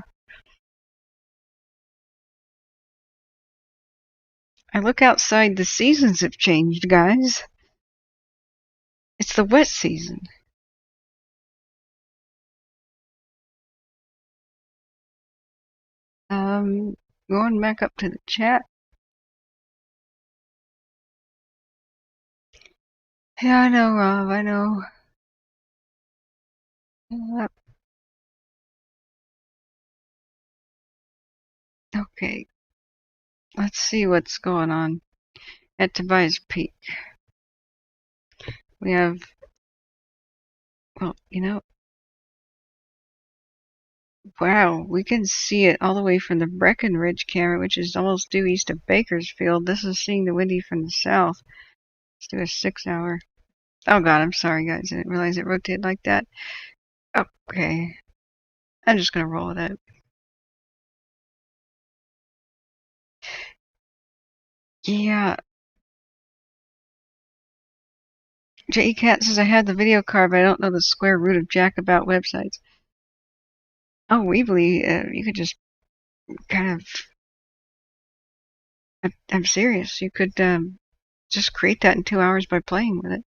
look outside, the seasons have changed, guys. It's the wet season. Going back up to the chat. Yeah, I know, Rob, I know. Okay. Let's see what's going on at Tobias Peak. We have, well, you know, wow, we can see it all the way from the Breckenridge camera, which is almost due east of Bakersfield. This is seeing the windy from the south. Let's do a 6-hour. Oh, God, I'm sorry, guys. I didn't realize it rotated like that. Okay. I'm just going to roll with it. Yeah. J.E. Cat says I had the video card, but I don't know the square root of jackabout websites. Oh, Weebly, you could just kind of... I'm serious. You could just create that in 2 hours by playing with it.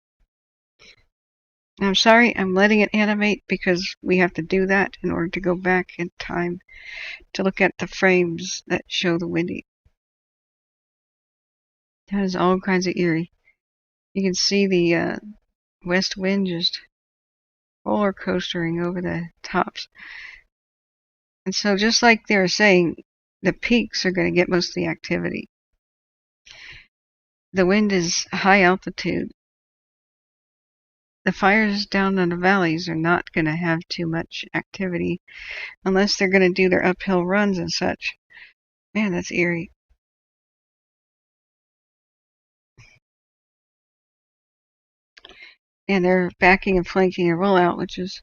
I'm sorry, I'm letting it animate because we have to do that in order to go back in time to look at the frames that show the windy. That is all kinds of eerie. You can see the west wind just roller coastering over the tops. And so just like they were saying, the peaks are going to get most of the activity. The wind is high altitude. The fires down in the valleys are not going to have too much activity unless they're going to do their uphill runs and such. Man, that's eerie. And they're backing and flanking a rollout, which is,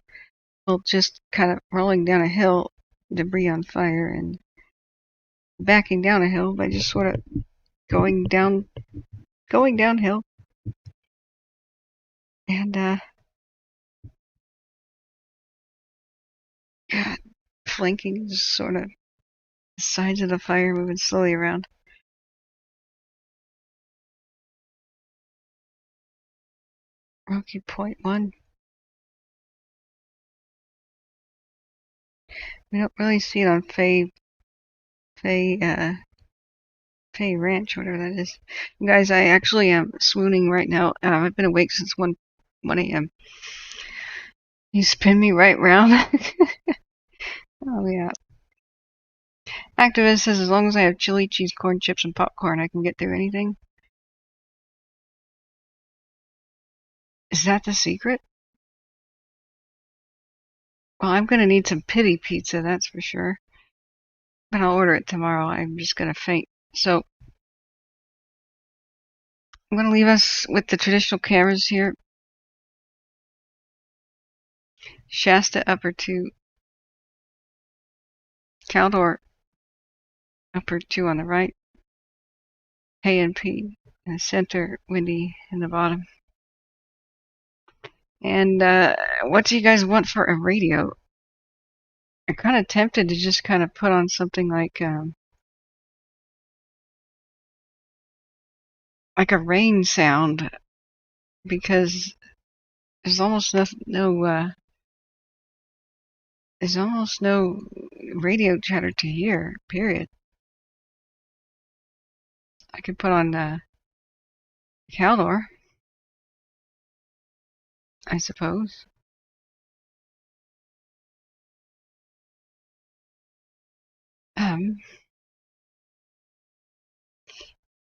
well, just kind of rolling down a hill, debris on fire, and backing down a hill by just sort of going downhill. And, God, flanking, just sort of the sides of the fire moving slowly around. Rocky Point 1. We don't really see it on Faye Ranch, whatever that is. You guys, I actually am swooning right now. I've been awake since 1 a.m. You spin me right round. Oh, yeah. Activist says as long as I have chili, cheese, corn, chips, and popcorn, I can get through anything. Is that the secret? Well, I'm going to need some pity pizza, that's for sure. But I'll order it tomorrow. I'm just going to faint. So, I'm going to leave us with the traditional cameras here. Shasta upper 2. Caldor upper 2 on the right. A&P in the center. Windy in the bottom. And what do you guys want for a radio? I'm kind of tempted to just kind of put on something like a rain sound, because there's almost no radio chatter to hear. Period. I could put on Caldor, I suppose.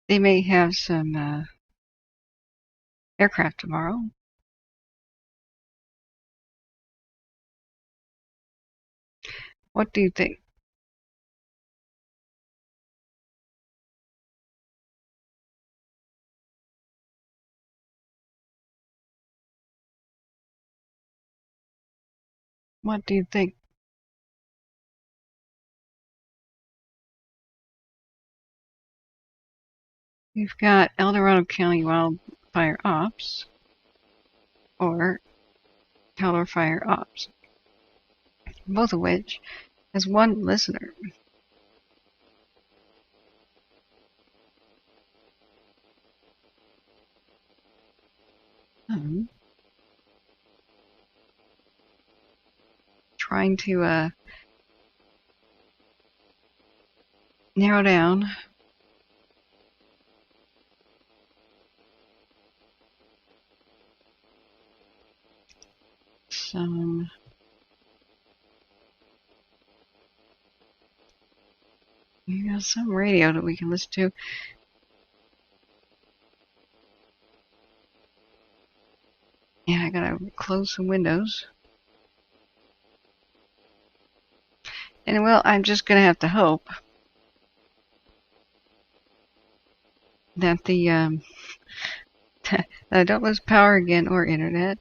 They may have some aircraft tomorrow. What do you think? What do you think? We've got El Dorado County Wildfire Ops or Caldor Fire Ops, both of which has one listener. Trying to narrow down some radio that we can listen to. And I gotta close some windows. And well, I'm just gonna have to hope that the that I don't lose power again or internet.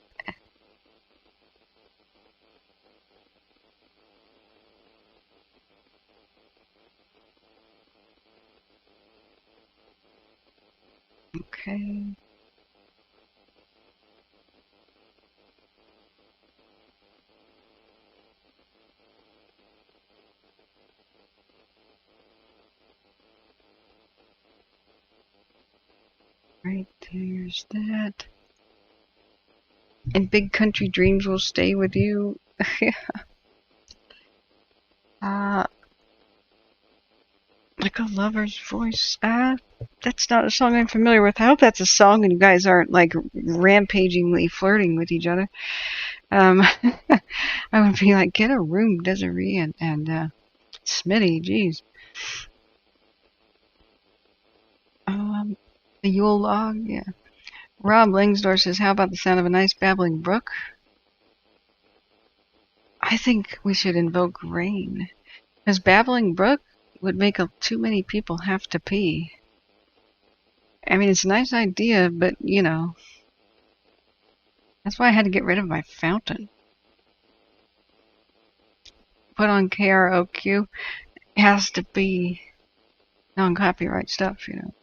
Okay. Right, there's that. And big country dreams will stay with you. Like a lover's voice. That's not a song I'm familiar with. I hope that's a song and you guys aren't like rampagingly flirting with each other. I would be like, get a room, Desiree, and Smitty, geez. The Yule log, yeah. Rob Langsdor says, how about the sound of a nice babbling brook? I think we should invoke rain. Because babbling brook would make too many people have to pee. I mean, it's a nice idea, but, you know, that's why I had to get rid of my fountain. Put on KROQ. It has to be non-copyright stuff, you know.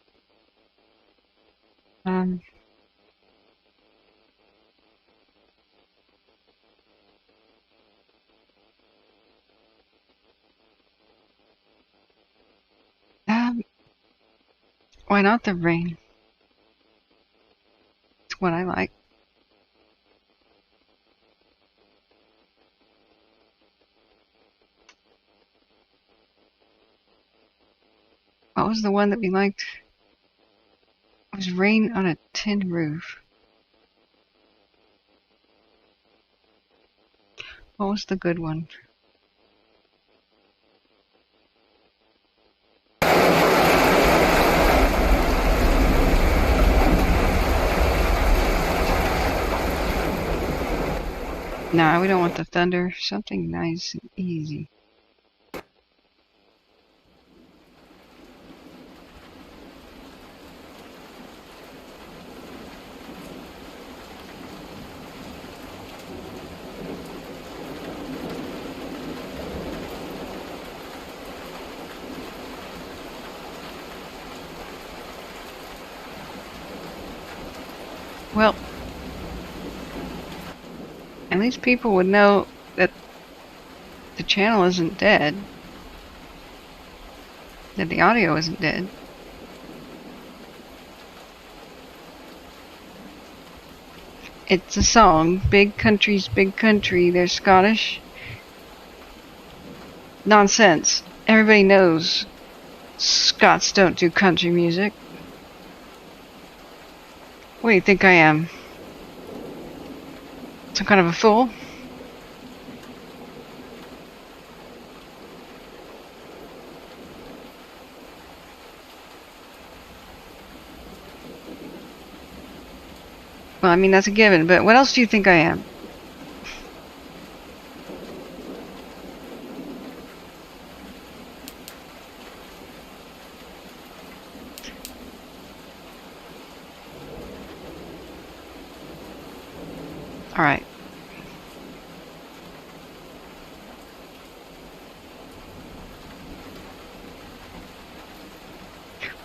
Why not the rain? It's what I like. What was the one that we liked? It was Rain on a Tin Roof. What was the good one? Nah, we don't want the thunder. Something nice and easy. Well, at least people would know that the channel isn't dead, that the audio isn't dead. It's a song, Big Country's Big Country. They're Scottish. Nonsense. Everybody knows Scots don't do country music. What do you think I am? Some kind of a fool? Well, I mean, that's a given, but what else do you think I am? All right.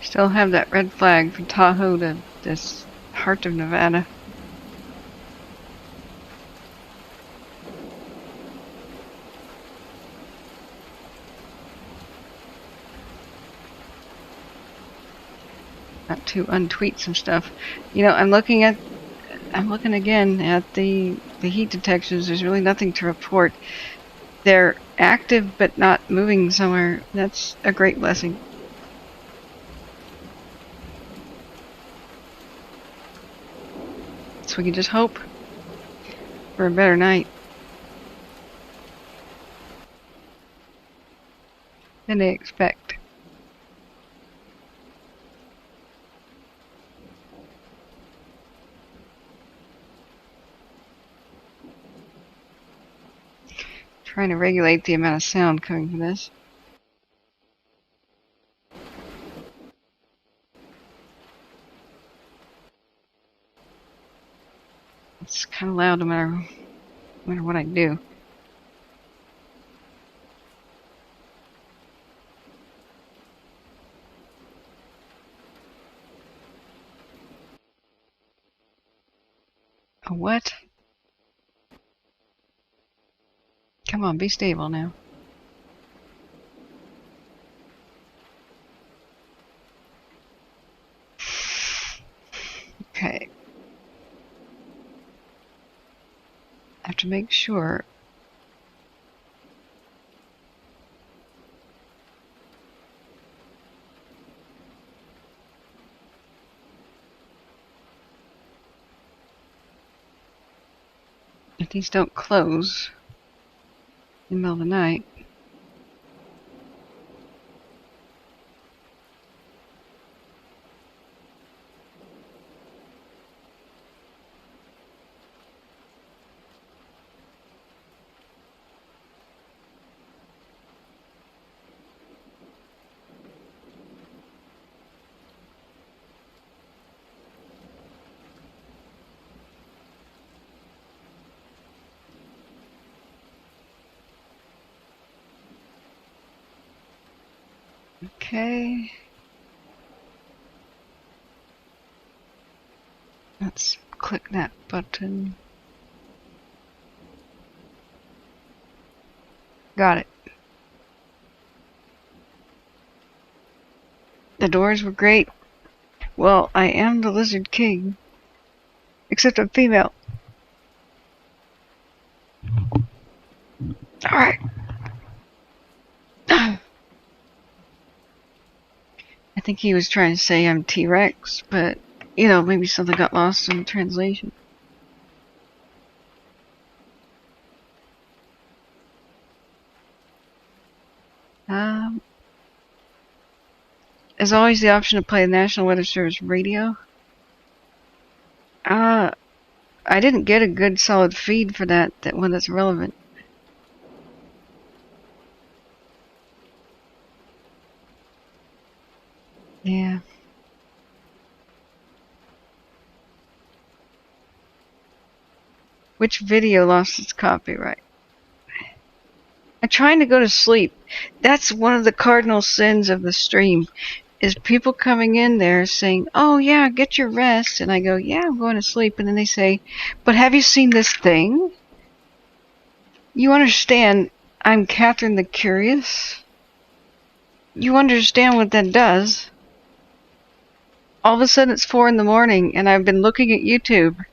Still have that red flag from Tahoe to this heart of Nevada. Got to untweet some stuff. You know, I'm looking again at the heat detections. There's really nothing to report. They're active but not moving somewhere. That's a great blessing. So we can just hope for a better night than they expect. Trying to regulate the amount of sound coming from this. It's kind of loud no matter what I do. A what? Come on, be stable now. Okay. I have to make sure that these don't close in the middle of the night. Okay. Let's click that button. Got it. The doors were great. Well, I am the Lizard King. Except I'm female. Alright. I think he was trying to say I'm T-Rex, but, you know, maybe something got lost in translation. As always, the option to play the National Weather Service radio. I didn't get a good solid feed for that one that's relevant. Yeah. Which video lost its copyright? I'm trying to go to sleep. That's one of the cardinal sins of the stream, is people coming in there saying, oh yeah, get your rest. And I go, yeah, I'm going to sleep. And then they say, but have you seen this thing? You understand, I'm Kathryn the Curious. You understand what that does. All of a sudden it's 4 in the morning and I've been looking at YouTube.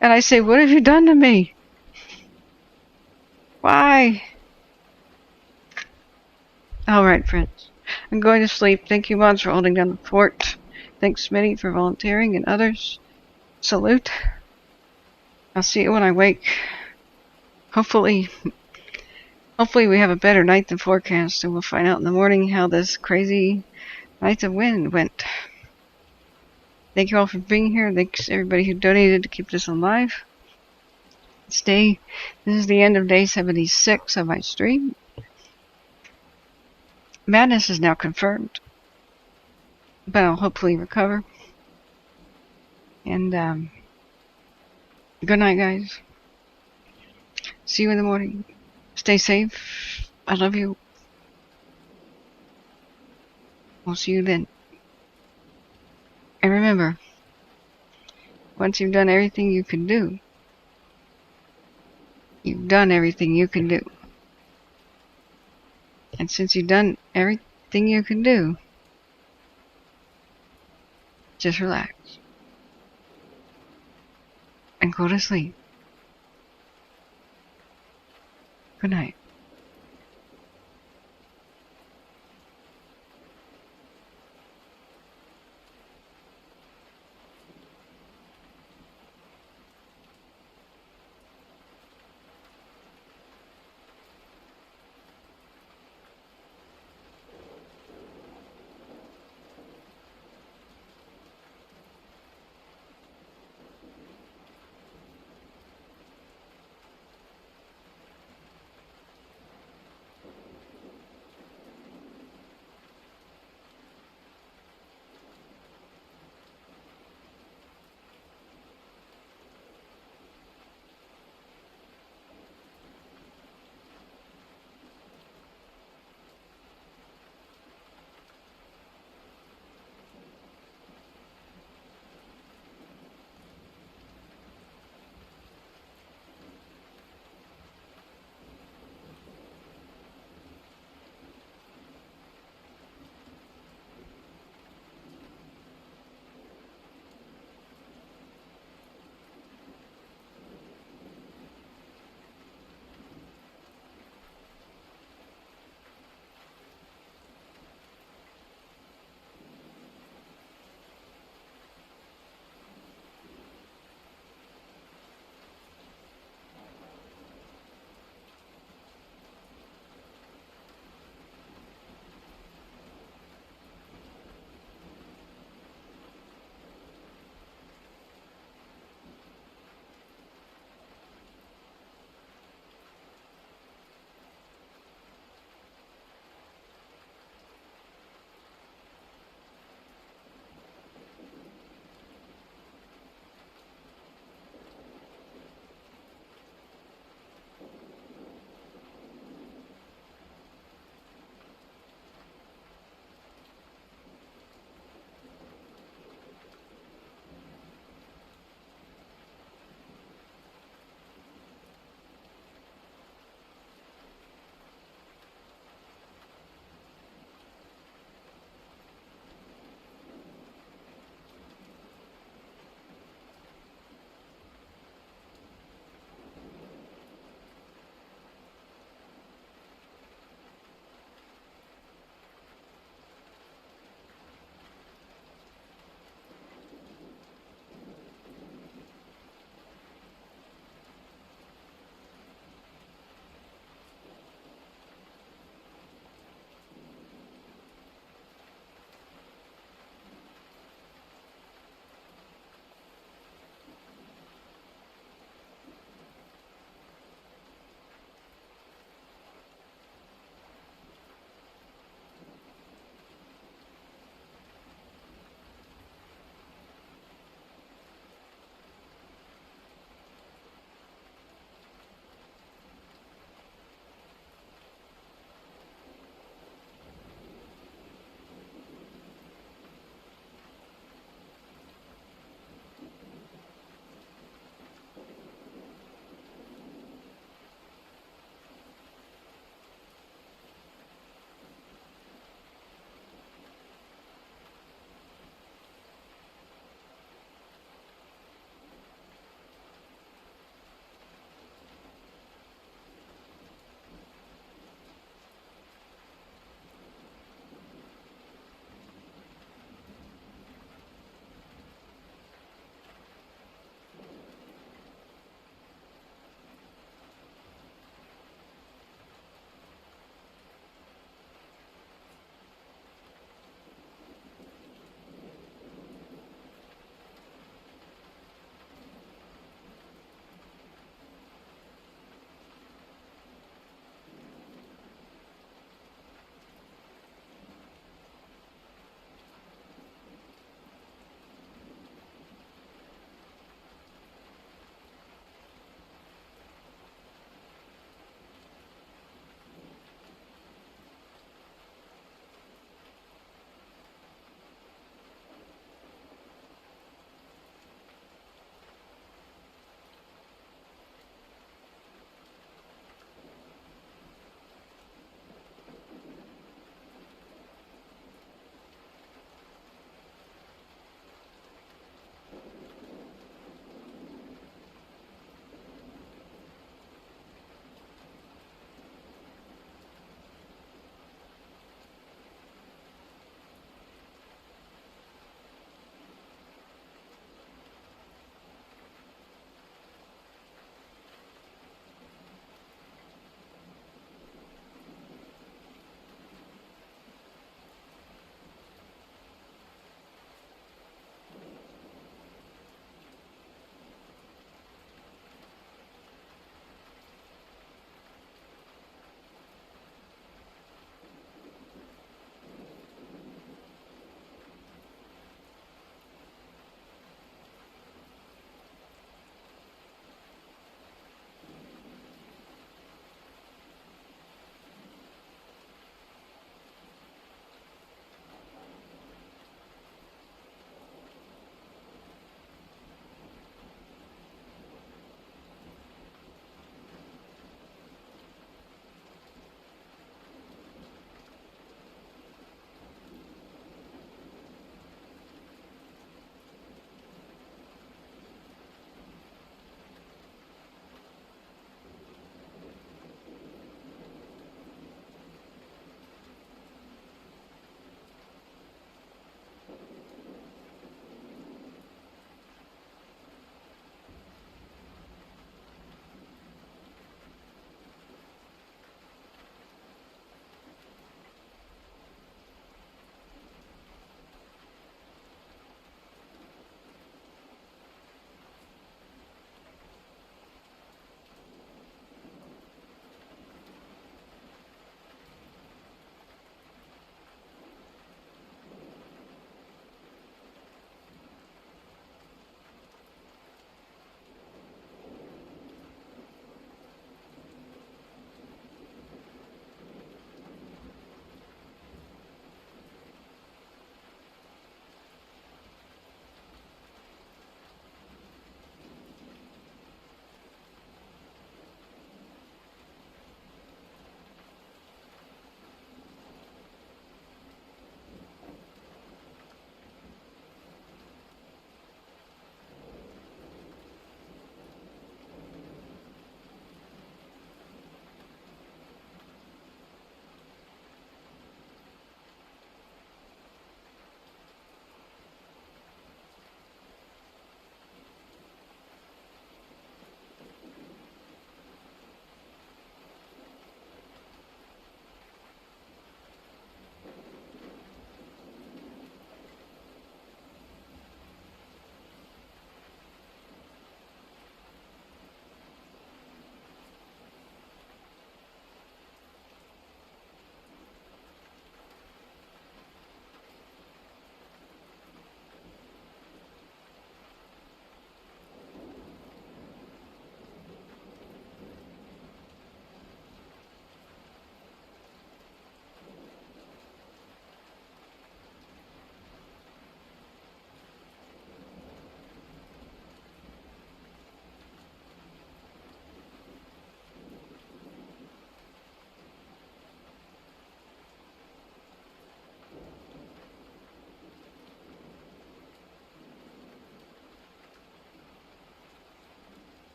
And I say, what have you done to me? Why? Alright, friends. I'm going to sleep. Thank you, mods, for holding down the fort. Thanks, Smitty, for volunteering, and others. Salute. I'll see you when I wake. Hopefully we have a better night than forecast, and we'll find out in the morning how this crazy night of wind went. Thank you all for being here. Thanks everybody who donated to keep this alive. This is the end of day 76 of my stream. Madness is now confirmed, but I'll hopefully recover. And good night, guys. See you in the morning. Stay safe. I love you. We'll see you then. And remember, once you've done everything you can do, you've done everything you can do. And since you've done everything you can do, just relax. And go to sleep. Good night.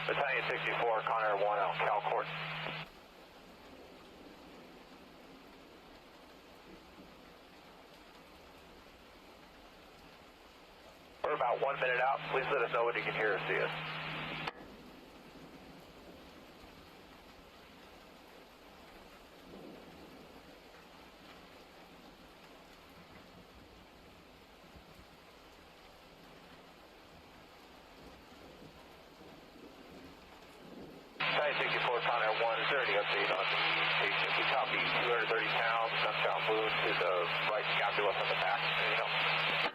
Battalion 64, Conair 1 out, Cal Court. We're about 1 minute out. Please let us know when you can hear or see us. Battalion 64, Conair 1, is there any update on the patient? We copy 230 pounds, gunshot wound to the right scapula from the back. Anything else?